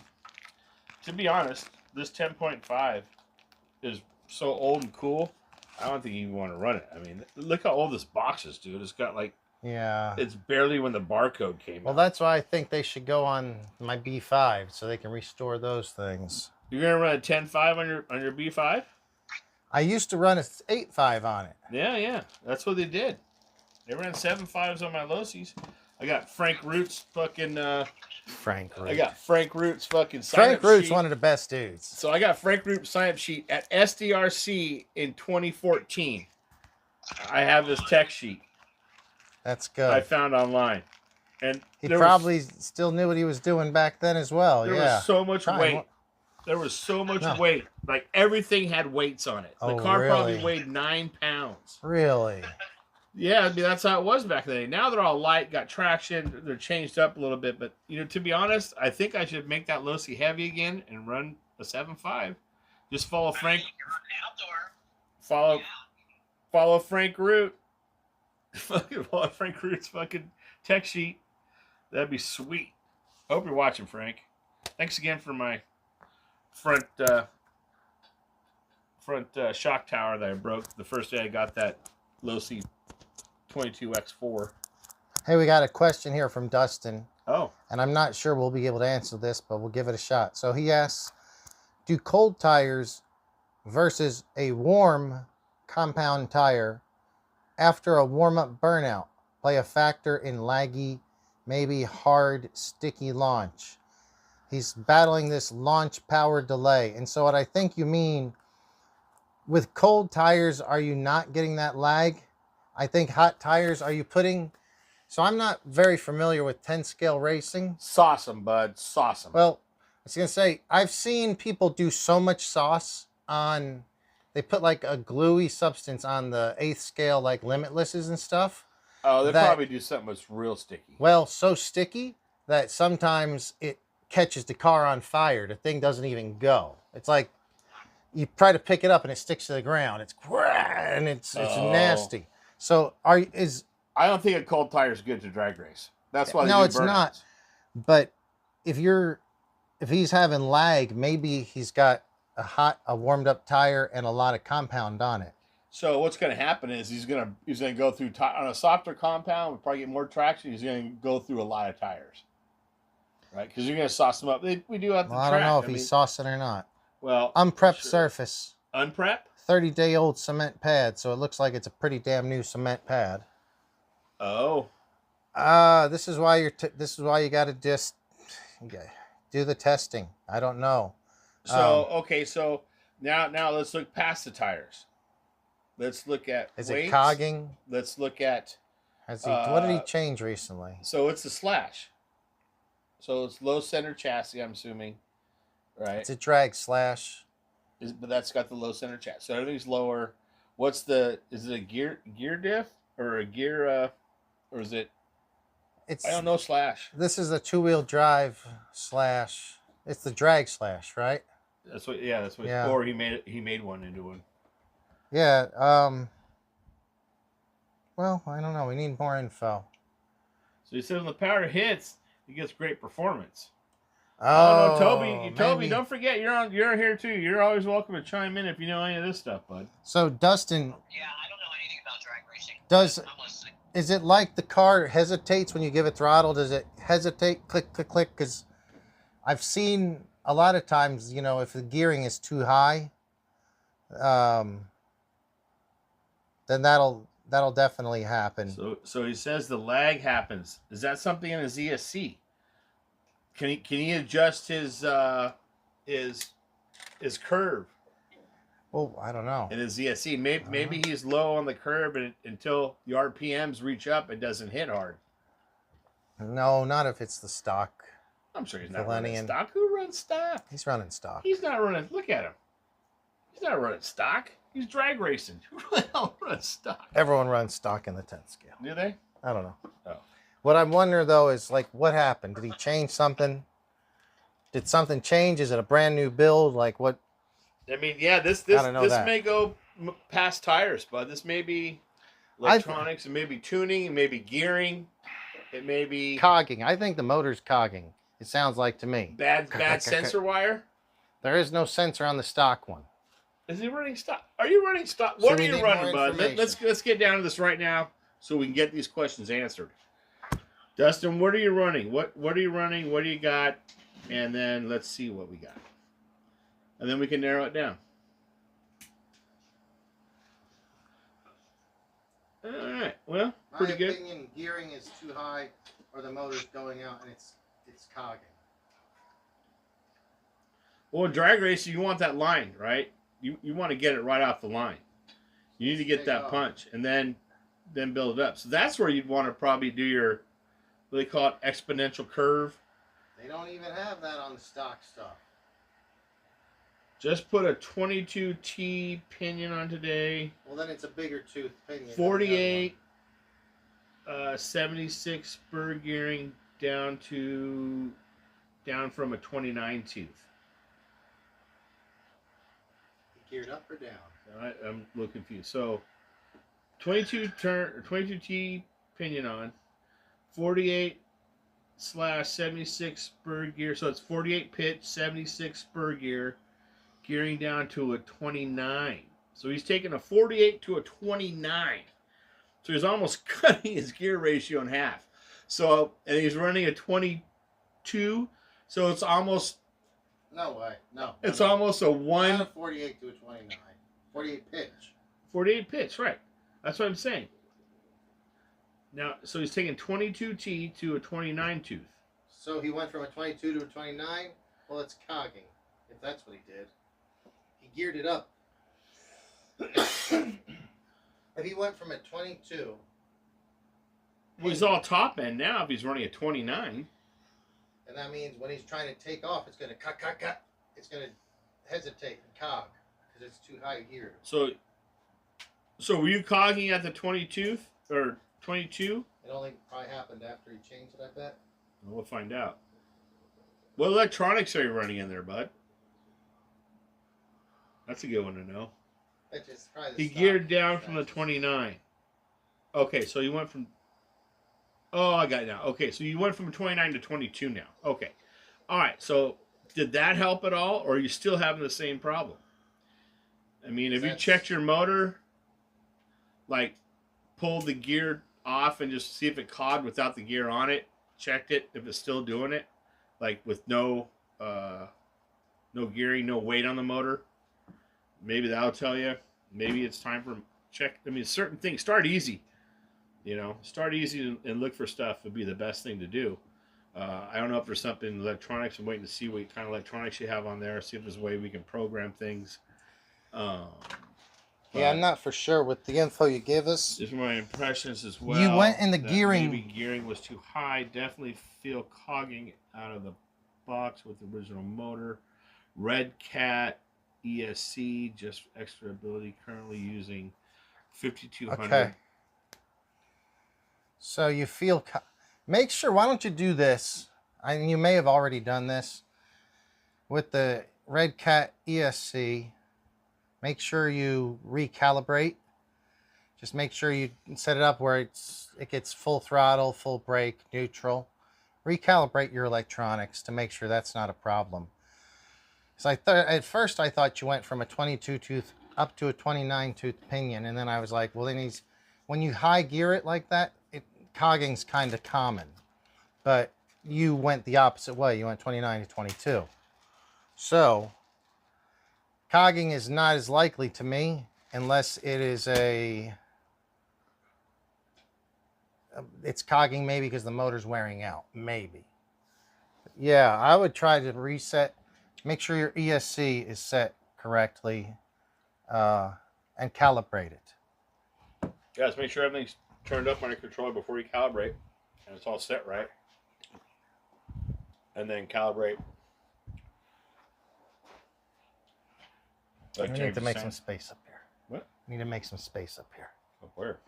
To be honest, this 10.5 is so old and cool, I don't think you even want to run it. I mean, look how old this box is, dude. It's got like... Yeah. It's barely when the barcode came out. Well, that's why I think they should go on my B5 so they can restore those things. You're going to run a 10.5 on your B5? I used to run a 8.5 on it. Yeah. That's what they did. They ran 7.5s on my Losis. I got Frank Root's fucking... Frank Root. I got Frank Root's fucking sign-up Frank Root's sheet. one of the best dudes. So I got Frank Root's sign-up sheet at SDRC in 2014. I have this tech sheet. That's good. I found online. And he probably still knew what he was doing back then as well. There was so much weight. There was so much weight. Like, everything had weights on it. The car probably weighed 9 pounds. Really? Yeah, I mean, that's how it was back then. Now they're all light, got traction, they're changed up a little bit. But, you know, to be honest, I think I should make that Losi heavy again and run a 7.5. Just follow Frank. Follow Frank Root. Fucking follow Frank Root's fucking tech sheet. That'd be sweet. Hope you're watching, Frank. Thanks again for my front shock tower that I broke the first day I got that Losi 22X4. Hey, we got a question here from Dustin. Oh. And I'm not sure we'll be able to answer this, but we'll give it a shot. So he asks, do cold tires versus a warm compound tire after a warm-up burnout play a factor in laggy, maybe hard, sticky launch? He's battling this launch power delay. And so what I think you mean, with cold tires, are you not getting that lag? I think hot tires, are you putting... So I'm not very familiar with 10 scale racing. Sauce them, bud. Sauce them. Well, I was going to say, I've seen people do so much sauce on... They put like a gluey substance on the 8th scale, like limitlesses and stuff. Oh, they probably do something that's real sticky. Well, so sticky that sometimes it catches the car on fire. The thing doesn't even go. It's like you try to pick it up and it sticks to the ground. It's nasty. So I don't think a cold tire is good to drag race. That's why they do it's burnouts. not. But if he's having lag, maybe he's got a warmed up tire and a lot of compound on it. So what's going to happen is he's going to go through on a softer compound, we'll probably get more traction. He's going to go through a lot of tires, right? Because you're going to sauce them up. We do have the track. I don't know if he's saucing or not. Well, unprepped surface. Unprep? 30-day-old cement pad, so it looks like it's a pretty damn new cement pad. Oh. This is why you got to just do the testing. I don't know. So okay, so now let's look past the tires. Let's look at is weights. It cogging? Let's look at what did he change recently? So it's the slash. So it's low center chassis, I'm assuming, right? It's a drag slash. But that's got the low center chassis. So everything's lower. Is it a gear diff or a gear or is it? I don't know slash. This is a 2-wheel drive slash. It's the drag slash, right? That's what. Yeah, that's what. Yeah. Or he made one into one. Yeah. Well, I don't know. We need more info. So he says when the power hits, it gets great performance. Oh, no, Toby, maybe. don't forget you're here too. You're always welcome to chime in if you know any of this stuff, bud. So Dustin, Yeah, I don't know anything about drag racing. I'm listening. Is it like the car hesitates when you give it throttle? Does it hesitate? Click, click, click? Because I've seen a lot of times, you know, if the gearing is too high, then that'll definitely happen. So he says the lag happens. Is that something in his ESC? Can he adjust his curve Well, I don't know. in his ESC? Maybe he's low on the curve and until the RPMs reach up, it doesn't hit hard. No, not if it's the stock. I'm sure he's not running stock. Who runs stock? He's running stock. He's not running. Look at him. He's not running stock. He's drag racing. Who the hell runs stock? Everyone runs stock in the 10 scale. Do they? I don't know. Oh. What I'm wondering though is like, what happened? Did he change something? Did something change? Is it a brand new build? Like what? I mean, yeah, this may go past tires, bud. This may be electronics, it may be tuning, it may be gearing, it may be cogging. I think the motor's cogging. It sounds like to me. Bad sensor wire. There is no sensor on the stock one. Is he running stock? Are you running stock? What are you running, bud? Let's get down to this right now so we can get these questions answered. Dustin, what are you running? What are you running? What do you got? And then let's see what we got. And then we can narrow it down. All right. Well, pretty good. My opinion, gearing is too high, or the motor's going out and it's cogging. Well, in drag racing, you want that line, right? You want to get it right off the line. You need to get that punch and then build it up. So that's where you'd want to probably do your, what they call it, exponential curve. They don't even have that on the stock stuff. Just put a 22T pinion on today. Well, then it's a bigger tooth pinion. 48, 76 spur gearing down from a 29 tooth. Geared up or down? I'm a little confused. So 22T pinion on, 48/76 spur gear. So it's 48 pitch, 76 spur gear, gearing down to a 29. So he's taking a 48 to a 29. So he's almost cutting his gear ratio in half. So, and he's running a 22. So it's almost. No way. No. It's almost a one. Not a 48 to a 29. 48 pitch. 48 pitch, right. That's what I'm saying. Now, so he's taking 22T to a 29 tooth. So he went from a 22 to a 29? Well, it's cogging, if that's what he did. He geared it up. If he went from a 22... Well, he's all top end now if he's running a 29. And that means when he's trying to take off, it's going to cut. It's going to hesitate and cog because it's too high geared. So were you cogging at the 22 or 22? It only probably happened after he changed it, I bet. Well, we'll find out. What electronics are you running in there, bud? That's a good one to know. He geared down from the 29. Okay, so you went from... Oh, I got it now. Okay, so you went from 29 to 22 now. Okay. All right, so did that help at all, or are you still having the same problem? I mean, if you checked your motor, like pulled the gear off and just see if it cogged without the gear on it, checked it, if it's still doing it, like with no gearing, no weight on the motor, maybe that'll tell you. Maybe it's time for check. I mean, certain things, start easy. You know, start easy and look for stuff would be the best thing to do. I don't know if there's something in electronics. I'm waiting to see what kind of electronics you have on there. See if there's a way we can program things. Yeah, I'm not for sure with the info you gave us. Just my impressions as well. You went in the gearing. Maybe gearing was too high. Definitely feel cogging out of the box with the original motor. Red Cat ESC, just extra ability. Currently using 5200. Okay. So you feel... Make sure, why don't you do this? You may have already done this. With the Red Cat ESC, make sure you recalibrate. Just make sure you set it up where it gets full throttle, full brake, neutral. Recalibrate your electronics to make sure that's not a problem. So at first I thought you went from a 22 tooth up to a 29 tooth pinion, and then I was like, well, then when you high gear it like that, cogging's kind of common. But you went the opposite way. You went 29 to 22. So cogging is not as likely to me unless it is it's cogging maybe because the motor's wearing out. Maybe. Yeah, I would try to reset. Make sure your ESC is set correctly and calibrate it. Guys, make sure everything's turned up on your controller before you calibrate and it's all set right. And then calibrate. We need to make some space up here. What? We need to make some space up here. Up where?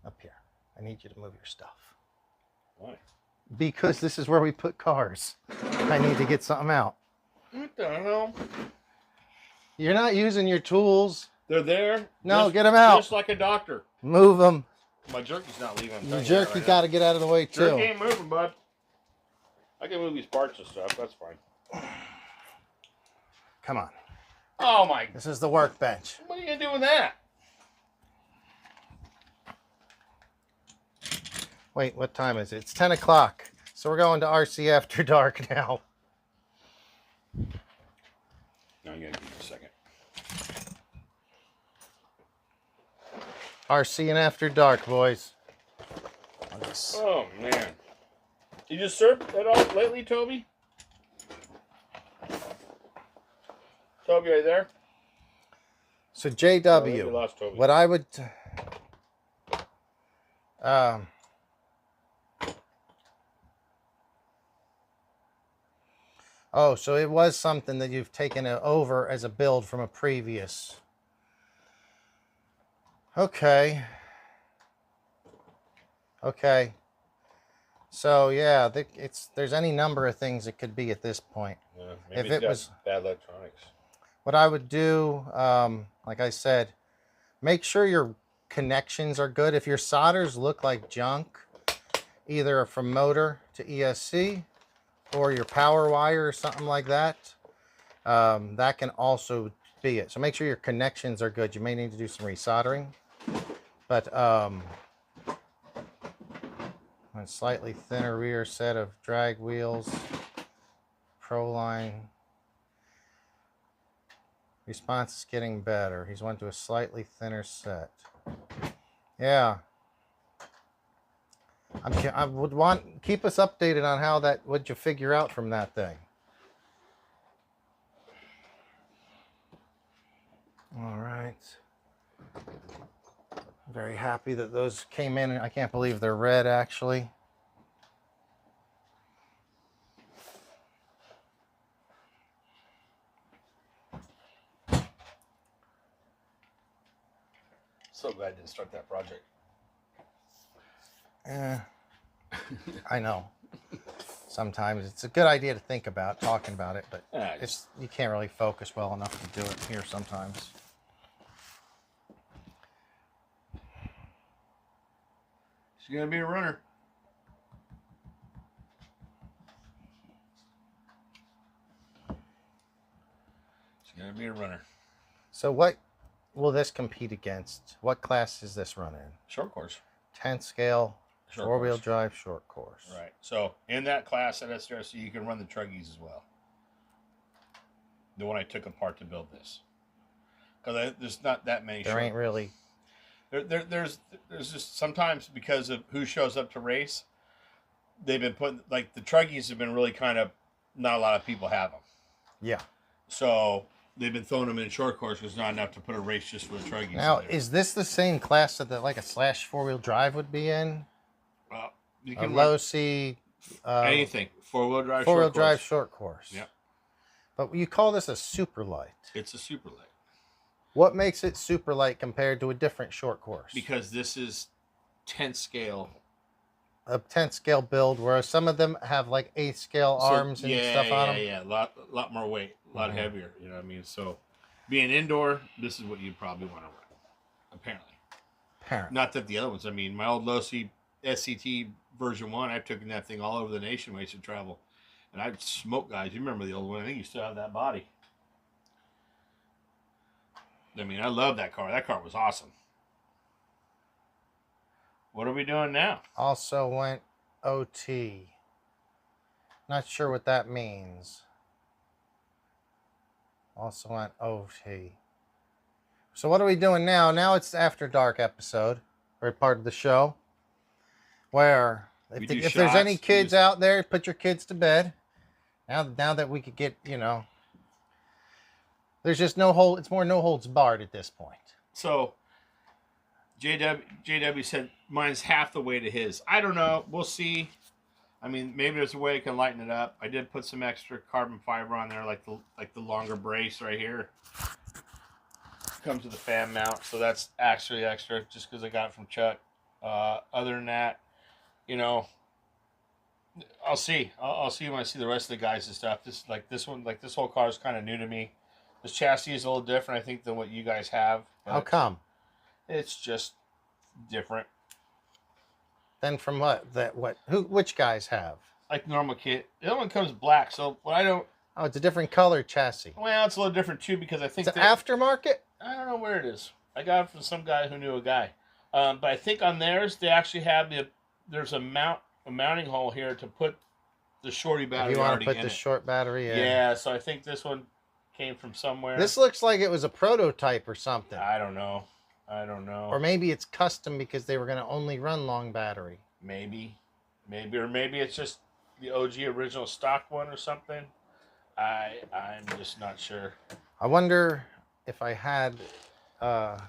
Up here. I need you to move your stuff. Why? Because this is where we put cars. I need to get something out. What the hell? You're not using your tools. They're there. No, get them out. Just like a doctor. Move them. My jerky's not leaving. Your jerky got to get out of the way, too. Jerky ain't moving, bud. I can move these parts and stuff. That's fine. Come on. Oh, my. This is the workbench. What are you going to do with that? Wait, what time is it? It's 10 o'clock. So we're going to RC After Dark now. No, you got to give me a second. RC and After Dark, boys. Oh, man. You just surfed at all lately, Toby? Toby, are you there? So Oh, we JW, lost Toby. what I would... Oh, so it was something that you've taken over as a build from a previous. Okay. Okay. So yeah, there's any number of things it could be at this point. Yeah, maybe If it was bad electronics. what I would do, like I said, make sure your connections are good. If your solders look like junk, either from motor to ESC or your power wire or something like that, that can also be it. So make sure your connections are good. You may need to do some resoldering, but a slightly thinner rear set of drag wheels, Proline. Response is getting better. He's went to a slightly thinner set. Yeah. I would keep us updated on how what'd you figure out from that thing. All right. Very happy that those came in. I can't believe they're red, actually. So glad I didn't start that project. I know. Sometimes it's a good idea to think about talking about it, but you can't really focus well enough to do it here sometimes. She's gonna be a runner. She's gonna be a runner. So what will this compete against? What class is this run in? Short course. 10 scale, Short four-wheel course. drive, short course. Right. So in that class at SRC, you can run the truggies as well. The one I took apart to build this, because there's not that many. There ain't really. There's just sometimes because of who shows up to race, they've been putting, like, the truggies have been really kind of, not a lot of people have them. Yeah. So they've been throwing them in short course because not enough to put a race just for the truggies. Now, is this the same class that like a slash four-wheel drive would be in? You A can Losi. anything. Four-wheel drive, Four-wheel short drive course. short course. Yep. But you call this a super light. It's a super light. What makes it super light compared to a different short course? Because this is 10th scale. A 10th scale build, whereas some of them have like 8th scale arms and stuff on them. Yeah, a lot more weight, a lot heavier. You know what I mean? So, being indoor, this is what you probably want to run, apparently. Apparently. Not that the other ones. I mean, my old Losi SCT version 1, I've taken that thing all over the nation when I used to travel. And I'd smoke guys. You remember the old one. I think you still have that body. I mean, I love that car. That car was awesome. What are we doing now? Also went OT. Not sure what that means. Also went OT. So what are we doing now? Now it's After Dark episode, or part of the show, where if there's any kids out there, put your kids to bed. Now that we could get, there's just no hold. It's more no holds barred at this point. So, JW said mine's half the weight of his. I don't know. We'll see. I mean, maybe there's a way I can lighten it up. I did put some extra carbon fiber on there, like the longer brace right here. Comes with a fan mount, so that's actually extra, just because I got it from Chuck. Other than that, I'll see. I'll see when I see the rest of the guys and stuff. This whole car is kind of new to me. This chassis is a little different, I think, than what you guys have. How come? It's just different. Then from which guys have? Like normal kit. The other one comes black, so what I don't. Oh, it's a different color chassis. Well, it's a little different too because I think it's an aftermarket. I don't know where it is. I got it from some guy who knew a guy. But I think on theirs they actually have there's a mounting hole here to put the shorty battery. You want to put the short battery in? Yeah, so I think this one came from somewhere. This looks like it was a prototype or something. I don't know. Or maybe it's custom because they were going to only run long battery. Maybe, or maybe it's just the OG original stock one or something. I'm just not sure. I wonder if I had that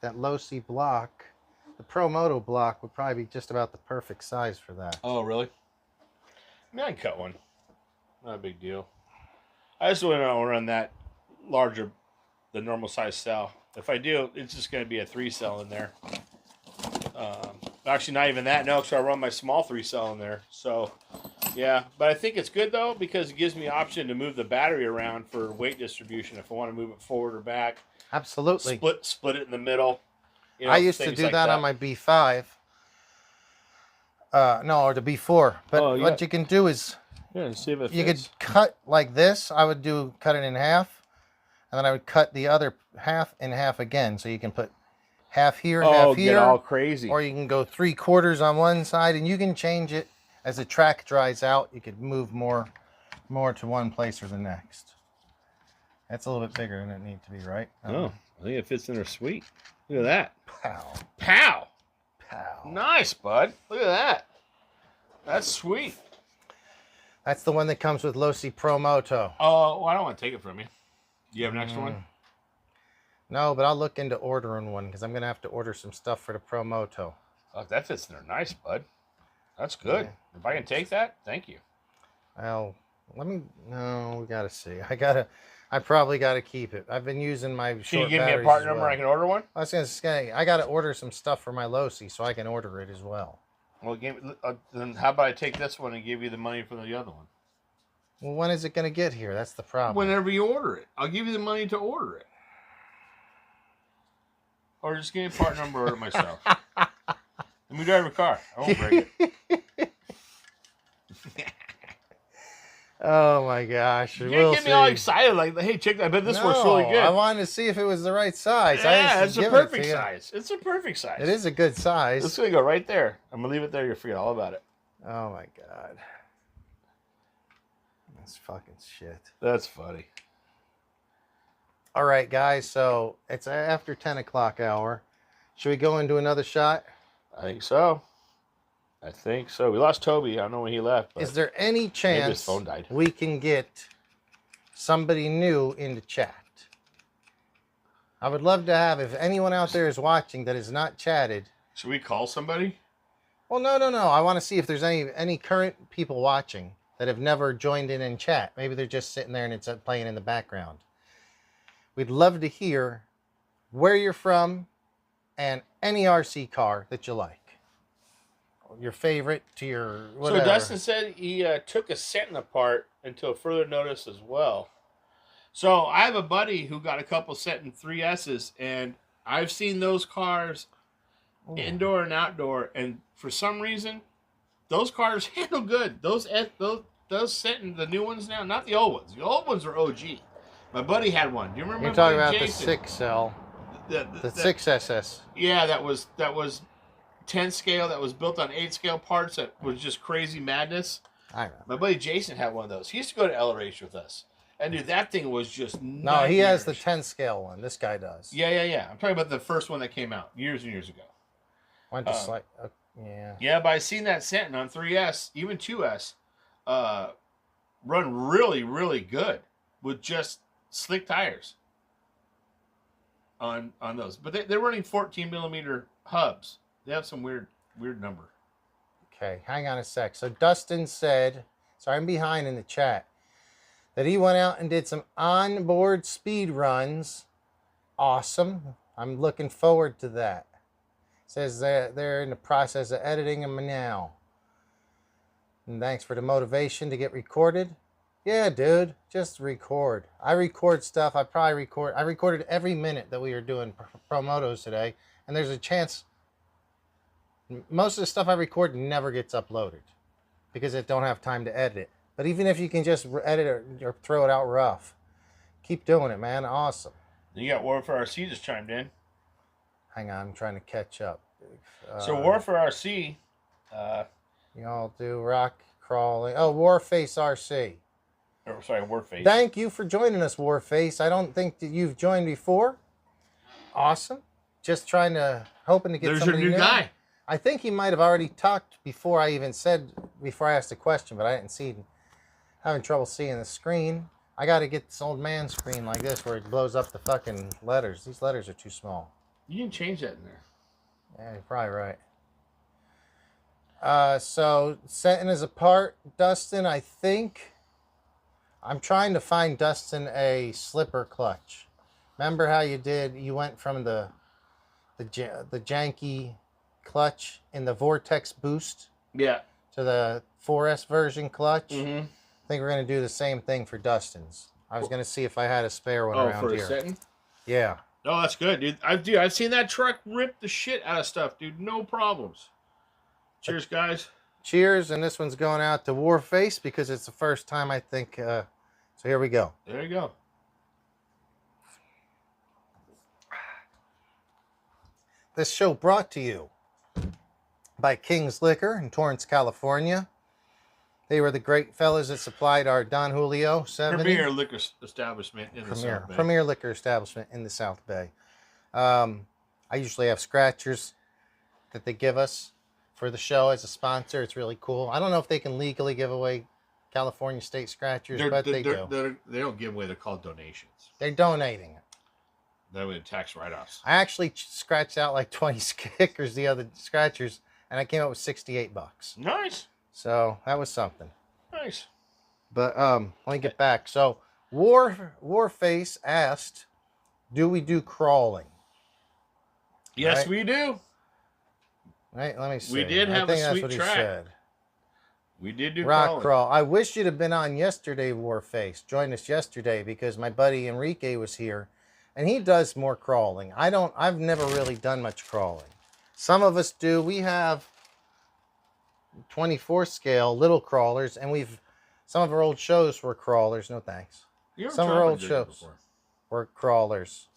Losi block, the Promoto block would probably be just about the perfect size for that. Oh, really? I mean, I can cut one. Not a big deal. I just want to run that larger, the normal size cell. If I do, it's just going to be a 3-cell in there. Actually, not even that. No, because I run my small 3-cell in there. So, yeah. But I think it's good, though, because it gives me option to move the battery around for weight distribution if I want to move it forward or back. Absolutely. Split it in the middle. I used to do that on my B5. Or the B4. But what you can do is see if it you could cut like this. I would cut it in half. And then I would cut the other half in half again. So you can put half here, half here. Get all crazy. Or you can go 3/4 on one side. And you can change it as the track dries out. You could move more to one place or the next. That's a little bit bigger than it needs to be, right? I think it fits in there sweet. Look at that. Pow. Pow. Pow. Nice, bud. Look at that. That's sweet. That's the one that comes with Losi Promoto. Oh, I don't want to take it from you. Do you have an extra one? No, but I'll look into ordering one because I'm going to have to order some stuff for the Promoto. Oh, that fits in there nice, bud. That's good. Yeah. If I can take that, thank you. Well, we got to see. I probably got to keep it. I've been using my short batteries. Can you give me a part number? I can order one? I was going to say, I got to order some stuff for my Losi so I can order it as well. Well, then how about I take this one and give you the money for the other one? Well, when is it going to get here? That's the problem. Whenever you order it. I'll give you the money to order it. Or just give me a part number order myself. Let me drive your car. I won't break it. Oh my gosh. You get me all excited like, hey, check that. I bet this works really good. I wanted to see if it was the right size. Yeah, it's a perfect size. It's a perfect size. It is a good size. It's going to go right there. I'm going to leave it there. You'll forget all about it. Oh my God. That's fucking shit. That's funny. All right, guys. So it's after 10 o'clock hour. Should we go into another shot? I think so. We lost Toby. I don't know when he left. But is there any chance maybe his phone died. We can get somebody new into chat? I would love to have, if anyone out there is watching that is not chatted. Should we call somebody? Well, no. I want to see if there's any current people watching that have never joined in chat. Maybe they're just sitting there and it's playing in the background. We'd love to hear where you're from and any RC car that you like. Your favorite to your whatever. So Dustin said he took a Sentin apart until further notice as well. So I have a buddy who got a couple Sentin 3S's, and I've seen those cars indoor and outdoor. And for some reason, those cars handle good. Those sitting, the new ones now, not the old ones. The old ones are OG. My buddy had one. Do you remember? You're talking about Jason? the 6L. The 6SS. Yeah, that was 10 scale. That was built on 8 scale parts. That was just crazy madness. I know. My buddy Jason had one of those. He used to go to L Race with us. And dude, that thing was just No, he has the 10 scale one. This guy does. Yeah. I'm talking about the first one that came out years and years ago. Went to yeah. Yeah, but I seen that sitting on 3S, even 2S, run really, really good with just slick tires on those. But they're running 14 millimeter hubs. They have some weird number. Okay, hang on a sec. So Dustin said, sorry, I'm behind in the chat, that he went out and did some onboard speed runs. Awesome. I'm looking forward to that. Says they're in the process of editing them now. And thanks for the motivation to get recorded. Yeah, dude, just record. I record stuff. I recorded every minute that we were doing Promotos today. And there's a chance most of the stuff I record never gets uploaded because I don't have time to edit it. But even if you can just edit it or throw it out rough, keep doing it, man. Awesome. You got Warfare RC just chimed in. Hang on, I'm trying to catch up. So Warfare RC. Y'all do rock crawling. Oh, Warface RC. Oh, sorry, Warface. Thank you for joining us, Warface. I don't think that you've joined before. Awesome. Just hoping to get There's somebody your new guy. I think he might have already talked before I asked the question, but I didn't see him. Having trouble seeing the screen. I got to get this old man screen like this where it blows up the fucking letters. These letters are too small. You can change that in there. Yeah, you're probably right. So setting us apart, Dustin, I think I'm trying to find Dustin a slipper clutch. Remember how you went from the janky clutch in the Vortex Boost to the 4S version clutch? Mm-hmm. I think we're going to do the same thing for Dustin's. I was going to see if I had a spare one around for here. a setting? Yeah. Oh, that's good, dude. I've seen that truck rip the shit out of stuff, dude. No problems. Cheers, guys. Cheers, and this one's going out to Warface because it's the first time I think. So here we go. There you go. This show brought to you by King's Liquor in Torrance, California. They were the great fellas that supplied our Don Julio 70. Premier liquor establishment in the South Bay. Premier liquor establishment in the South Bay. I usually have scratchers that they give us for the show as a sponsor. It's really cool. I don't know if they can legally give away California state scratchers, but they do. They don't give away. They're called donations. They're donating it. That would tax write-offs. I actually scratched out like 20 stickers, the other scratchers, and I came up with $68. Nice. So that was something. Nice. But let me get back. So Warface asked, do we do crawling? Yes, right? we do. Right, let me see. We did have I think a that's sweet what track. He said. We did do Rock crawl. I wish you'd have been on yesterday, Warface. Joined us yesterday because my buddy Enrique was here, and he does more crawling. I've never really done much crawling. Some of us do. We have 24 scale little crawlers, and some of our old shows were crawlers. No thanks. Some of our old shows were crawlers.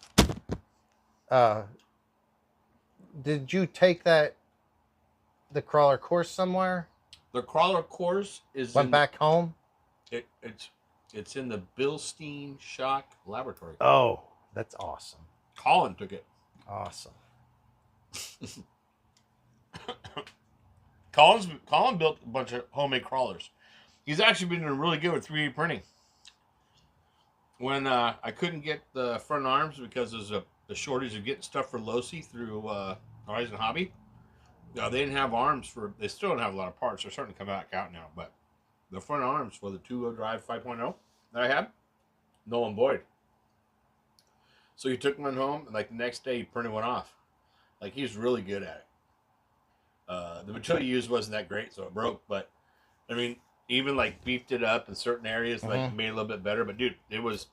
Did you take the crawler course somewhere? The crawler course is Went back home? It's in the Bilstein Shock Laboratory. Oh, that's awesome. Colin took it. Awesome. Colin built a bunch of homemade crawlers. He's actually been doing really good with 3D printing. When I couldn't get the front arms because of the shortage of getting stuff for Losi through Horizon Hobby, they didn't have arms they still don't have a lot of parts. They're starting to come back out now, but the front arms for the two-wheel drive 5.0 that I had, Nolan Boyd. So he took one home, and like the next day he printed one off. Like he's really good at it. The material he used wasn't that great, so it broke. But I mean, even like beefed it up in certain areas, like made it a little bit better. But dude, it was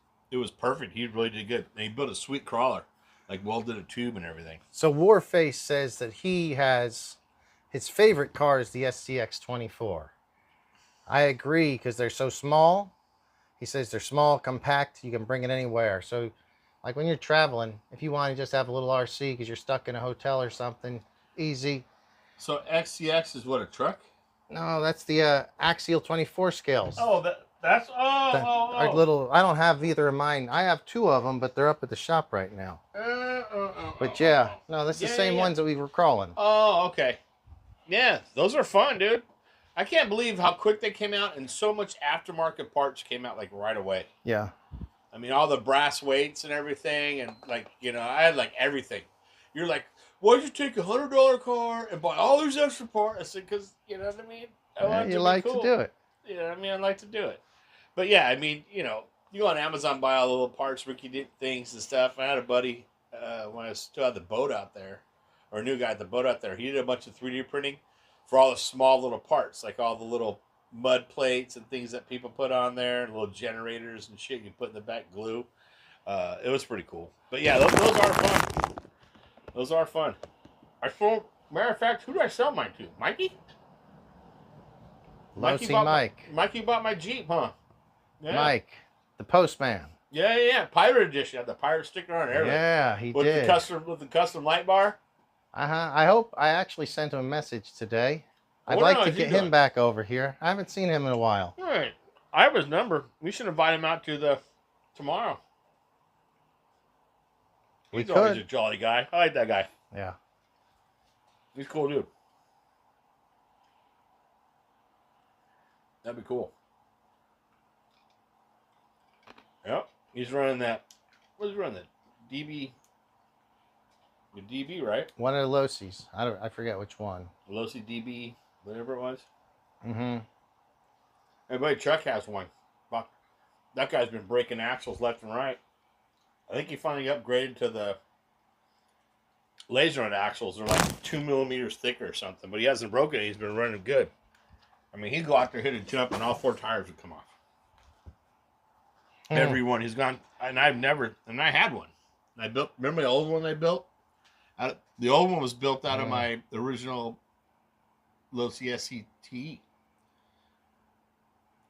perfect. He really did good, and he built a sweet crawler. like welded a tube and everything. So Warface says that he has his favorite car is the SCX 24. I agree because they're so small. He says they're small, compact. You can bring it anywhere. So, like when you're traveling, if you want to just have a little RC because you're stuck in a hotel or something, easy. So XCX is what, a truck? No, that's the Axial 24 scales. Oh, that's Our little. I don't have either of mine. I have two of them, but they're up at the shop right now. But yeah, no, that's the same ones that we were crawling. Oh, okay. Yeah, those are fun, dude. I can't believe how quick they came out, and so much aftermarket parts came out like right away. Yeah. I mean, all the brass weights and everything, and like, you know, I had like everything. You're like, why'd you take $100 car and buy all these extra parts? I said, because, you know what I mean? You like to do it. You know what I mean? I like to do it. But yeah, I mean, you know, you go on Amazon, buy all the little parts, Ricky did things and stuff. I had a buddy when I still had the boat out there, or a new guy at the boat out there. He did a bunch of 3D printing for all the small little parts, like all the little mud plates and things that people put on there, and little generators and shit you put in the back glue. It was pretty cool. But yeah, those are fun. Those are fun. Matter of fact, who did I sell mine to? Mikey? Mikey bought my Jeep, huh? Yeah. Mike, the postman. Yeah. Pirate edition. Had the pirate sticker on it. Everything. Yeah, he with did. With the custom light bar. I hope I actually sent him a message today. I'd like to get him back over here. I haven't seen him in a while. All right. I have his number. We should invite him out to tomorrow. He's always a jolly guy. I like that guy. Yeah. He's a cool dude. That'd be cool. Yep. He's running that. What's he running that? DB. The DB, right? One of the Losis. I forget which one. Losi DB, whatever it was. Mm-hmm. Everybody truck has one. Fuck. That guy's been breaking axles left and right. I think he finally upgraded to the laser on axles. They're like 2 millimeters thicker or something. But he hasn't broken it. He's been running good. I mean, he'd go out there, hit a jump, and all 4 tires would come off. Every one. He's gone. And I had one. Remember the old one they built? The old one was built out of my original Losi SCT.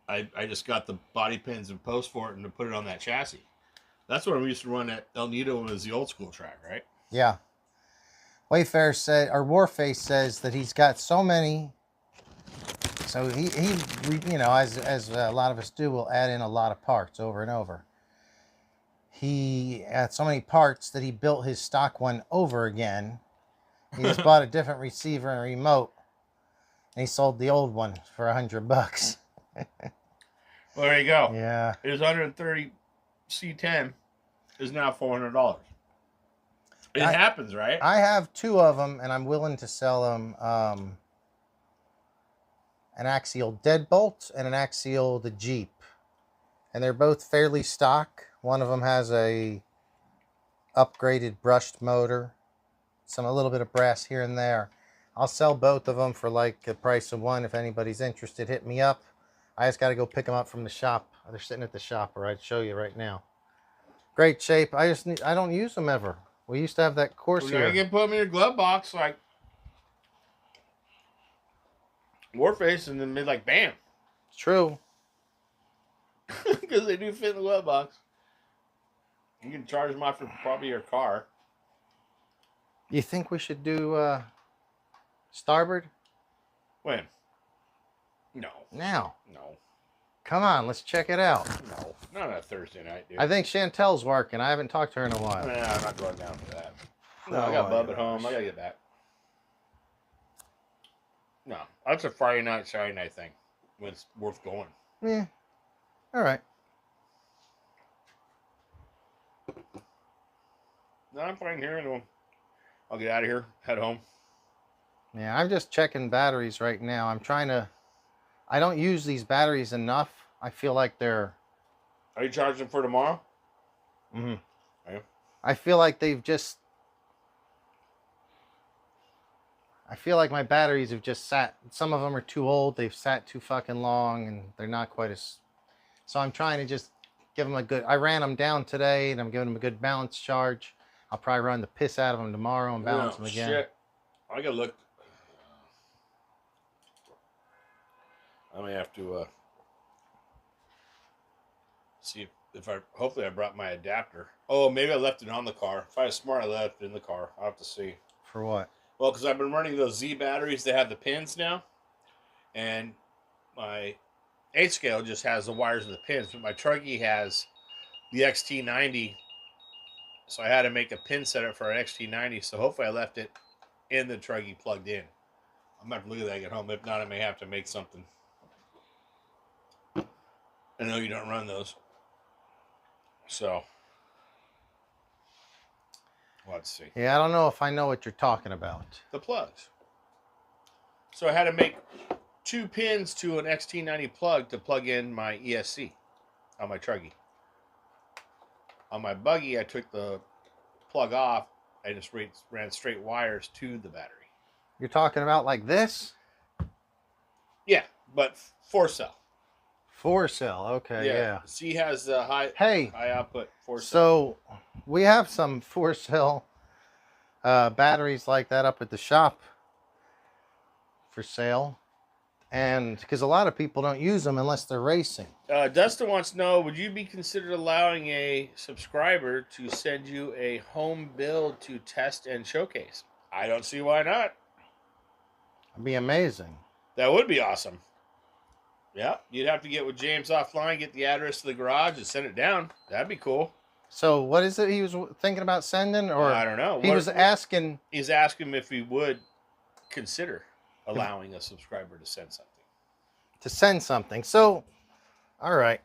I just got the body pins and posts for it and to put it on that chassis. That's what we used to run at El Nido when it was the old school track, right? Yeah. Wayfair said, or Warface says that he's got so many. So he you know, as a lot of us do, will add in a lot of parts over and over. He had so many parts that he built his stock one over again. He just bought a different receiver and remote, and he sold the old one for $100. Well, there you go. Yeah. His 130 C10 is now $400. It happens, right? I have 2 of them, and I'm willing to sell them an Axial Deadbolt and an Axial the Jeep. And they're both fairly stock. One of them has a upgraded brushed motor, a little bit of brass here and there. I'll sell both of them for like the price of one. If anybody's interested, hit me up. I just got to go pick them up from the shop. They're sitting at the shop, or I'd show you right now. Great shape. I don't use them ever. We used to have that course here. You can put them in your glove box like Warface, and then be like, bam. It's true. Because they do fit in the glove box. You can charge them off for probably your car. You think we should do starboard? When? No. Now. No. Come on, let's check it out. No. Not on a Thursday night, dude. I think Chantel's working. I haven't talked to her in a while. Nah, I'm not going down for that. No, I got Bub at home. I got to get back. No. That's a Friday night, Saturday night thing. When it's worth going. Yeah. All right. No, I'm fine here. I'll get out of here, head home. Yeah, I'm just checking batteries right now. I don't use these batteries enough. I feel like they're... Are you charging for tomorrow? Mm-hmm. Yeah. I feel like they've just... I feel like my batteries have just sat... Some of them are too old. They've sat too fucking long, and they're not quite as... So I'm trying to just give them a good... I ran them down today, and I'm giving them a good balance charge. I'll probably run the piss out of them tomorrow and balance them again. Shit. I gotta look. I may have to see if I. Hopefully, I brought my adapter. Oh, maybe I left it on the car. If I was smart, I left it in the car. I'll have to see. For what? Well, because I've been running those Z batteries that have the pins now, and my 8-scale just has the wires and the pins, but my Truggy has the XT90, so I had to make a pin setup for an XT90. So hopefully, I left it in the Truggy plugged in. I'm gonna have to look at that at home. If not, I may have to make something. I know you don't run those, so let's see. Yeah, I don't know if I know what you're talking about. The plugs. So I had to make 2 pins to an XT90 plug to plug in my ESC on my Truggy. On my buggy, I took the plug off. I just ran straight wires to the battery. You're talking about like this? Yeah, but 4-cell. 4-cell, okay, yeah. C has the high output 4-cell. So we have some 4-cell batteries like that up at the shop for sale, and because a lot of people don't use them unless they're racing. Dustin wants to know, would you be considered allowing a subscriber to send you a home build to test and showcase? I don't see why not. It'd be amazing. That would be awesome. Yeah, you'd have to get with James offline, get the address to the garage, and send it down. That'd be cool. So what is it he was thinking about sending? Or I don't know. He was asking. He's asking if we would consider allowing a subscriber to send something. So, all right.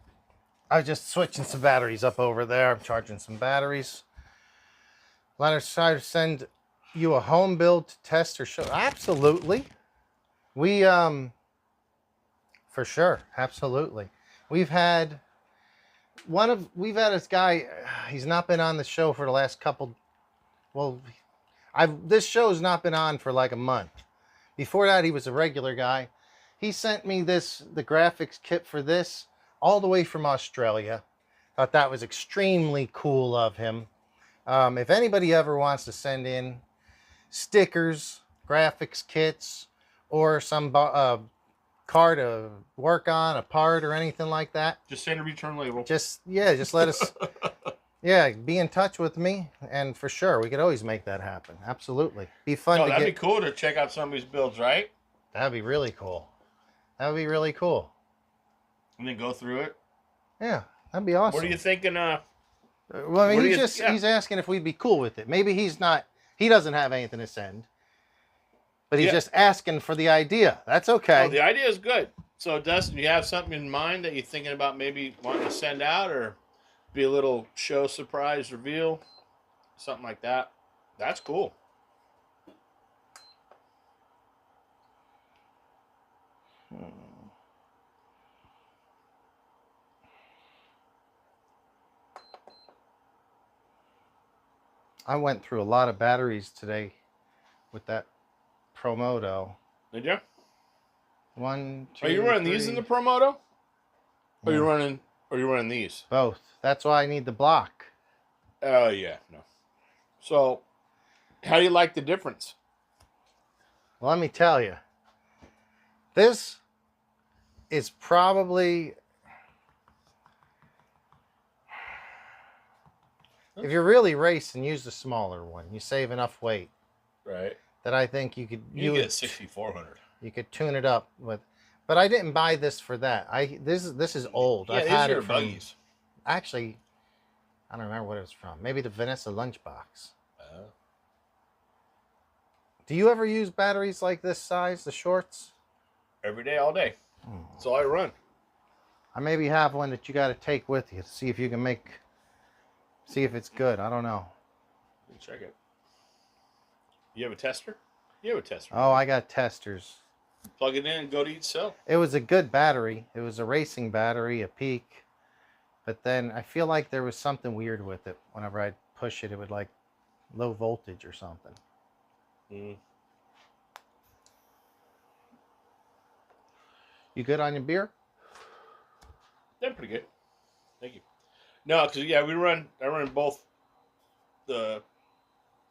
I was just switching some batteries up over there. I'm charging some batteries. Let us try to send you a home build to test or show. Absolutely. We for sure, absolutely. We've had this guy. He's not been on the show for the last couple. Well, this show's not been on for like a month. Before that, he was a regular guy. He sent me the graphics kit for this all the way from Australia. Thought that was extremely cool of him. If anybody ever wants to send in stickers, graphics kits, or some car to work on, a part or anything like that, just send a return label. Just let us be in touch with me, and for sure we could always make that happen. Absolutely. Be fun. That'd be cool to check out somebody's builds, right? That'd be really cool. That would be really cool. And then go through it. Yeah, that'd be awesome. What are you thinking? Well, I mean, he's asking if we'd be cool with it. Maybe he doesn't have anything to send. But he's just asking for the idea. That's okay. Oh, the idea is good. So, Dustin, you have something in mind that you're thinking about maybe wanting to send out, or be a little show surprise reveal, something like that? That's cool. I went through a lot of batteries today with that Promoto. Did you? 1, 2, Are you running 3. these in the Promoto? Or Yeah. are you running these? Both. That's why I need the block. Oh yeah, no. So, how do you like the difference? Well, let me tell you. This is probably, if you're really racing, use the smaller one. You save enough weight. Right. That I think you could. You get 6,400. You could tune it up with, but I didn't buy this for that. This is old. Yeah, I've these had are it from. buggies. Actually, I don't remember what it was from. Maybe the Vanessa lunchbox. Do you ever use batteries like this size, the shorts? Every day, all day. That's all I run. I maybe have one that you got to take with you to see if you can see if it's good. I don't know. Check it. You have a tester? You have a tester. Oh, I got testers. Plug it in and go to each cell. It was a good battery. It was a racing battery, a Peak. But then I feel like there was something weird with it. Whenever I'd push it, it would like low voltage or something. You good on your beer? Yeah, pretty good. Thank you. No, because I run both the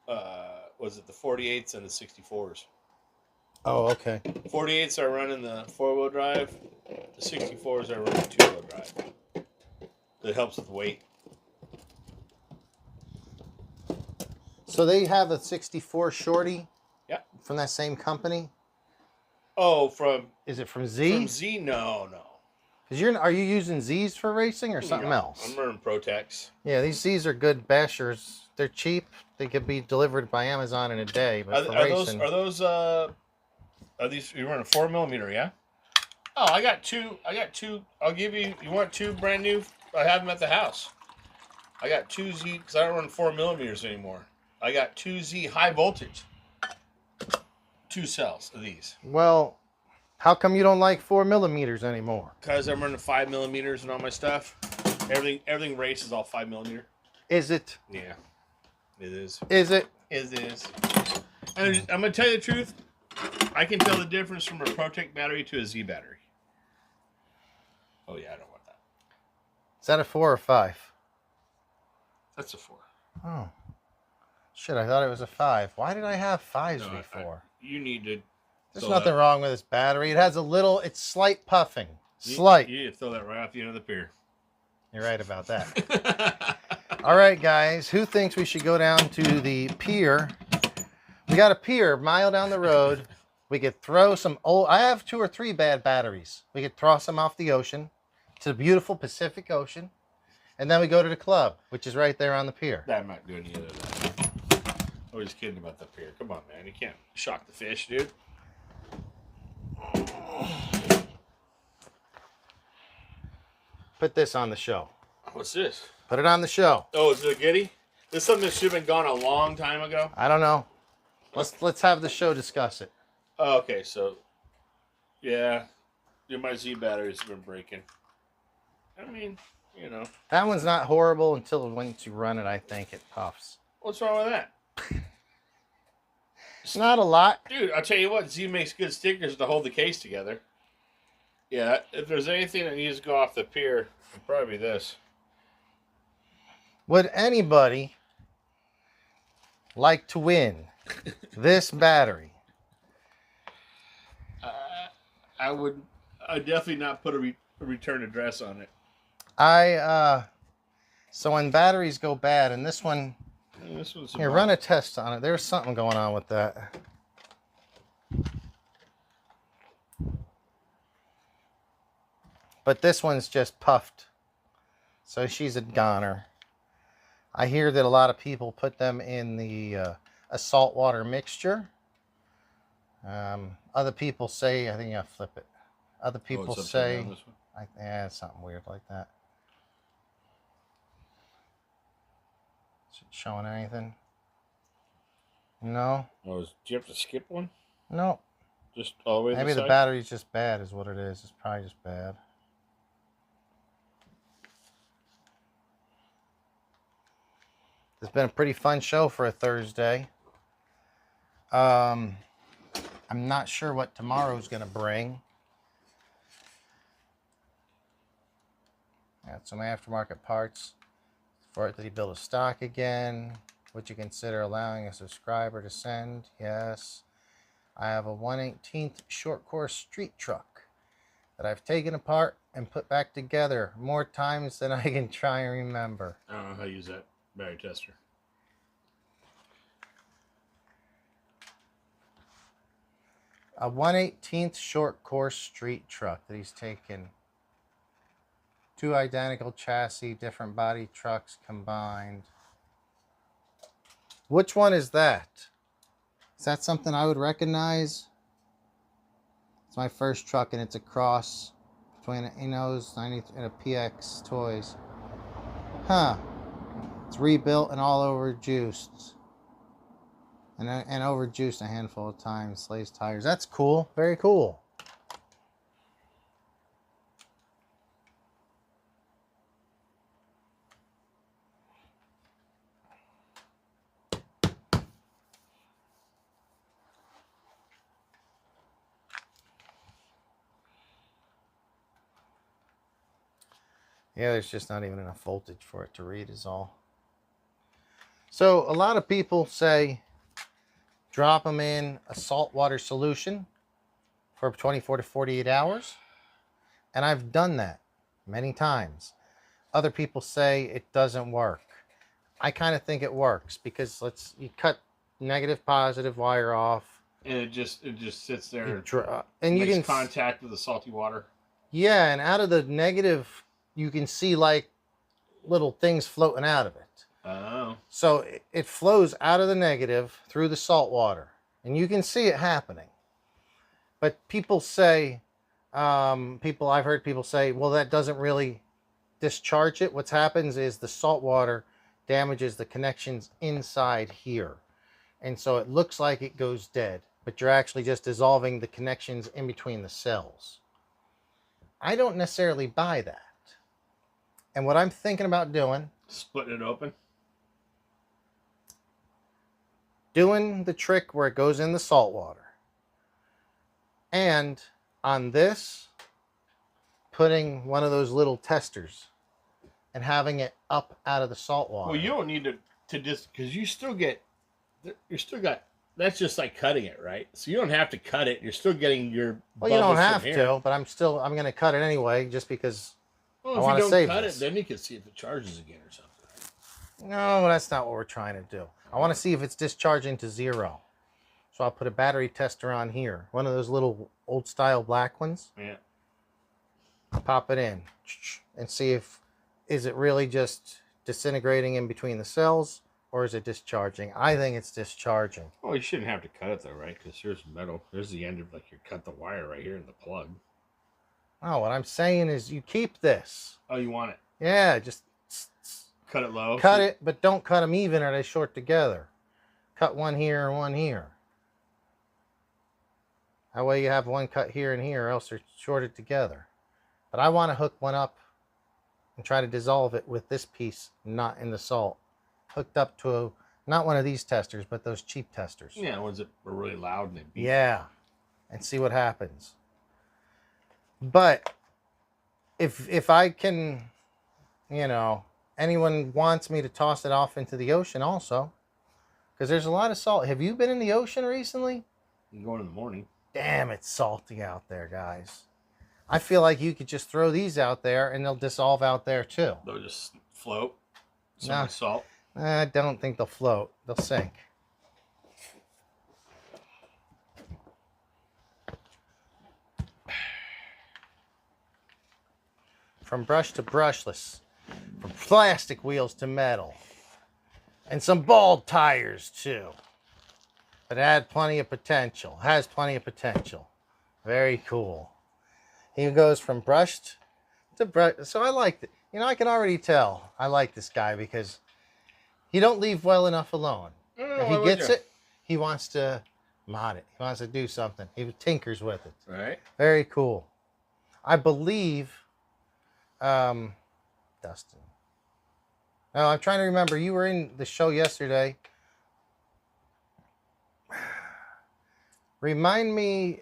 Was it the 48s and the 64s? Oh, okay. 48s are running the 4-wheel drive. The 64s are running 2-wheel drive. It helps with weight. So they have a 64 Shorty. Yeah. From that same company. Oh, is it from Z? From Z? No. Because are you using Z's for racing or something No, else? I'm running Protex. Yeah, these Z's are good bashers. They're cheap. They could be delivered by Amazon in a day. But for racing, are these you running 4mm? Yeah. Oh, I got two. I'll give you. You want two brand new? I have them at the house. I got 2 Z because I don't run 4mm anymore. I got 2 Z high voltage. 2 cells of these. Well, how come you don't like 4mm anymore? Because I'm running 5mm and all my stuff. Everything races all 5mm. Is it? Yeah, it is. Is it? It is. And I'm gonna tell you the truth. I can tell the difference from a Protec battery to a Z battery. Oh yeah, I don't want that. Is that a 4 or 5? That's a 4. Oh. Shit, I thought it was a 5. Why did I have 5s No, before? You need to. There's nothing wrong with this battery. It has it's slight puffing. Slight. You need to throw that right off the end of the pier. You're right about that. All right, guys. Who thinks we should go down to the pier? We got a pier a mile down the road. We could throw some old... I have 2 or 3 bad batteries. We could throw some off the ocean to the beautiful Pacific Ocean. And then we go to the club, which is right there on the pier. I'm not doing any of that. I was kidding about the pier. Come on, man. You can't shock the fish, dude. Put this on the show. What's this? Put it on the show. Oh, is it a Giddy? This is something that should have been gone a long time ago. I don't know. Let's have the show discuss it. Oh, okay, so yeah, my Z batteries have been breaking. I mean, you know. That one's not horrible until once you run it, I think it puffs. What's wrong with that? It's not a lot. Dude, I'll tell you what, Z makes good stickers to hold the case together. Yeah, if there's anything that needs to go off the pier, it'd probably be this. Would anybody like to win this battery? I'd definitely not put a return address on it. So when batteries go bad, and this one, here, run a test on it. There's something going on with that. But this one's just puffed. So she's a goner. I hear that a lot of people put them in a saltwater mixture. Other people say, I think I'll flip it. Other people say, it's something weird like that. Is it showing anything? No. Oh, do you have to skip one? No. Just all the way to Maybe the the battery's just bad is what it is. It's probably just bad. It's been a pretty fun show for a Thursday. I'm not sure what tomorrow's going to bring. Got some aftermarket parts for it. Did he build a stock again? Would you consider allowing a subscriber to send? Yes. I have a 1/18 short course street truck that I've taken apart and put back together more times than I can try and remember. I don't know how to use that battery tester. A 1/18 short course street truck that he's taken. 2 identical chassis, different body trucks combined. Which one is that? Is that something I would recognize? It's my first truck, and it's a cross between an Enos 90 and a PX Toys. Huh. It's rebuilt and all over juiced. And over juiced a handful of times. Slays tires. That's cool. Very cool. Yeah, there's just not even enough voltage for it to read is all. So a lot of people say drop them in a saltwater solution for 24 to 48 hours. And I've done that many times. Other people say it doesn't work. I kind of think it works because you cut negative positive wire off. And it just sits there and you makes can contact with the salty water. Yeah, and out of the negative you can see like little things floating out of it. Oh. So it flows out of the negative through the salt water, and you can see it happening. But people say, I've heard people say, well, that doesn't really discharge it. What happens is the salt water damages the connections inside here. And so it looks like it goes dead, but you're actually just dissolving the connections in between the cells. I don't necessarily buy that. And what I'm thinking about doing, splitting it open, doing the trick where it goes in the salt water. And on this, putting one of those little testers and having it up out of the salt water. Well, you don't need to just, because you still got, that's just like cutting it, right? So you don't have to cut it. You're still getting your Well, you don't have to, but I'm going to cut it anyway just because I want to save this. If you don't cut it, then you can see if it charges again or something. No, that's not what we're trying to do. I want to see if it's discharging to 0. So I'll put a battery tester on here. One of those little old style black ones. Yeah. Pop it in and see is it really just disintegrating in between the cells or is it discharging? I think it's discharging. Well, you shouldn't have to cut it though, right? Because here's metal. There's the end of, like, you cut the wire right here in the plug. Oh, what I'm saying is you keep this. Oh, you want it? Yeah, just cut it low. Cut it, but don't cut them even or they short together. Cut one here and one here. That way you have one cut here and here, or else they're shorted together. But I want to hook one up and try to dissolve it with this piece, not in the salt. Hooked up to not one of these testers, but those cheap testers. Yeah, ones that are really loud and they beep. Yeah, and see what happens. But if I can, anyone wants me to toss it off into the ocean also, because there's a lot of salt. Have you been in the ocean recently? I'm going in the morning. Damn, it's salty out there, guys. I feel like you could just throw these out there and they'll dissolve out there too. They'll just float. Nah, salt. I don't think they'll float. They'll sink. From brush to brushless. From plastic wheels to metal. And some bald tires too. But it had plenty of potential. Has plenty of potential. Very cool. He goes from brushed to brush. So I liked it. I can already tell I like this guy because he don't leave well enough alone. If he gets it, he wants to mod it. He wants to do something. He tinkers with it. Right. Very cool. I believe, Dustin. Now I'm trying to remember. You were in the show yesterday. Remind me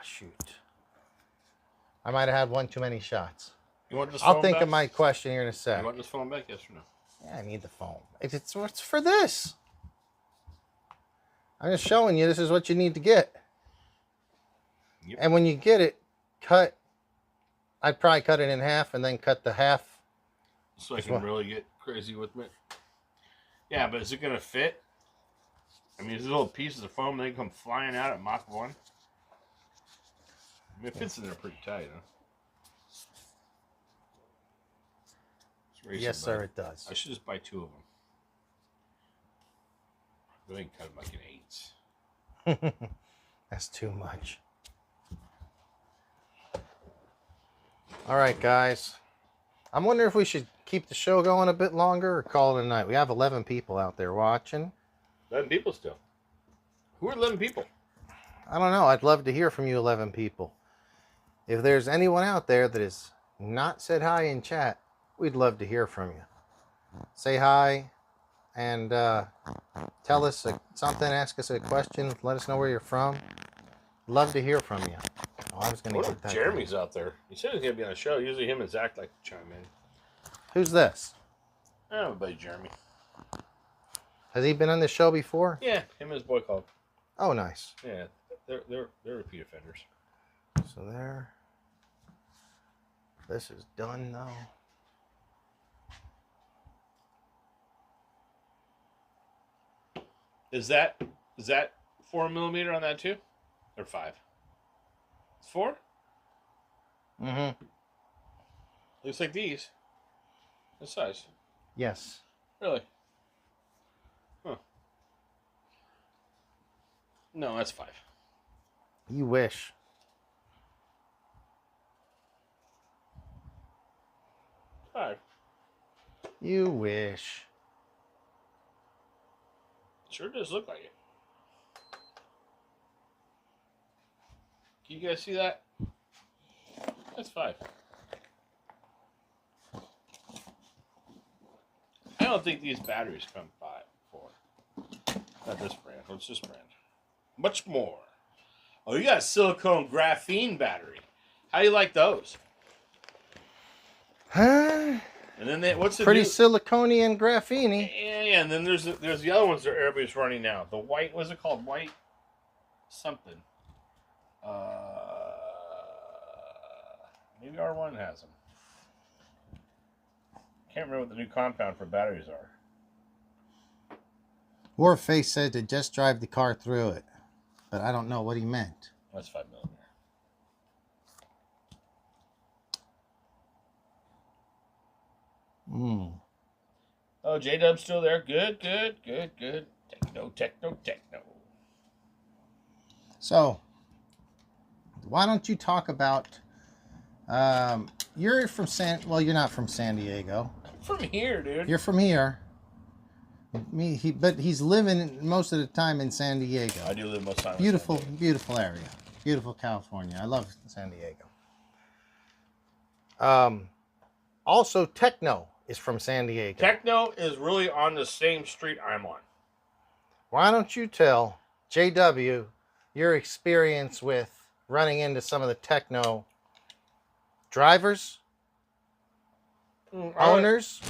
shoot. I might have had one too many shots. You want this I'll phone think back? of my question here in a sec. You want this phone back, yes or no? Yeah, I need the phone. It's for this. I'm just showing you this is what you need to get. Yep. And when you get it, I'd probably cut it in half and then cut the half. So I can really get crazy with it. Yeah, but is it going to fit? I mean, these little pieces of foam, they come flying out at Mach 1. I mean, it fits in there pretty tight, huh? Yes, sir, it does. I should just buy 2 of them. Go ahead and cut them like an 8. That's too much. All right, guys. I'm wondering if we should keep the show going a bit longer or call it a night. We have 11 people out there watching. 11 people still. Who are 11 people? I don't know. I'd love to hear from you 11 people. If there's anyone out there that has not said hi in chat, we'd love to hear from you. Say hi and tell us something, ask us a question, let us know where you're from. Love to hear from you. Oh, I was going to get that. Jeremy's out there. He said he's going to be on the show. Usually him and Zach like to chime in. Who's this? Oh, my buddy Jeremy. Has he been on the show before? Yeah, him and his boy called. Oh, nice. Yeah, they're repeat offenders. So there. This is done though. Is that 4mm on that too, or 5? It's 4. Mm-hmm. Looks like these. This size. Yes. Really? Huh. No, that's 5. You wish. Five. You wish. Sure does look like it. Can you guys see that? That's 5. I don't think these batteries come 4. Not this brand. What's this brand? Much more. Oh, you got a silicone graphene battery. How do you like those? Huh? And then what's the Pretty new... silicone and graphene. Yeah, and then there's the other ones that everybody's running now. The white, what's it called? White something. Maybe R1 has them. Can't remember what the new compound for batteries are. Warface said to just drive the car through it, but I don't know what he meant. That's 5mm. Oh, J-Dub's still there. Good. Techno. So, why don't you talk about? You're from you're not from San Diego. I'm from here, dude. You're from here. But he's living most of the time in San Diego. I do live most of the time. Beautiful area. Beautiful California. I love San Diego. Also, Tekno is from San Diego. Tekno is really on the same street I'm on. Why don't you tell JW your experience with running into some of the Tekno drivers, owners,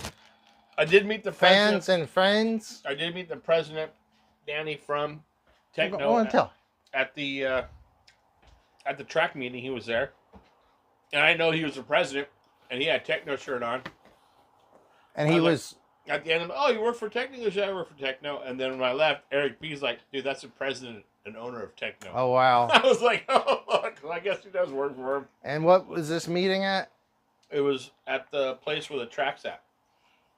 I did meet the fans, president. and friends? I did meet the president, Danny from Tekno. I want to tell. At the track meeting. He was there, and I know he was the president, and he had Tekno shirt on. And he was at the end of, oh, you work for Tekno? He goes, yeah, I work for Tekno. And then when I left, Eric B's like, dude, that's the president and owner of Tekno. Oh, wow. I was like, oh, look, I guess he does work for him. And what was this meeting at? It was at the place where the track's at.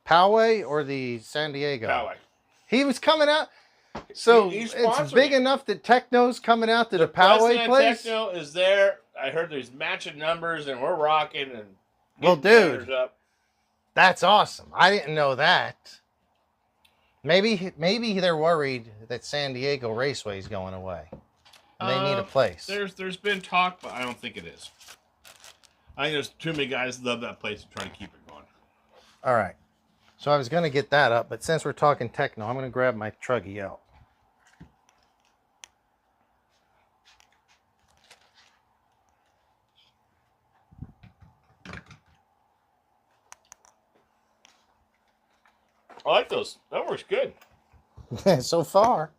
Poway or the San Diego? Poway. He was coming out. So it's big enough that Tekno's coming out to the Poway place? Tekno is there. I heard there's matching numbers, and we're rocking. And well, dude. Up. That's awesome. I didn't know that. Maybe they're worried that San Diego Raceway is going away. And they need a place. There's been talk, but I don't think it is. I think there's too many guys that love that place and try to keep it going. All right. So I was going to get that up, but since we're talking Tekno, I'm going to grab my truggy out. I like those. That works good. So far.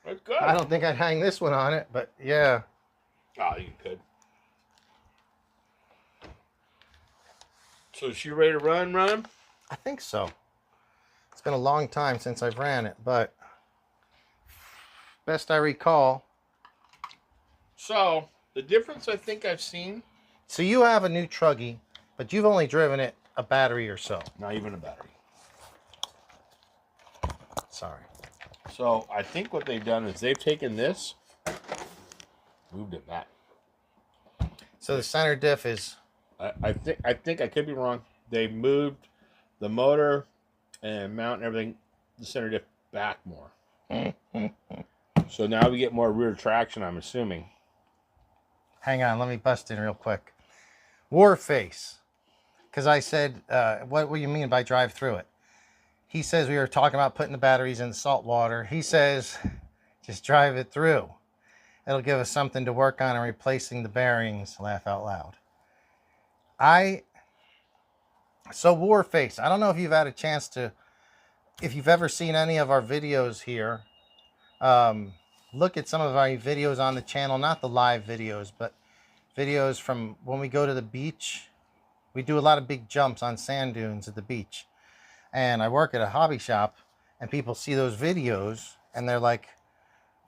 That's good. I don't think I'd hang this one on it, but yeah. Oh, you could. So is she ready to run? I think so. It's been a long time since I've ran it, but best I recall. So the difference I think I've seen. So you have a new truggy, but you've only driven it a battery or so. Not even a battery. Sorry. So I think what they've done is they've taken this, moved it back. So the center diff is. I think I could be wrong. They moved the motor and mount and everything, the center diff back more. So now we get more rear traction, I'm assuming. Hang on, let me bust in real quick. Warface. Because I said, what do you mean by drive through it? He says we were talking about putting the batteries in salt water. He says, just drive it through. It'll give us something to work on and replacing the bearings. Laugh out loud. So Warface, I don't know if you've had a chance to, if you've ever seen any of our videos here. Look at some of our videos on the channel, not the live videos, but videos from when we go to the beach. We do a lot of big jumps on sand dunes at the beach. And I work at a hobby shop, and people see those videos and they're like,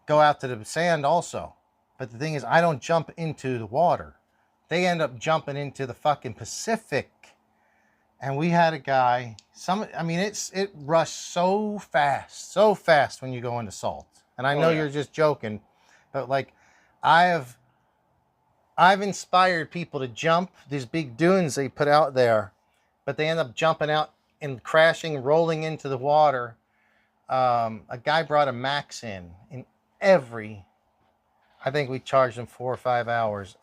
go out to the sand also. But the thing is, I don't jump into the water. They end up jumping into the fucking Pacific. And we had a guy, it rushed so fast when you go into salt. And I know you're just joking, but like I've inspired people to jump these big dunes they put out there, but they end up jumping out and crashing, rolling into the water. A guy brought a max in I think we charged him 4 or 5 hours.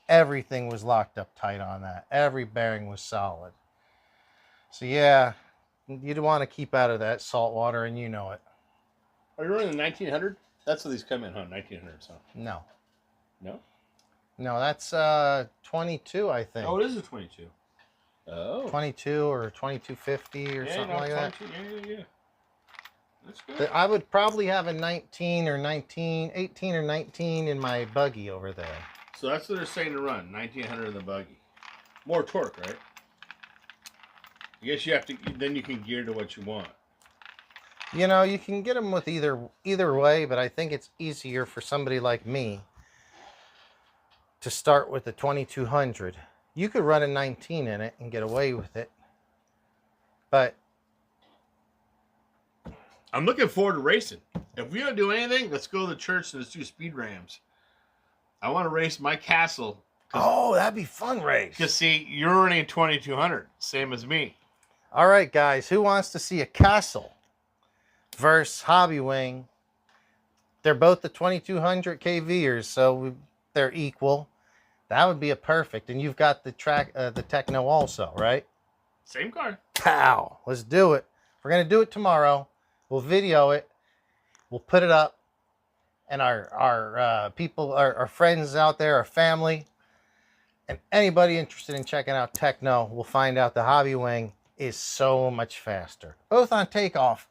Everything was locked up tight on that. Every bearing was solid. So yeah, you'd want to keep out of that salt water, and you know it. Are you running the 1900? That's what these come in, huh? 1900s, huh? No. No? No, that's 22, I think. Oh, it is a 22. Oh. 22 or 2250 or something like 22. that. Yeah. That's good. I would probably have a 18 or 19 in my buggy over there. So that's what they're saying to run, 1900 in the buggy. More torque, right? I guess you have to, then you can gear to what you want. You know, you can get them with either way, but I think it's easier for somebody like me to start with the 2200. You could run a 19 in it and get away with it, but I'm looking forward to racing. If we don't do anything, let's go to the church and let's do speed rams. I want to race my castle. Oh, that'd be fun race. Because see, you're running 2200, same as me. All right, guys, who wants to see a castle versus Hobby Wing? They're both the 2200 kVers, so they're equal. That would be a perfect. And you've got the Tekno also, right? Same car. Pow! Let's do it. We're gonna do it tomorrow. We'll video it. We'll put it up, and our people, our friends out there, our family, and anybody interested in checking out Tekno will find out the Hobby Wing is so much faster, both on takeoff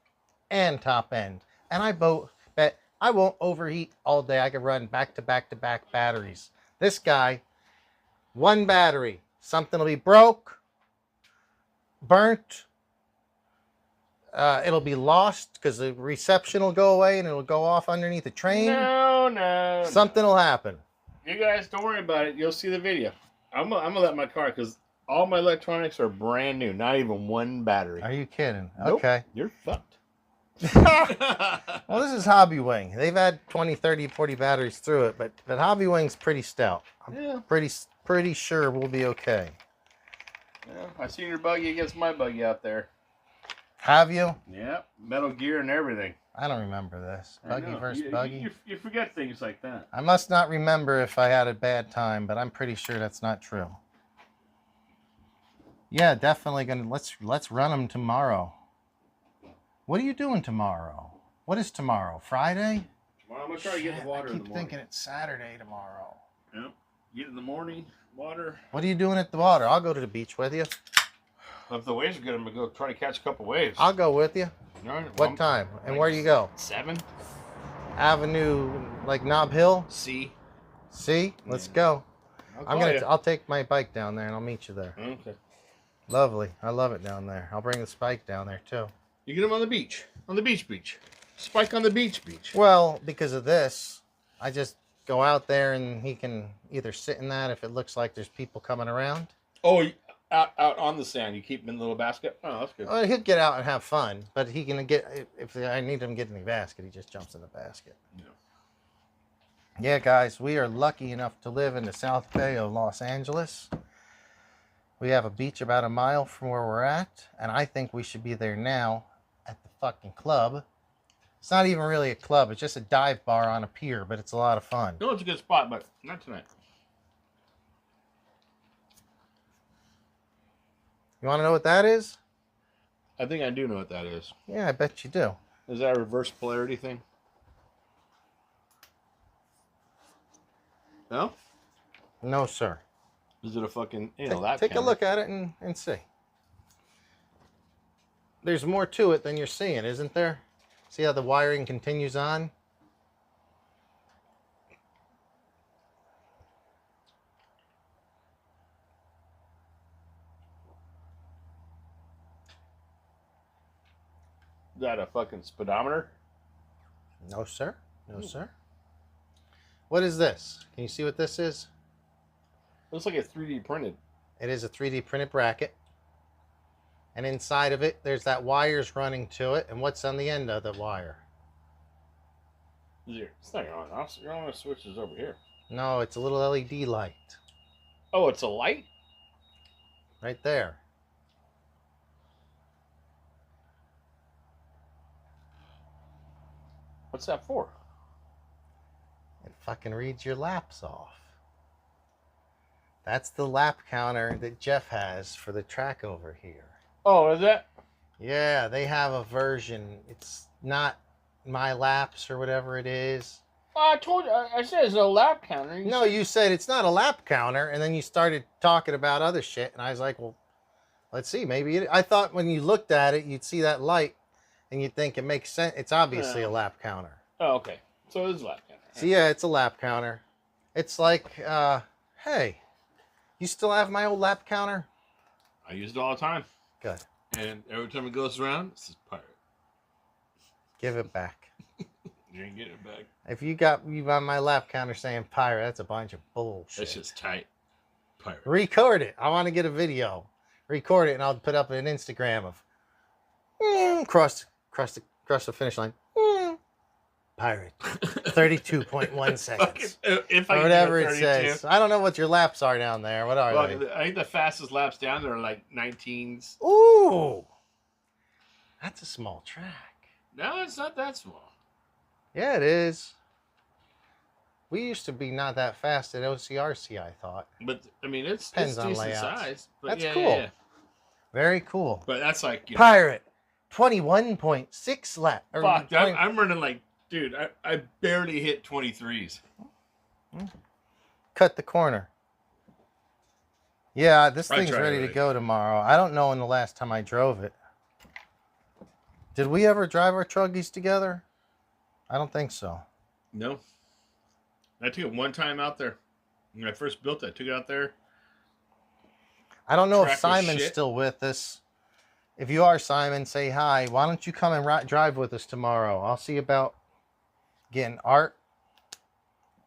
and top end. And I bet I won't overheat all day. I can run back to back batteries. This guy, one battery, something will be broke, burnt. It'll be lost because the reception will go away and it'll go off underneath the train. No. Something will happen. You guys don't worry about it. You'll see the video. I'm gonna let my car, because all my electronics are brand new. Not even one battery. Are you kidding? Nope. Okay. You're fucked. Well, this is Hobby Wing. They've had 20, 30, 40 batteries through it, but Hobby Wing's pretty stout. I'm pretty sure we'll be okay. Yeah, I seen your buggy against my buggy out there. Have you? Yeah, Metal Gear and everything. I don't remember this. Buggy versus buggy? You forget things like that. I must not remember if I had a bad time, but I'm pretty sure that's not true. Yeah, definitely gonna let's run them tomorrow. What are you doing tomorrow? What is tomorrow? Friday? Tomorrow I'm gonna try to get in the water in the morning. I keep thinking it's Saturday tomorrow. Yep. Get in the morning, water. What are you doing at the water? I'll go to the beach with you. If the waves are good, I'm gonna go try to catch a couple waves. I'll go with you. All right, What time? And where do you go? 7. Avenue, like Nob Hill? C. Let's go. I'll I'll take my bike down there and I'll meet you there. Okay. Lovely. I love it down there. I'll bring the spike down there too. You get them on the beach. On the beach. Spike on the beach. Well, because of this, I just go out there and he can either sit in that if it looks like there's people coming around. Oh, out on the sand. You keep them in the little basket? Oh, that's good. Well, he'll get out and have fun, but he can get, if I need him to get in the basket, he just jumps in the basket. Yeah, guys, we are lucky enough to live in the South Bay of Los Angeles. We have a beach about a mile from where we're at, and I think we should be there now at the fucking club. It's not even really a club. It's just a dive bar on a pier, but it's a lot of fun. No, it's a good spot, but not tonight. You want to know what that is? I think I do know what that is. Yeah, I bet you do. Is that a reverse polarity thing? No? No, sir. Is it a fucking, Take a look at it and see. there's more to it than you're seeing, isn't there? See how the wiring continues on? Is that a fucking speedometer? No, sir. No, sir. What is this? Can you see what this is? Looks like it's 3D printed. It is a 3D printed bracket. And inside of it, there's that wires running to it. And what's on the end of the wire? It's not your on-off. Your on-off switch is over here. No, it's a little LED light. Oh, it's a light? Right there. What's that for? It fucking reads your laps off. That's the lap counter that Jeff has for the track over here. Oh, is that? Yeah, they have a version. It's not my laps or whatever it is. Oh, I told you. I said it's a lap counter. You said it's not a lap counter, and then you started talking about other shit, and I was like, well, let's see. Maybe I thought when you looked at it, you'd see that light, and you'd think it makes sense. It's obviously a lap counter. Oh, okay. So it is a lap counter. So yeah, it's a lap counter. It's like, hey, you still have my old lap counter? I use it all the time. Good. And every time it goes around, it says pirate. Give it back. You ain't getting it back. If you got you on my lap counter saying pirate, that's a bunch of bullshit. That's just tight. Pirate. Record it. I want to get a video. Record it, and I'll put up an Instagram of cross the finish line. Pirate. 32.1 seconds. If or whatever it says. I don't know what your laps are down there. What are they? I think the fastest laps down there are like 19s. Ooh. That's a small track. No, it's not that small. Yeah, it is. We used to be not that fast at OCRC, I thought. But, I mean, it's Depends on decent layouts. size. But That's yeah, cool. Yeah, yeah. Very cool. But that's like... You know, Pirate. 21.6 lap. Fuck, I'm running like... Dude, I barely hit 23s. Cut the corner. Yeah, this thing's ready to go tomorrow. I don't know when the last time I drove it. Did we ever drive our truggies together? I don't think so. No. I took it one time out there. When I first built it, I took it out there. I don't know if Track was Simon's shit. still with us. If you are, Simon, say hi. Why don't you come and drive with us tomorrow? I'll see about getting Art.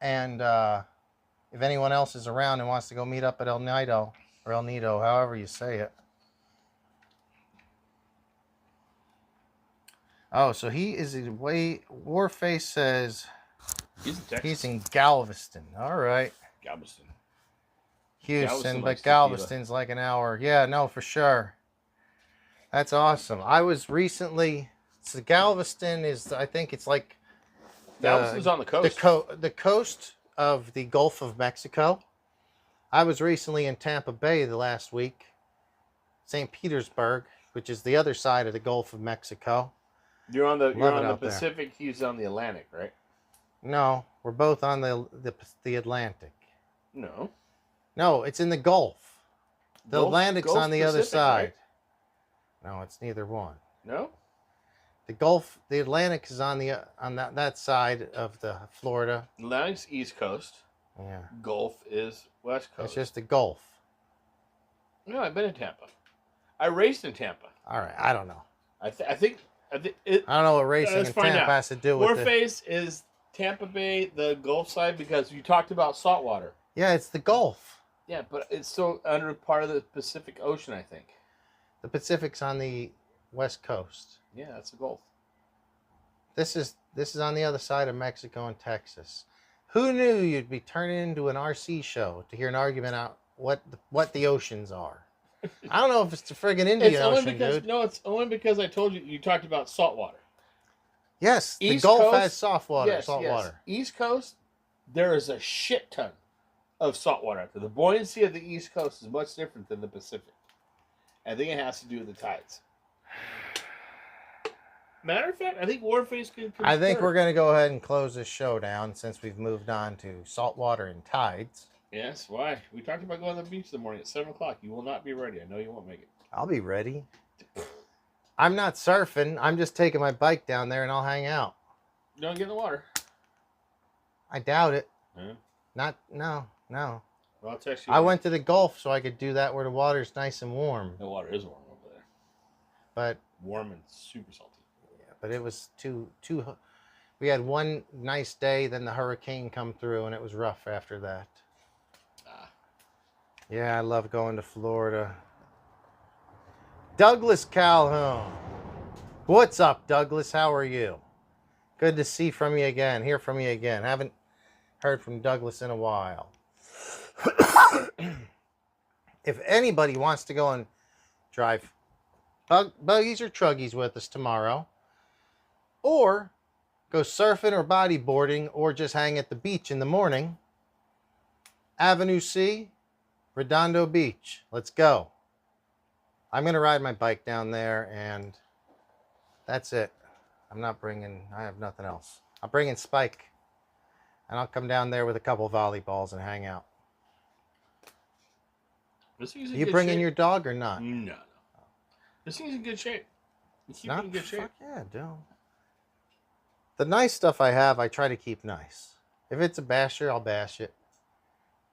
And if anyone else is around and wants to go meet up at El Nido, or El Nido, however you say it. Oh, so he is away. Warface says He's in Texas. he's in Galveston. All right. Galveston. Houston, Galveston but likes Galveston's like an hour. Yeah, no, for sure. That's awesome. I was recently. So Galveston is, I think it's like Galveston's on the coast. the coast of the Gulf of Mexico. I was recently in Tampa Bay the last week, St. Petersburg, which is the other side of the Gulf of Mexico. You're on the out there. Pacific. He's on the Atlantic, right? No, we're both on the Atlantic. No. No, it's in the Gulf. The Gulf- Atlantic's Gulf on the other Pacific, side. right? No, it's neither one. No. The Atlantic is on that side of the Florida. Atlantic's East Coast. Yeah, Gulf is West Coast. it's just the Gulf. No, I've been in Tampa. I raced in Tampa. All right, I don't know. I think it. I don't know what racing Let's in find Tampa out. has to do with it. Warface is Tampa Bay, the Gulf side, because you talked about saltwater. Yeah, it's the Gulf. Yeah, but it's still under part of the Pacific Ocean, I think. The Pacific's on the West Coast. Yeah, that's the Gulf. This is on the other side of Mexico and Texas. Who knew you'd be turning into an RC show to hear an argument out what the oceans are? I don't know if it's the friggin' Indian Ocean, dude. No, it's only because I told you talked about saltwater. Yes, the East Gulf Coast, has salt water. East Coast, there is a shit ton of saltwater out there. The buoyancy of the East Coast is much different than the Pacific. I think it has to do with the tides. Matter of fact, I think Warface could. I think we're going to go ahead and close this show down since we've moved on to saltwater and tides. Yes, why? We talked about going to the beach in the morning at 7 o'clock. You will not be ready. I know you won't make it. I'll be ready. I'm not surfing. I'm just taking my bike down there and I'll hang out. You don't get in the water. I doubt it. Yeah. No. Well, I'll text you. I went to the Gulf so I could do that where the water's nice and warm. The water is warm over there. But warm and super salty. Yeah, but it was too. We had one nice day, then the hurricane come through, and it was rough after that. Yeah, I love going to Florida. Douglas Calhoun. What's up, Douglas? How are you? Good to see from you again. Hear from you again. Haven't heard from Douglas in a while. If anybody wants to go and drive buggies or truggies with us tomorrow, or go surfing or bodyboarding, or just hang at the beach in the morning, Avenue C, Redondo Beach. Let's go. I'm going to ride my bike down there, and that's it. I have nothing else. I'm bringing Spike, and I'll come down there with a couple volleyballs and hang out. You bringing your dog or not? No. This thing's in good shape. You keep it in good shape. Fuck yeah, dude. The nice stuff I have, I try to keep nice. If it's a basher, I'll bash it.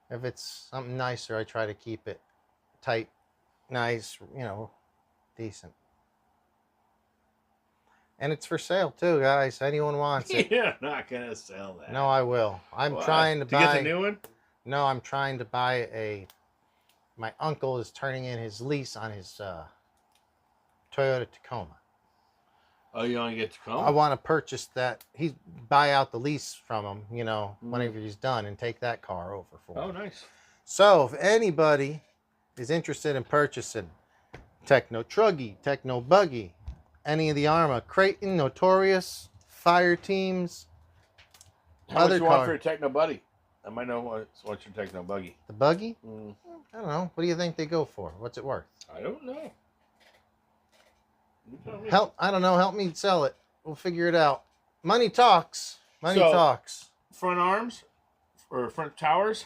If it's something nicer, I try to keep it tight, nice, decent. And it's for sale too, guys. Anyone wants it. You're not going to sell that. No, I will. I'm trying to buy. To get the new one? No, I'm trying to buy my uncle is turning in his lease on his Toyota Tacoma. Oh, you want to get Tacoma? I want to purchase that. Buy out the lease from him, whenever he's done, and take that car over for him. Oh, nice. So if anybody is interested in purchasing Tekno Truggy, Tekno Buggy, any of the Arrma, Creighton, Notorious, Fire Teams, How much you want for a Tekno Buddy? I might know what's your Tekno Buggy. The Buggy? I don't know. What do you think they go for? What's it worth? I don't know. I don't know. Help me sell it. We'll figure it out. Money talks. Money talks. Front arms or front towers,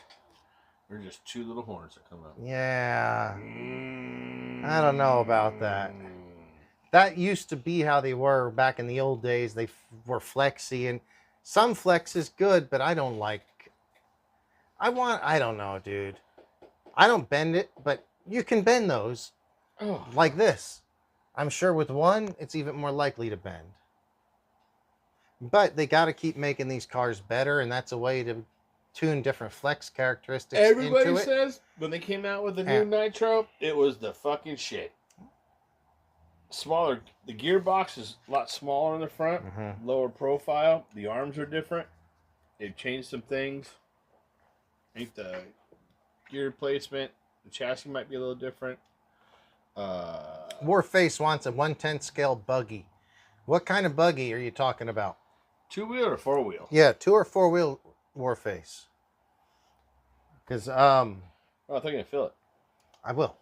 or just two little horns that come up. Yeah. I don't know about that. That used to be how they were back in the old days. They were flexy, and some flex is good, but I don't like. I don't know, dude. I don't bend it, but you can bend those like this. I'm sure with one, it's even more likely to bend. But they got to keep making these cars better, and that's a way to tune different flex characteristics into it. Everybody says when they came out with the new Nitro, it was the fucking shit. Smaller. The gearbox is a lot smaller in the front, lower profile. The arms are different. They've changed some things. I think the gear placement, the chassis might be a little different. Warface wants a 1/10 scale buggy. What kind of buggy are you talking about? 2-wheel or 4-wheel? Yeah, 2 or 4-wheel Warface. Because I think I'm gonna fill it. I will,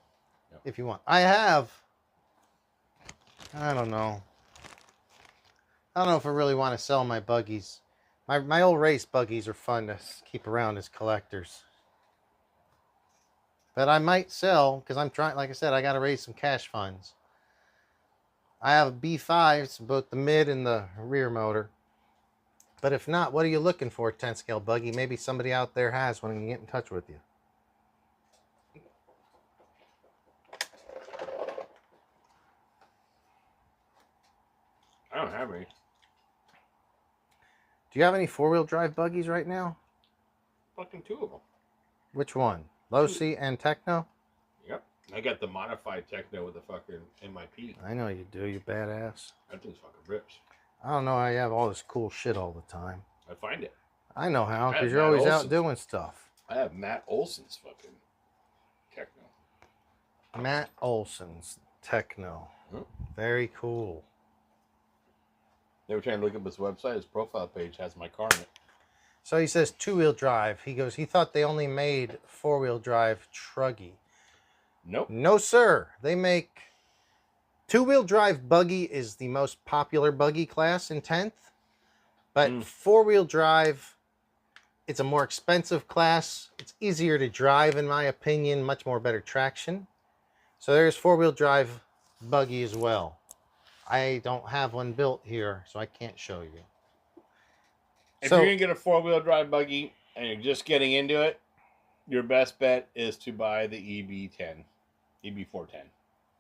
Yep. if you want. I don't know. I don't know if I really want to sell my buggies. My old race buggies are fun to keep around as collectors. But I might sell, because I'm trying, like I said, I got to raise some cash funds. I have a B5s, both the mid and the rear motor. But if not, what are you looking for, 10 scale buggy? Maybe somebody out there has one and can get in touch with you. I don't have any. Do you have any 4-wheel drive buggies right now? Fucking 2 of them. Which one? Losi and Tekno? Yep. I got the modified Tekno with the fucking MIP. I know you do, you badass. That thing's fucking rips. I don't know how you have all this cool shit all the time. I find it. I know how, I because have you're Matt always out Olson's. doing stuff. I have Matt Olson's fucking Tekno. Matt Olson's Tekno. Very cool. They were trying to look up his website. His profile page has my car in it. So he says 2-wheel drive. He goes, he thought they only made 4-wheel drive truggy. Nope. No, sir. They make 2-wheel drive buggy is the most popular buggy class in 10th. But 4-wheel drive, it's a more expensive class. It's easier to drive, in my opinion. Much more better traction. So there's 4-wheel drive buggy as well. I don't have one built here, so I can't show you. If you're going to get a 4-wheel drive buggy and you're just getting into it, your best bet is to buy the EB410.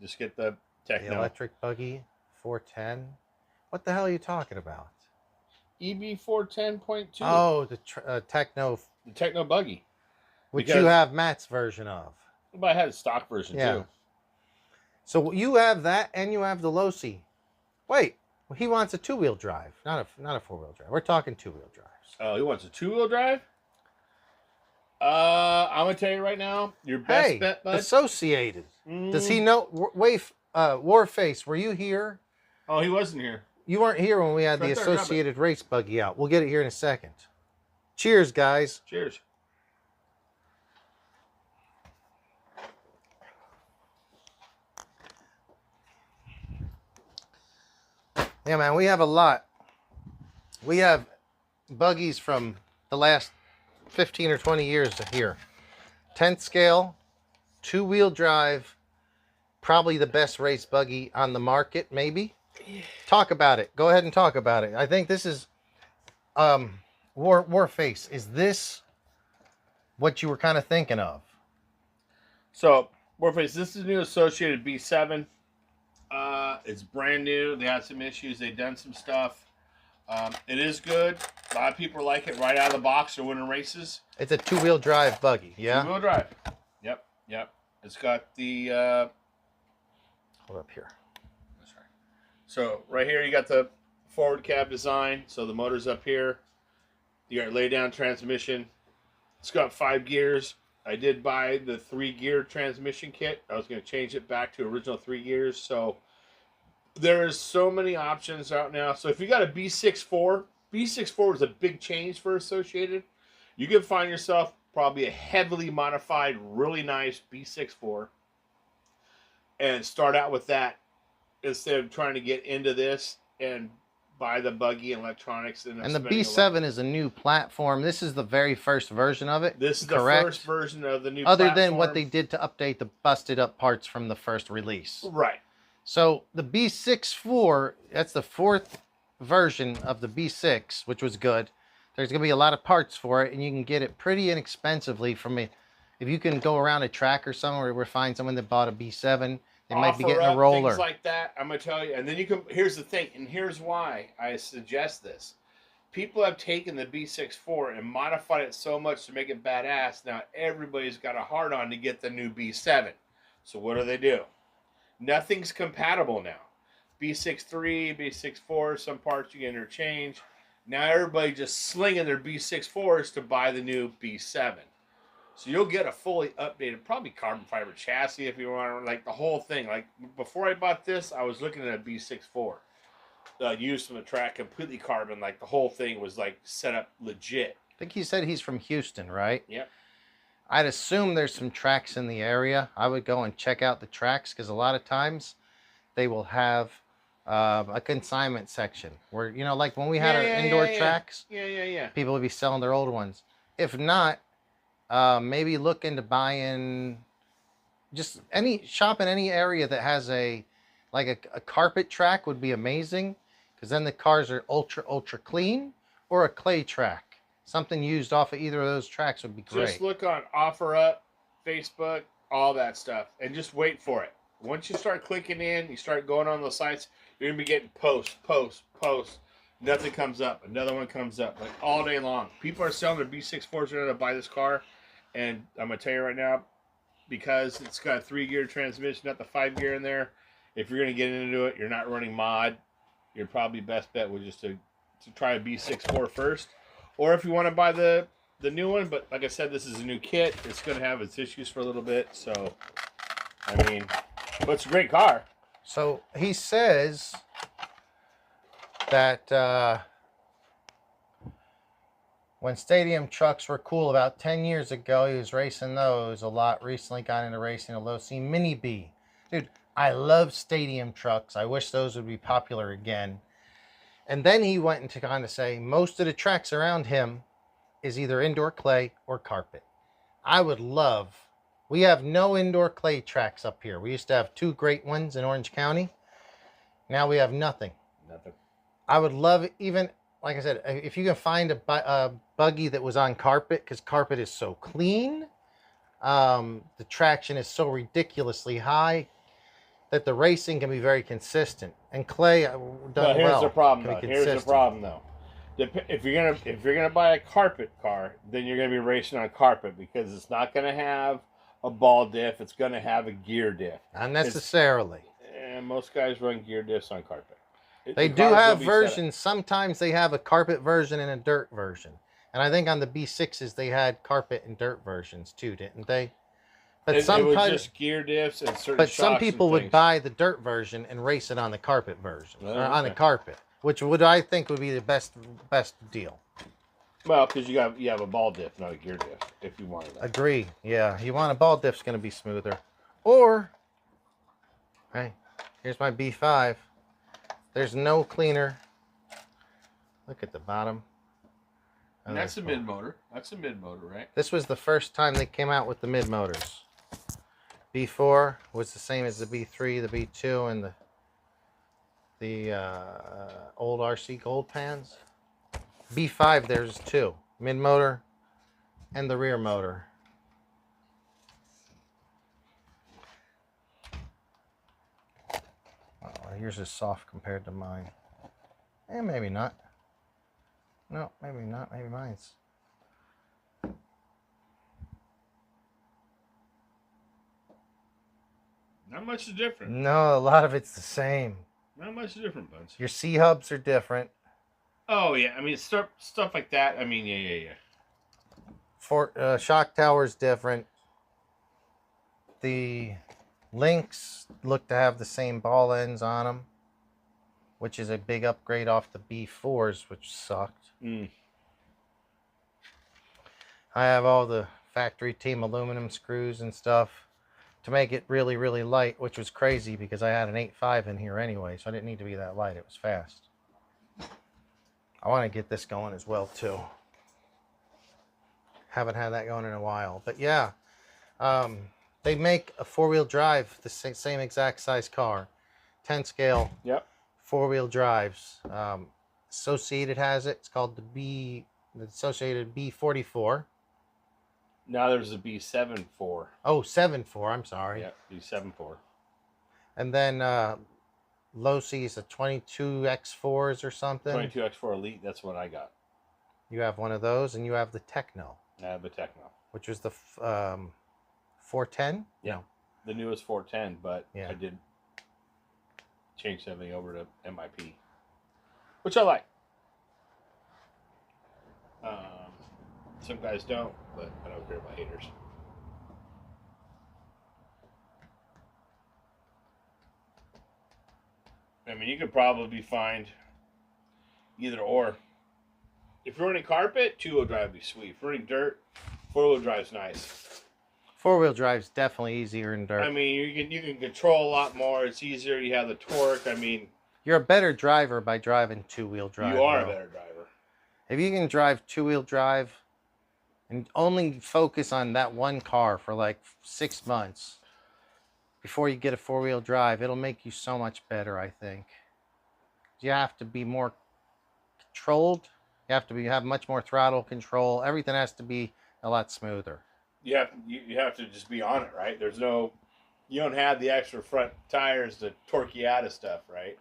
Just get the Tekno. The electric buggy, 410. What the hell are you talking about? EB410.2. Oh, the Tekno. The Tekno buggy. Which you have Matt's version of. But I had a stock version too. So you have that and you have the Losi. Wait, he wants a 2-wheel drive, not a 4-wheel drive. We're talking 2-wheel drives. Oh, he wants a 2-wheel drive? I'm going to tell you right now, your best bet, bud. Associated. Does he know? Warface, were you here? Oh, he wasn't here. You weren't here when we had the Associated race buggy out. We'll get it here in a second. Cheers, guys. Cheers. Yeah, man, we have a lot. We have buggies from the last 15 or 20 years here. 10th scale, 2-wheel drive, probably the best race buggy on the market, maybe. Talk about it. Go ahead and talk about it. I think this is Warface. Is this what you were kind of thinking of? So, Warface, this is new Associated B7. It's brand new. They had some issues. They've done some stuff. It is good. A lot of people like it right out of the box. They're winning races. It's a 2-wheel drive buggy, yeah? 2-wheel drive. Yep. It's got the... Hold up here. Sorry. So, right here, you got the forward cab design. So, the motor's up here. You got lay-down transmission. It's got 5 gears. I did buy the 3-gear transmission kit. I was going to change it back to original 3 gears. So there is so many options out now. So if you got a B64, B64 is a big change for Associated. You can find yourself probably a heavily modified, really nice B64 and start out with that instead of trying to get into this and buy the buggy and electronics. And the B7 is a new platform. This is the very first version of it. This is the first version of the new platform. Other than what they did to update the busted up parts from the first release. Right. So the B64, that's the 4th version of the B6, which was good. There's going to be a lot of parts for it, and you can get it pretty inexpensively from it. If you can go around a track or somewhere or find someone that bought a B7, they might be getting a roller. Things like that, I'm going to tell you. And then you can, here's the thing, and here's why I suggest this. People have taken the B64 and modified it so much to make it badass. Now everybody's got a hard on to get the new B7. So what do? Nothing's compatible now. B63, B64, some parts you can interchange. Now everybody just slinging their B64s to buy the new B7. So you'll get a fully updated, probably carbon fiber chassis if you want, like the whole thing. Like before I bought this, I was looking at a B64 used from the track, completely carbon. Like the whole thing was like set up legit. I think he said he's from Houston, right? Yep. I'd assume there's some tracks in the area. I would go and check out the tracks because a lot of times they will have a consignment section where, you know, like when we had our indoor tracks, people would be selling their old ones. If not, maybe look into buying just shop in any area that has a carpet track would be amazing, because then the cars are ultra clean, or a clay track. Something used off of either of those tracks would be great. Just look on OfferUp, Facebook, all that stuff, and just wait for it. Once you start clicking in, you start going on those sites, you're going to be getting post. Nothing comes up. Another one comes up, like all day long. People are selling their B64s to buy this car, and I'm going to tell you right now, because it's got a 3-gear transmission, not the 5-gear in there, if you're going to get into it, you're not running mod, your probably best bet would just to try a B64 first. Or if you want to buy the new one, but like I said, this is a new kit. It's going to have its issues for a little bit. So, I mean, but it's a great car. So he says that when stadium trucks were cool about 10 years ago, he was racing those a lot. Recently got into racing a Losi Mini B. Dude, I love stadium trucks. I wish those would be popular again. And then he went into kind of say most of the tracks around him is either indoor clay or carpet. I would love, we have no indoor clay tracks up here. We used to have 2 great ones in Orange County. Now we have nothing. Nothing. I would love it, even, like I said, if you can find a buggy that was on carpet, because carpet is so clean. The traction is so ridiculously high that the racing can be very consistent. And clay done Well, here's well. the problem can be though. Here's the consistent. problem though. If you're gonna buy a carpet car, then you're gonna be racing on carpet because it's not gonna have a ball diff. It's gonna have a gear diff. Not necessarily. And most guys run gear diffs on carpet. They do have versions. Sometimes they have a carpet version and a dirt version. And I think on the B6s they had carpet and dirt versions too, didn't they? But it was just gear diffs and certain. But some people would buy the dirt version and race it on the carpet version, or on the carpet, which I think would be the best deal. Well, because you have a ball diff, not a gear diff, if you wanted that. Agree. Yeah, you want a ball diff's going to be smoother. Or, hey, here's my B5. There's no cleaner. Look at the bottom. And that's a mid motor. That's a mid motor, right? This was the first time they came out with the mid motors. B4 was the same as the B3, the B2, and the old RC Gold pans. B5, there's two. Mid motor and the rear motor. Oh, yours is soft compared to mine. And maybe not. No, maybe not. Maybe mine's. Not much is different. No, a lot of it's the same. Not much is different, Buns. Your C-hubs are different. Oh, yeah. I mean, stuff like that. I mean, yeah. Shock tower's different. The links look to have the same ball ends on them, which is a big upgrade off the B4s, which sucked. I have all the factory team aluminum screws and stuff to make it really, really light, which was crazy because I had an 8.5 in here anyway, so I didn't need to be that light. It was fast. I want to get this going as well, too. Haven't had that going in a while. But yeah, they make a four-wheel drive, the same exact size car. 10 scale. Yep. Four-wheel drives. Associated has it. It's called the Associated B44. Now there's a B74. Oh, 7.4. I'm sorry. Yeah, B74. And then Losi is a 22X4s or something. 22X4 Elite. That's what I got. You have one of those, and you have the Tekno. I have the Tekno. Which was the 410? Yeah. No. The newest 410, but yeah. I did change everything over to MIP, which I like. Some guys don't, but I don't care about haters. I mean, you could probably find either or. If you're running carpet, two-wheel drive would be sweet. If you're running dirt, four-wheel drive's nice. Four-wheel drive's definitely easier in dirt. I mean, you can control a lot more. It's easier. You have the torque. I mean, you're a better driver by driving two-wheel drive. You are a better driver. If you can drive two-wheel drive and only focus on that one car for like 6 months before you get a four-wheel drive, it'll make you so much better, I think. You have to be more controlled. You have to have much more throttle control. Everything has to be a lot smoother. You have to just be on it, right? You don't have the extra front tires to torque you out of stuff, right?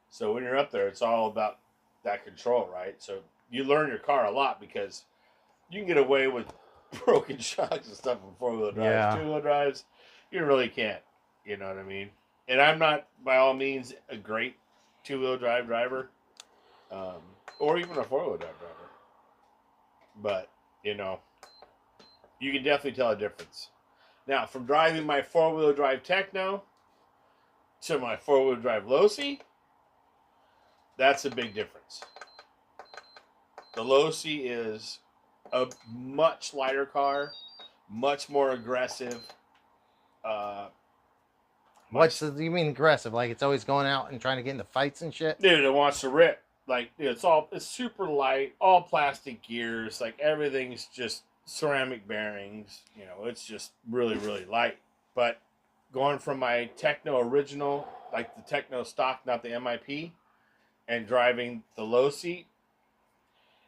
So when you're up there, it's all about that control, right? So you learn your car a lot because you can get away with broken shocks and stuff with four-wheel drives. Yeah. Two-wheel drives, you really can't. You know what I mean? And I'm not, by all means, a great two-wheel drive driver, or even a four-wheel drive driver. But, you know, you can definitely tell a difference. Now, from driving my four-wheel drive Tekno to my four-wheel drive Losi, that's a big difference. The Losi is a much lighter car, much more aggressive. You mean aggressive? Like it's always going out and trying to get into fights and shit? Dude, it wants to rip. Like, it's super light, all plastic gears. Like, everything's just ceramic bearings. You know, it's just really, really light. But going from my Tekno original, like the Tekno stock, not the MIP, and driving the Losi.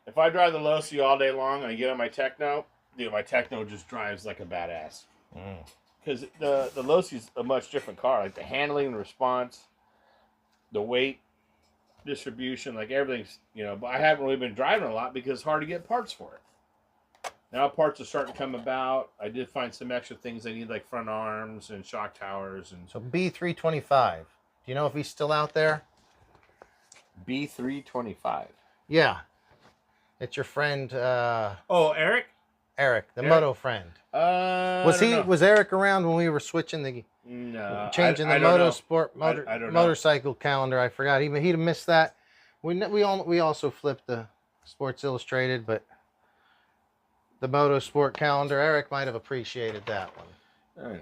If I drive the Losi all day long and I get on my Tekno, dude, my Tekno just drives like a badass. Because the Losi's a much different car. Like the handling, the response, the weight distribution, like everything's, but I haven't really been driving a lot because it's hard to get parts for it. Now parts are starting to come about. I did find some extra things I need, like front arms and shock towers. And So B325. Do you know if he's still out there? B325. Yeah. It's your friend Eric? Eric, the moto friend. Was Eric around when we were switching changing the motorcycle calendar? I forgot. He'd have missed that. We also flipped the Sports Illustrated, but the Motorsport calendar, Eric might have appreciated that one. Oh, yeah.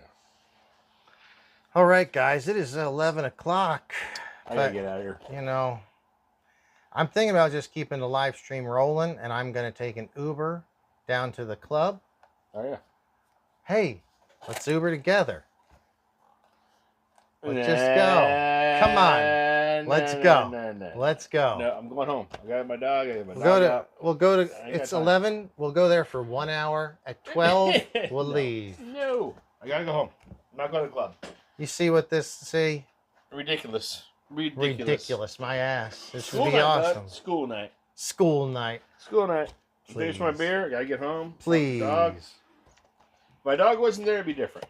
All right, guys, it is 11 o'clock. I gotta get out of here. I'm thinking about just keeping the live stream rolling, and I'm going to take an Uber down to the club. Oh, yeah. Hey, let's Uber together. Let's just go. Come on. Let's go. Let's go. No, I'm going home. I got my dog. We'll go to, it's 11. We'll go there for 1 hour. At 12, we'll leave. No. I got to go home. I'm not going to the club. You see what see? Ridiculous. My ass. This would be awesome. School night. School night. Finish my beer. Gotta get home. Please. If my dog wasn't there, it'd be different.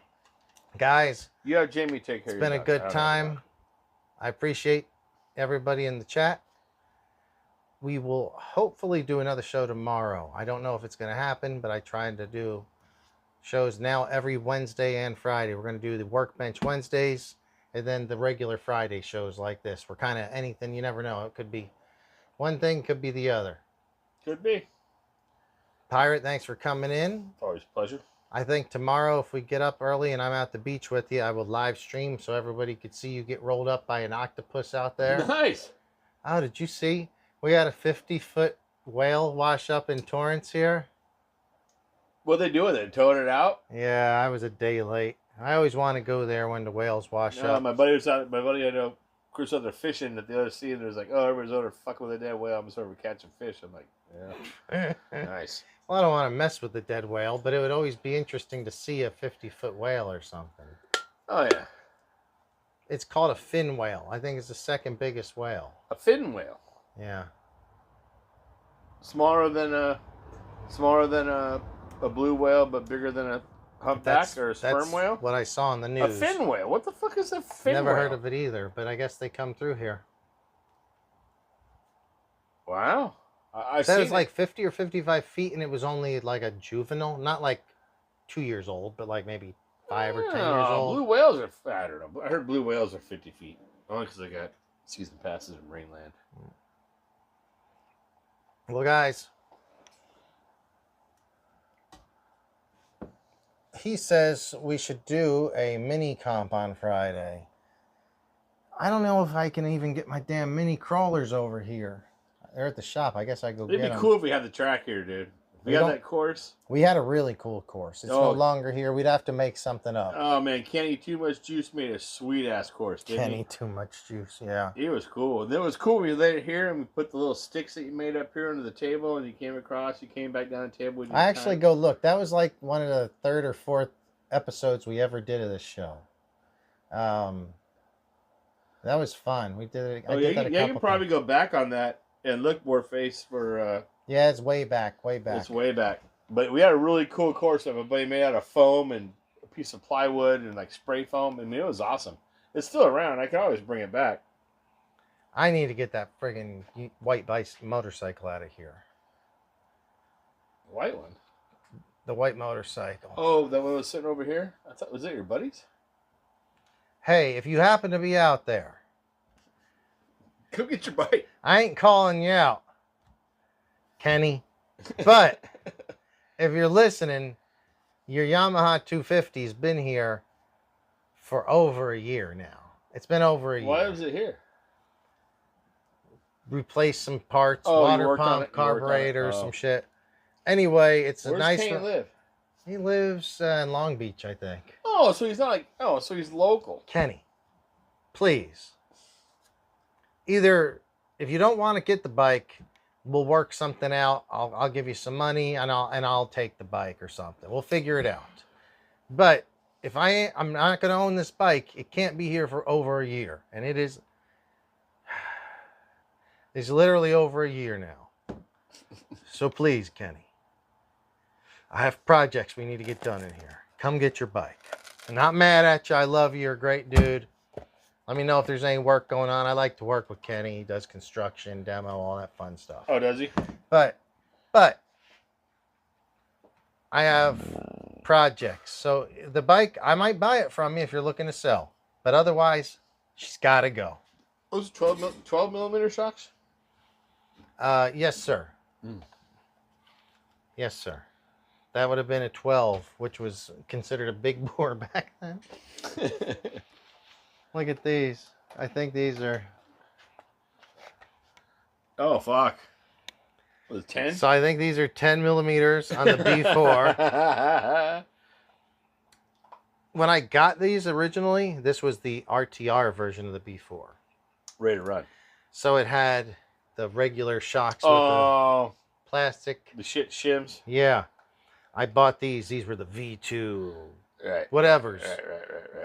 Guys. You have Jamie take care of It's been a good time. I appreciate everybody in the chat. We will hopefully do another show tomorrow. I don't know if it's going to happen, but I tried to do shows now every Wednesday and Friday. We're going to do the Workbench Wednesdays and then the regular Friday shows like this. We're kind of anything. You never know. It could be one thing, could be the other. Could be. Pirate, thanks for coming in. Always a pleasure. I think tomorrow, if we get up early and I'm at the beach with you, I will live stream so everybody could see you get rolled up by an octopus out there. Nice. Oh, did you see? We had a 50-foot whale wash up in Torrance here. What they do with it? Towing it out? Yeah, I was a day late. I always want to go there when the whales wash up. My buddy I know, Chris, out there fishing at the other sea, and there's like, oh, everybody's over fucking with a dead whale. I'm just over catching fish. I'm like, yeah. Nice. Well, I don't want to mess with the dead whale, but it would always be interesting to see a 50-foot whale or something. Oh, yeah. It's called a fin whale. I think it's the second biggest whale. A fin whale? Yeah. Smaller than a blue whale, but bigger than a humpback or a sperm whale? What I saw on the news. A fin whale? What the fuck is a fin whale? Never heard of it either, but I guess they come through here. Wow. That was like 50 or 55 feet, and it was only like a juvenile, not like 2 years old, but like maybe 5 or 10 years old. Blue whales are, I don't know. I heard blue whales are 50 feet. Only because I got season passes in Rainland. Well, guys, he says we should do a mini comp on Friday. I don't know if I can even get my damn mini crawlers over here. They're at the shop. I guess I go get them. It'd be cool if we had the track here, dude. We got that course. We had a really cool course. It's no longer here. We'd have to make something up. Oh, man. Kenny Too Much Juice made a sweet-ass course, didn't he? Kenny Too Much Juice, yeah. It was cool. And it was cool when you laid it here and we put the little sticks that you made up here under the table and you came across. You came back down the table. I actually go look. That was like one of the 3rd or 4th episodes we ever did of this show. That was fun. We did it. You can probably go back on that and look more face for... yeah, it's way back. It's way back. But we had a really cool course that everybody made out of foam and a piece of plywood and like spray foam. I mean, it was awesome. It's still around. I can always bring it back. I need to get that friggin' white motorcycle out of here. White one? The white motorcycle. Oh, that one was sitting over here? I thought, was it your buddy's? Hey, if you happen to be out there, come get your bike. I ain't calling you out, Kenny. But if you're listening, your Yamaha 250's been here for over a year now. It's been over a year. Why was it here? Replace some parts, water pump, carburetor, some shit. Anyway, it's a nice. Where's Kenny live? He lives in Long Beach, I think. Oh, so he's not like. Oh, so he's local. Kenny, please. Either if you don't want to get the bike, we'll work something out. I'll give you some money and I'll take the bike or something. We'll figure it out. But if I'm not going to own this bike, it can't be here for over a year, and it's literally over a year now. So please, Kenny, I have projects we need to get done in here. Come get your bike. I'm not mad at you. I love you. You're a great dude. Let me know if there's any work going on. I like to work with Kenny. He does construction, demo, all that fun stuff. Oh, does he? But I have projects. So the bike, I might buy it from you if you're looking to sell. But otherwise, she's got to go. Those 12 millimeter shocks? Yes, sir. Yes, sir. That would have been a 12, which was considered a big bore back then. Look at these. I think these are... Oh, fuck. Was it 10? So I think these are 10 millimeters on the B4. When I got these originally, this was the RTR version of the B4. Ready to run. So it had the regular shocks with the plastic. The shit shims. Yeah. I bought these. These were the V2. Right. Whatever's. Right.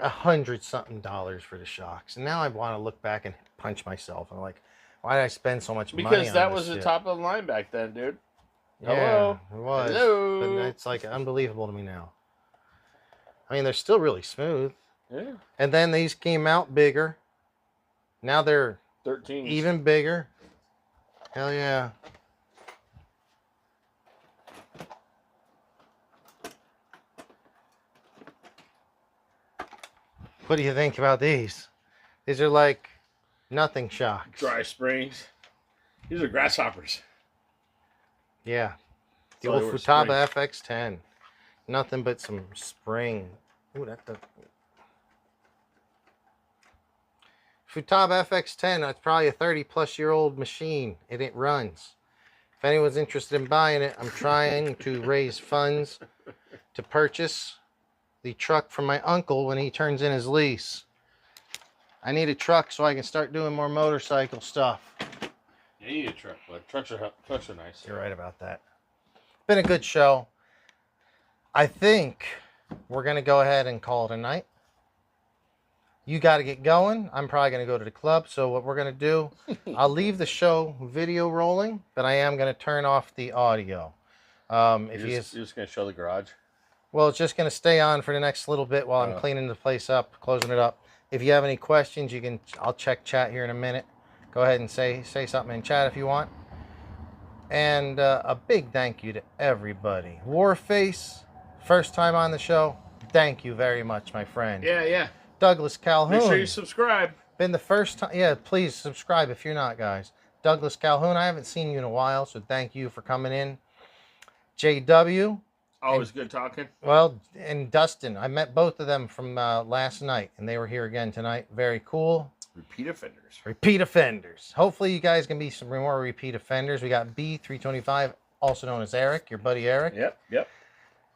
$100-something for the shocks. And now I want to look back and punch myself. I'm like, why did I spend so much money on this Because that was shit? the top of the line back then, dude. Yeah, Hello. it was. Hello. But it's like unbelievable to me now. I mean, they're still really smooth. Yeah. And then these came out bigger. Now they're 13. even bigger. Hell yeah. What do you think about these? These are like nothing shocks. Dry springs. These are grasshoppers. Yeah. The That's all old they were, Futaba FX10. Nothing but some spring. Ooh, that does... Futaba FX10, that's probably a 30-plus-year-old machine, and it runs. If anyone's interested in buying it, I'm trying to raise funds to purchase the truck from my uncle when he turns in his lease. I need a truck so I can start doing more motorcycle stuff. Yeah, you need a truck, but trucks are nice. You're right about that. Been a good show. I think we're going to go ahead and call it a night. You got to get going. I'm probably going to go to the club. So what we're going to do, I'll leave the show video rolling, but I am going to turn off the audio. You're just going to show the garage? Well, it's just going to stay on for the next little bit while I'm cleaning the place up, closing it up. If you have any questions, you can. I'll check chat here in a minute. Go ahead and say something in chat if you want. And a big thank you to everybody. Warface, first time on the show. Thank you very much, my friend. Yeah. Douglas Calhoun. Make sure you subscribe. Been the first time. Yeah, please subscribe if you're not, guys. Douglas Calhoun, I haven't seen you in a while, so thank you for coming in. JW. Always good talking. Well, and Dustin. I met both of them from last night, and they were here again tonight. Very cool. Repeat offenders. Repeat offenders. Hopefully you guys can be some more repeat offenders. We got B325, also known as Eric, your buddy Eric. Yep.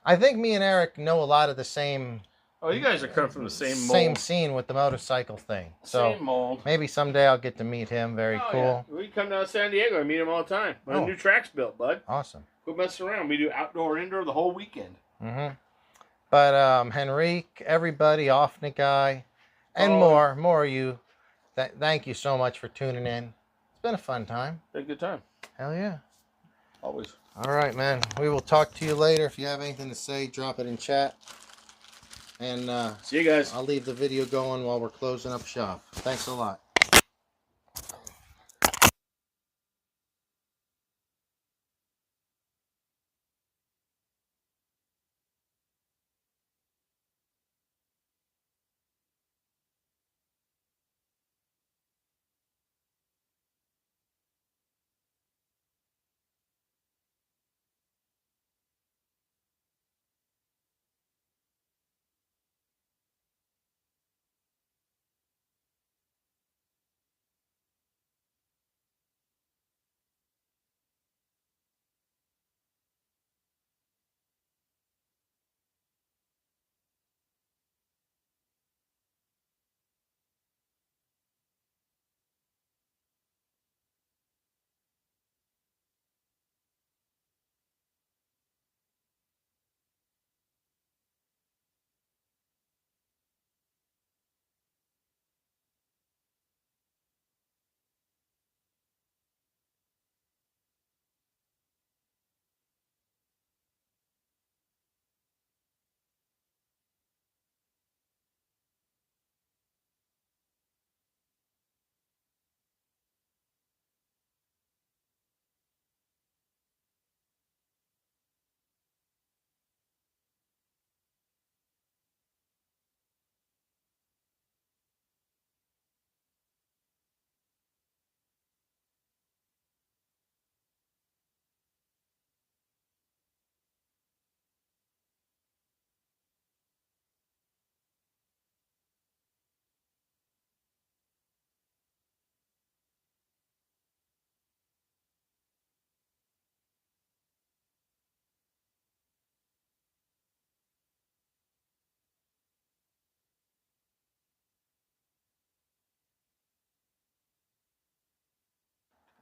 I think me and Eric know a lot of the same... Oh, you guys are coming from the same mold. Same scene with the motorcycle thing. So same mold. Maybe someday I'll get to meet him. Very cool. Yeah. We come down to San Diego and meet him all the time. When a new track's built, bud. Awesome. Go mess around. We do outdoor, indoor the whole weekend. Mm-hmm. But Henrique, everybody, Offnet guy, and more of you. Thank you so much for tuning in. It's been a fun time. Been a good time. Hell yeah. Always. All right, man. We will talk to you later. If you have anything to say, drop it in chat. And see you guys. I'll leave the video going while we're closing up shop. Thanks a lot.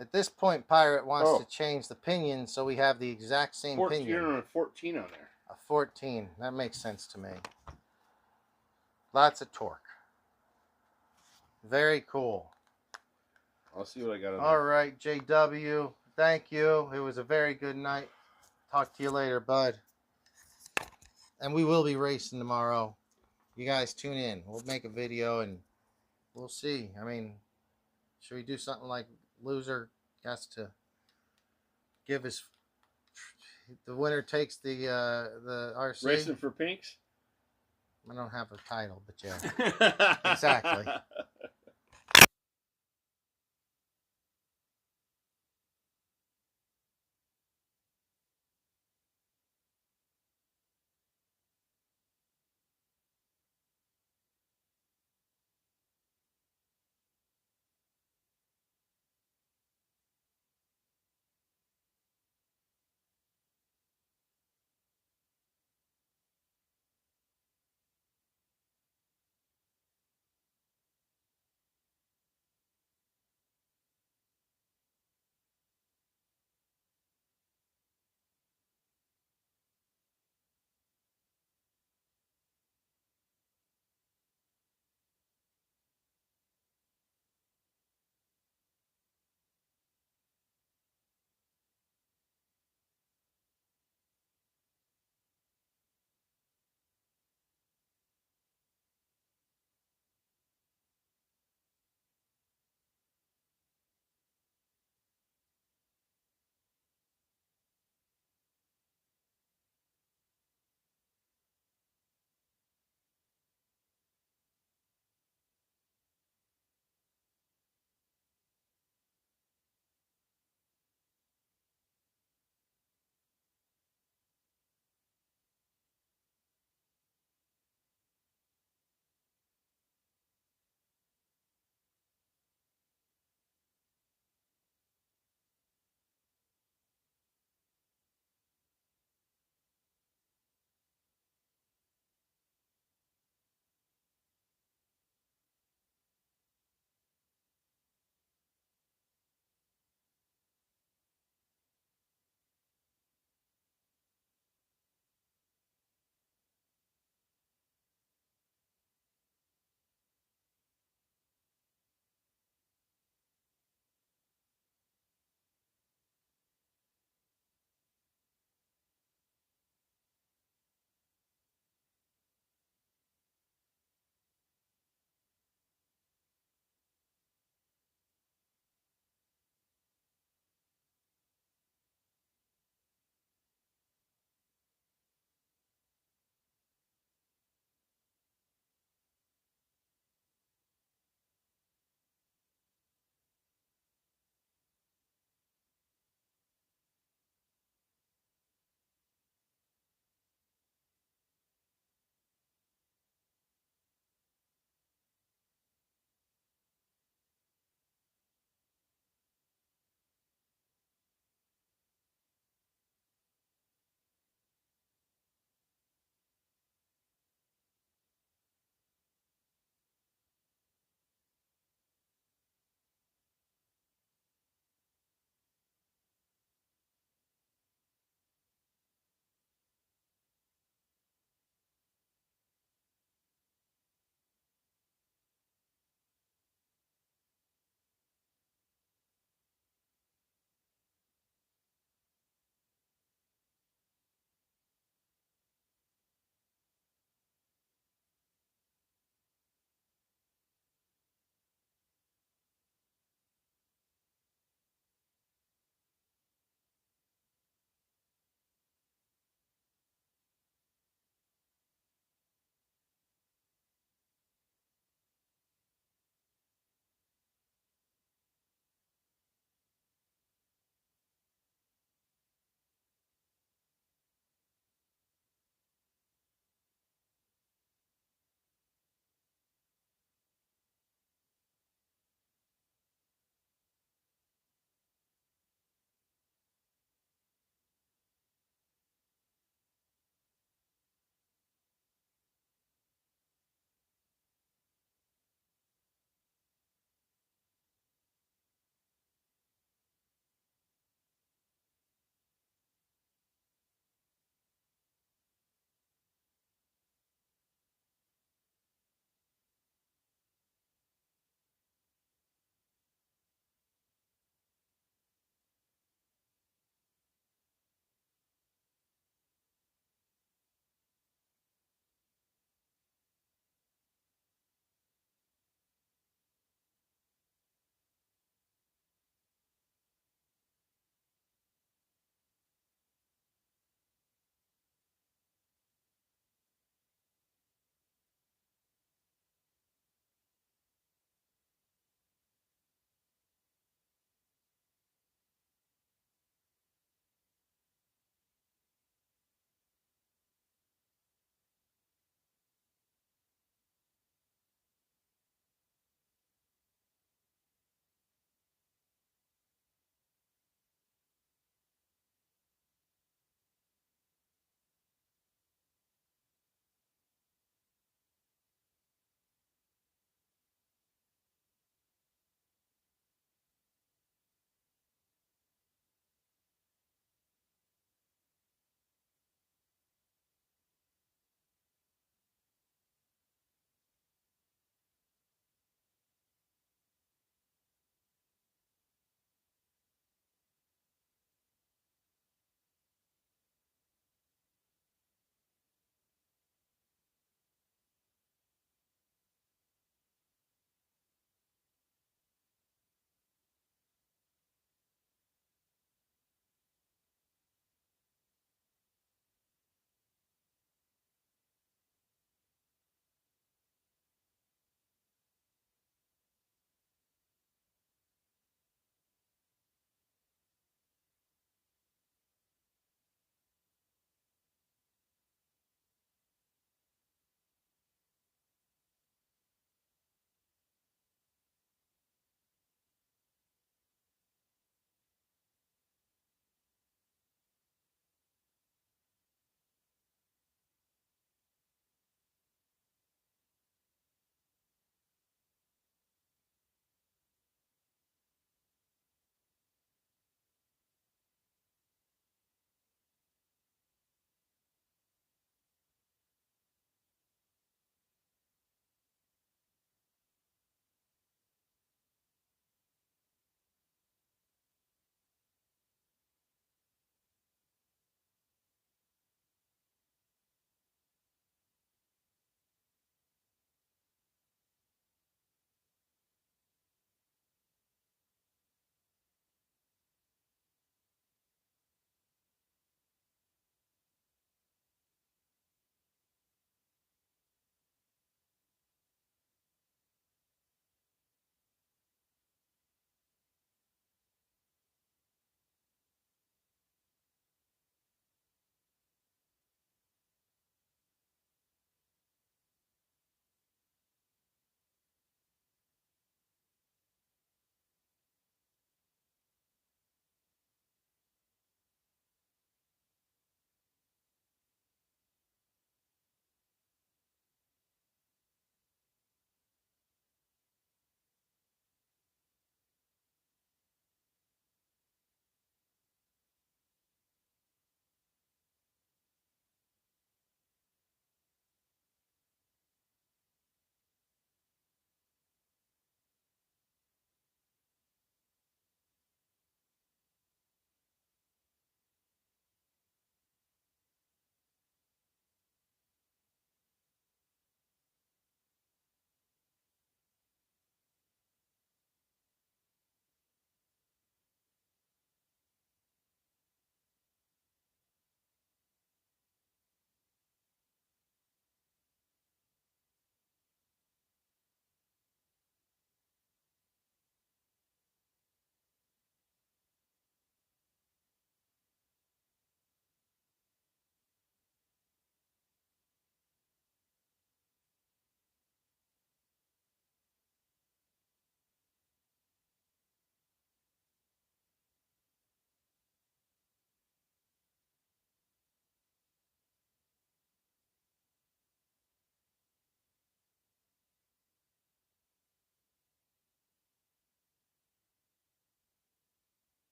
At this point, Pirate wants Oh. to change the pinion so we have the exact same 14, pinion. you're on a 14 on there. A 14. That makes sense to me. Lots of torque. Very cool. I'll see what I got on All there. right, JW. Thank you. It was a very good night. Talk to you later, bud. And we will be racing tomorrow. You guys tune in. We'll make a video and we'll see. I mean, should we do something like loser has to give his, the winner takes the RC? Racing for Pinks? I don't have a title, but yeah. Exactly.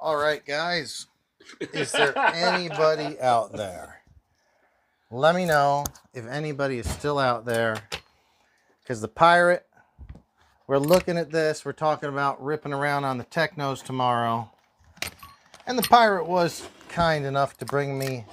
All right, guys. Is there anybody out there? Let me know if anybody is still out there. Because the Pirate, we're looking at this. We're talking about ripping around on the Teknos tomorrow. And the Pirate was kind enough to bring me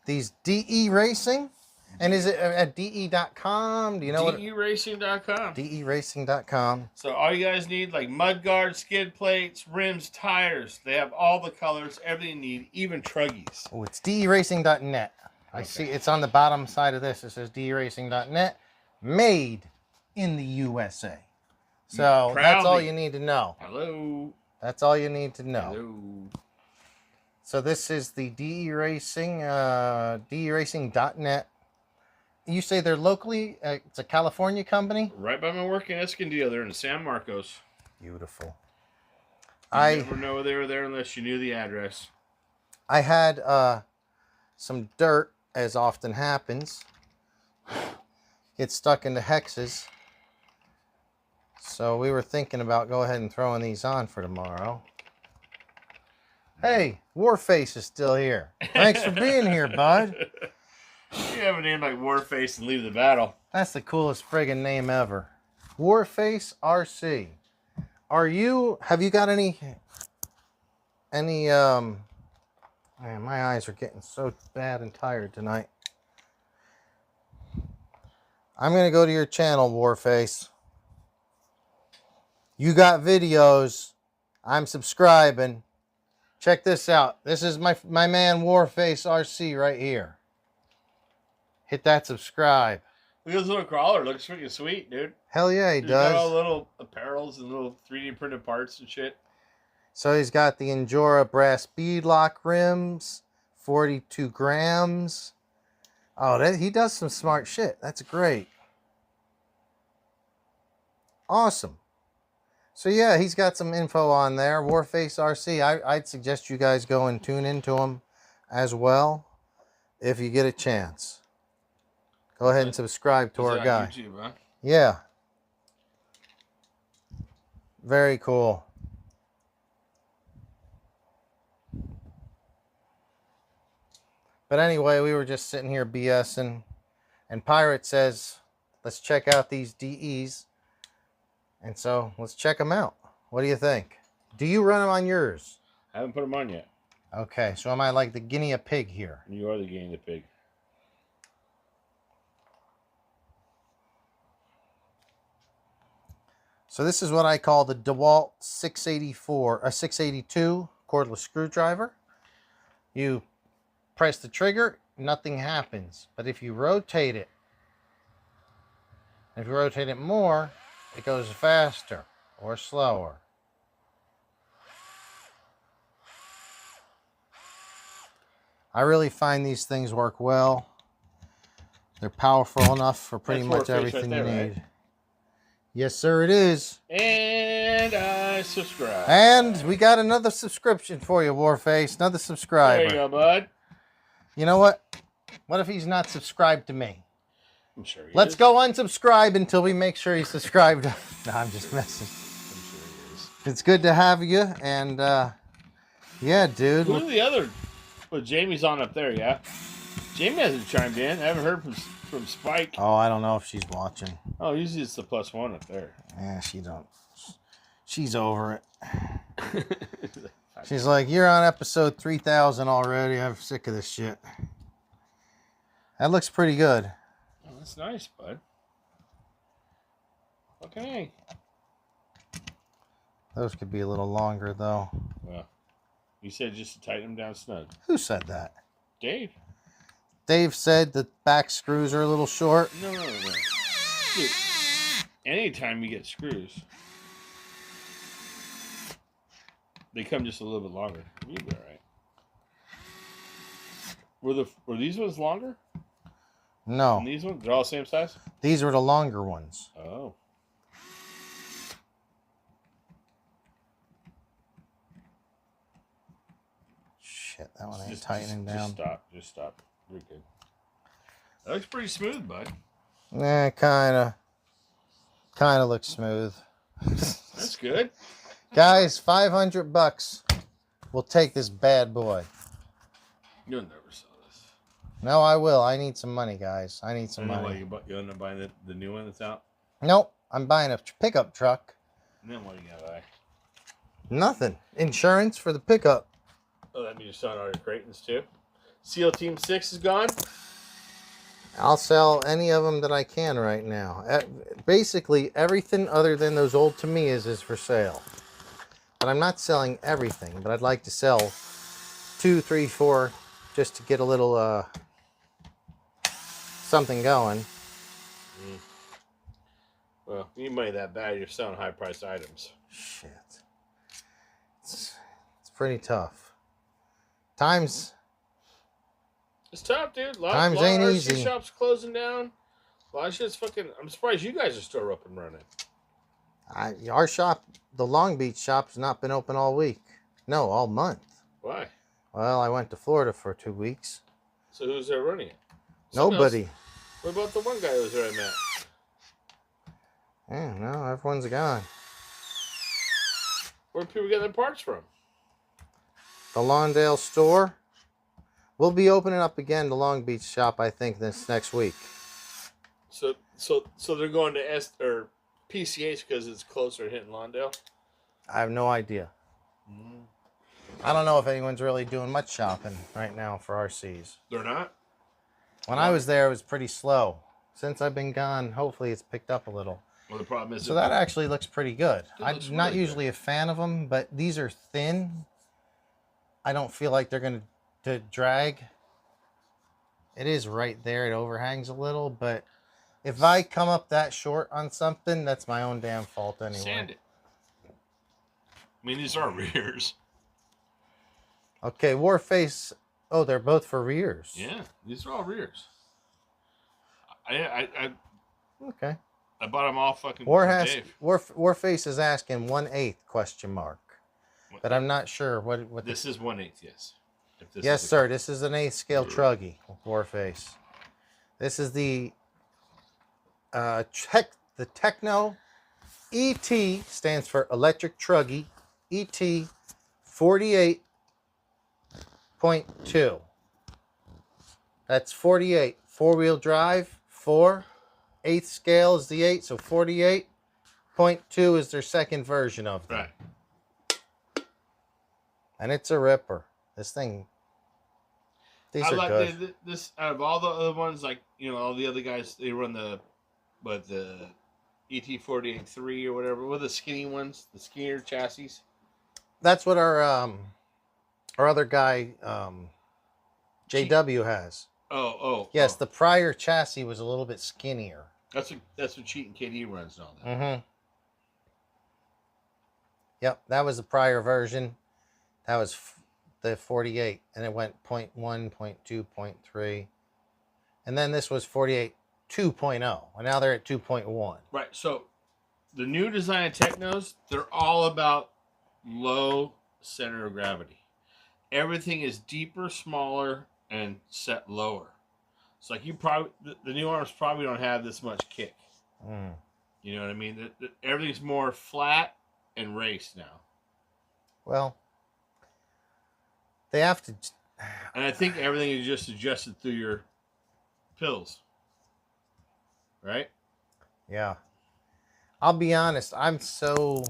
these DE Racing. And is it at DE.com? Do you know what? DERacing.com. DERacing.com. So all you guys need, like mud guards, skid plates, rims, tires. They have all the colors, everything you need, even truggies. Oh, it's DERacing.net. I see it's on the bottom side of this. It says DERacing.net. Made in the USA. So that's all you need to know. Hello. That's all you need to know. Hello. So this is the DE Racing, DERacing.net. You say they're locally, it's a California company? Right by my work in Escondido. They're in San Marcos. Beautiful. You never know they were there unless you knew the address. I had some dirt, as often happens, get stuck into hexes. So we were thinking about go ahead and throwing these on for tomorrow. Hey, Warface is still here. Thanks for being here, bud. You have a name like Warface and leave the battle. That's the coolest friggin' name ever. Warface RC. Have you got any, man, my eyes are getting so bad and tired tonight. I'm going to go to your channel, Warface. You got videos. I'm subscribing. Check this out. This is my man Warface RC right here. Hit that subscribe. Look at this little crawler. Looks freaking sweet, dude. Hell yeah, he He's does. got all the little apparels and little 3D printed parts and shit. So he's got the Endura brass beadlock rims, 42 grams. Oh, he does some smart shit. That's great. Awesome. So yeah, he's got some info on there. Warface RC. I'd suggest you guys go and tune into him as well if you get a chance. Go ahead and subscribe to our guy. YouTube, huh? Yeah. Very cool. But anyway, we were just sitting here BSing, and Pirate says, let's check out these DEs. And so let's check them out. What do you think? Do you run them on yours? I haven't put them on yet. Okay, so am I like the guinea pig here? You are the guinea pig. So this is what I call the DeWalt 682 cordless screwdriver. You press the trigger, nothing happens. But if you rotate it, more, it goes faster or slower. I really find these things work well. They're powerful enough for pretty much everything you need. Right? Yes, sir, it is. And I subscribe. And we got another subscription for you, Warface. Another subscriber. There you go, bud. You know what? What if he's not subscribed to me? I'm sure he Let's is. go unsubscribe until we make sure he's subscribed. No, I'm just messing. I'm sure he is. It's good to have you. And, yeah, dude. Who's the other? Well, Jamie's on up there, yeah? Jamie hasn't chimed in. I haven't heard from Spike. Oh, I don't know if she's watching. Oh, usually it's the +1 up there. Yeah, she don't. She's over it. She's like, you're on episode 3000 already. I'm sick of this shit. That looks pretty good. Oh, that's nice, bud. Okay. Those could be a little longer, though. Well, you said just to tighten them down snug. Who said that? Dave. Dave said the back screws are a little short. No. Dude, anytime you get screws, they come just a little bit longer. You'll be all right. Were these ones longer? No. And these ones? They're all the same size? These are the longer ones. Oh. Shit, that one ain't tightening down. Just stop. You're good. That looks pretty smooth, bud. Nah, kinda looks smooth. That's good. Guys, $500. will take this bad boy. You'll never sell this. No, I will. I need some money, guys. I need some I know why money. you end up buying the new one that's out. Nope. I'm buying a pickup truck. And then what are you gonna buy? Nothing. Insurance for the pickup. Oh, that means you're selling all your Creightons too. SEAL Team 6 is gone. I'll sell any of them that I can right now. Basically, everything other than those old Tamiyas is for sale. But I'm not selling everything. But I'd like to sell 2, 3, 4, just to get a little something going. Well, you money that bad, you're selling high-priced items. Shit. It's pretty tough. Times... It's tough, dude. Times lot ain't of RC easy. shops closing down. A lot of shit's fucking... I'm surprised you guys are still up and running. Our shop, the Long Beach shop, has not been open all week. No, all month. Why? Well, I went to Florida for 2 weeks. So who's there running it? Nobody. Else. What about the one guy who was there I met? Yeah, no, everyone's gone. Where do people get their parts from? The Lawndale store. We'll be opening up again the Long Beach shop, I think, this next week. So they're going to PCH because it's closer to hitting Lawndale? I have no idea. I don't know if anyone's really doing much shopping right now for RCs. They're not? When I was there, it was pretty slow. Since I've been gone, hopefully it's picked up a little. Well, the problem is... So that actually looks pretty good. I'm looks not really usually a fan of them, but these are thin. I don't feel like they're going to drag. It is right there. It overhangs a little, but if I come up that short on something, that's my own damn fault anyway. Sand it. I mean, these are rears. Okay, Warface. Oh, they're both for rears. Yeah, these are all rears. Okay. I bought them all fucking Dave. Warface is asking 1/8 question mark. But I'm not sure what this is 1/8, yes. Yes, sir. This is an 1/8 scale truggy, Warface. This is the Tekno ET, stands for electric truggy, ET 48.2. That's 48. 4-wheel drive, 4. 1/8 scale is the 8, so 48.2 is their second version of them. Right. And it's a ripper. This thing. These are good. This out of all the other ones, like, you know, all the other guys, they run the ET48-3 or whatever. What are the skinny ones? The skinnier chassis? That's what our other guy, JW has. Yes, the prior chassis was a little bit skinnier. That's what Cheat and KD runs and all that. Mm-hmm. Yep, that was the prior version. That was the 48, and it went 0.1, 0.2, 0.3. And then this was 48 2.0, and now they're at 2.1. Right, so the new design Teknos, they're all about low center of gravity. Everything is deeper, smaller, and set lower. It's like the new arms probably don't have this much kick. You know what I mean? Everything's more flat and raced now. Well, they have to. And I think everything is just adjusted through your pills. Right? Yeah. I'll be honest, I'm so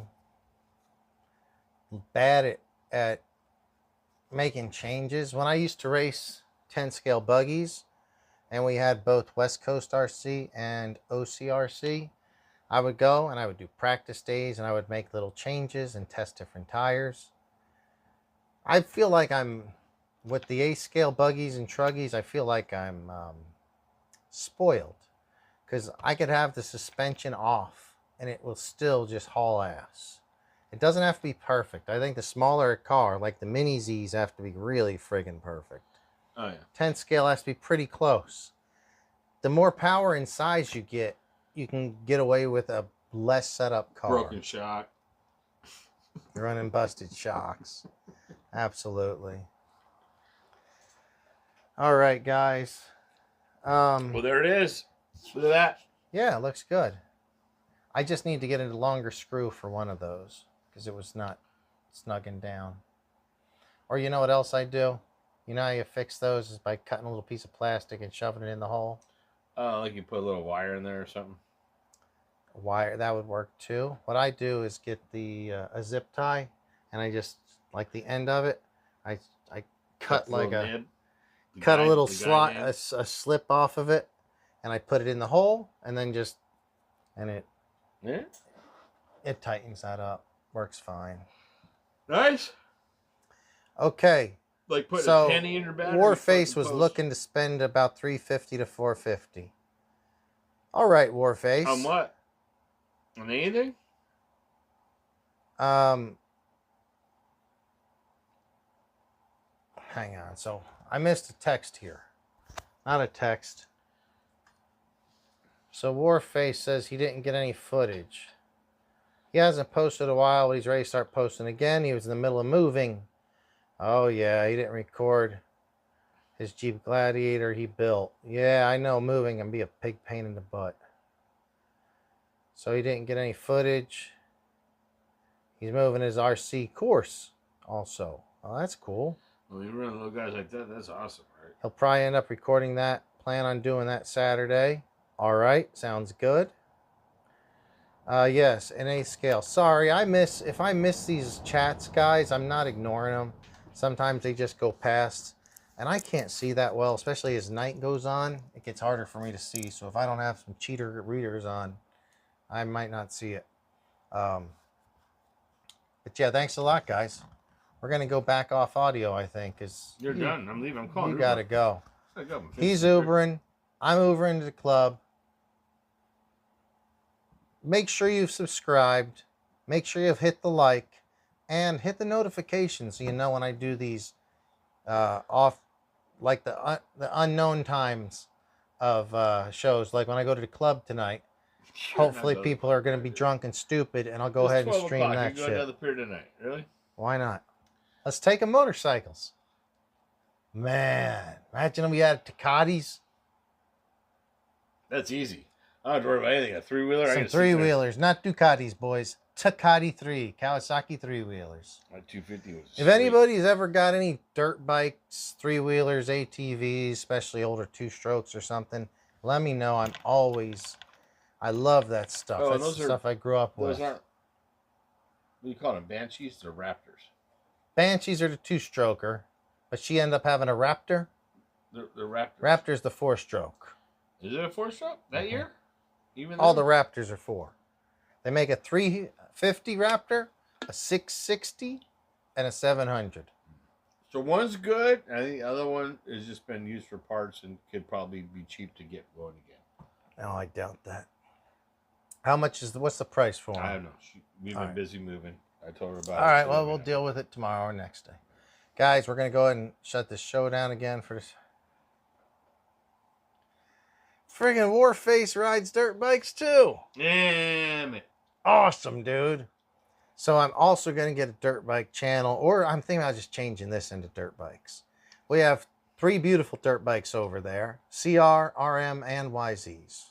bad at making changes. When I used to race 10 scale buggies, and we had both West Coast RC and OCRC, I would go and I would do practice days and I would make little changes and test different tires. I feel like with the 8 scale buggies and truggies, I feel like I'm spoiled. Because I could have the suspension off and it will still just haul ass. It doesn't have to be perfect. I think the smaller a car, like the Mini Zs, have to be really friggin' perfect. Oh, yeah. 10 scale has to be pretty close. The more power and size you get, you can get away with a less setup car. Broken shock. You're running busted shocks. Absolutely. All right, guys. Well, there it is. Look at that. Yeah, it looks good. I just need to get a longer screw for one of those because it was not snugging down. Or you know what else I do? You know how you fix those is by cutting a little piece of plastic and shoving it in the hole. Oh, like you put a little wire in there or something. A wire, that would work too. What I do is get the a zip tie, and I just like the end of it. I cut like a cut a little slot a slip off of it, and I put it in the hole, and then just it tightens that up. Works fine. Nice. Okay. Like putting so a penny in your battery. Warface was looking to spend about $350 to $450. All right, Warface. On what? On anything? Hang on. So I missed a text here. Not a text. So Warface says he didn't get any footage. He hasn't posted a while, but he's ready to start posting again. He was in the middle of moving. Oh, yeah, he didn't record his Jeep Gladiator he built. Yeah, I know moving can be a big pain in the butt. So he didn't get any footage. He's moving his RC course also. Oh, that's cool. Well, you run little guys like that, that's awesome, right? He'll probably end up recording that. Plan on doing that Saturday. All right, sounds good. Yes, in a scale. Sorry, if I miss these chats, guys, I'm not ignoring them. Sometimes they just go past, and I can't see that well, especially as night goes on. It gets harder for me to see, so if I don't have some cheater readers on, I might not see it. But yeah, thanks a lot, guys. We're going to go back off audio, I think. You're done. I'm leaving. I'm calling you. You got to go. Go. He's Ubering. I'm Ubering to the club. Make sure you've subscribed. Make sure you've hit the like. And hit the notification so you know when I do these off, like the unknown times of shows. Like when I go to the club tonight. Hopefully people are going to be drunk and stupid, and I'll go ahead and stream that shit. Go down the pier tonight. Really? Why not? Let's take a motorcycles. Man, imagine if we had Ducatis. That's easy. I don't have to worry about anything. A three-wheeler? Some three-wheelers, not Ducatis, boys. Ducati 3, Kawasaki three-wheelers. My 250 was If anybody's ever got any dirt bikes, three-wheelers, ATVs, especially older two-strokes or something, let me know. I love that stuff. Oh, that's the stuff I grew up with. Those aren't, what do you call them, Banshees or Raptors? Banshees are the two-stroker, but she ended up having a Raptor. The Raptors. Raptor's the four-stroke. Is it a four-stroke that year? Even all the Raptors are four. They make a 350 Raptor, a 660, and a 700. So one's good, and the other one has just been used for parts and could probably be cheap to get going again. No, I doubt that. How much what's the price for them? I don't know. We've been busy moving. I told her about it. All right, well, we'll deal with it tomorrow or next day. Guys, we're going to go ahead and shut this show down again for this. Friggin' Warface rides dirt bikes too. Damn it. Awesome, dude. So I'm also going to get a dirt bike channel, or I'm thinking about just changing this into dirt bikes. We have 3 beautiful dirt bikes over there, CR, RM, and YZs.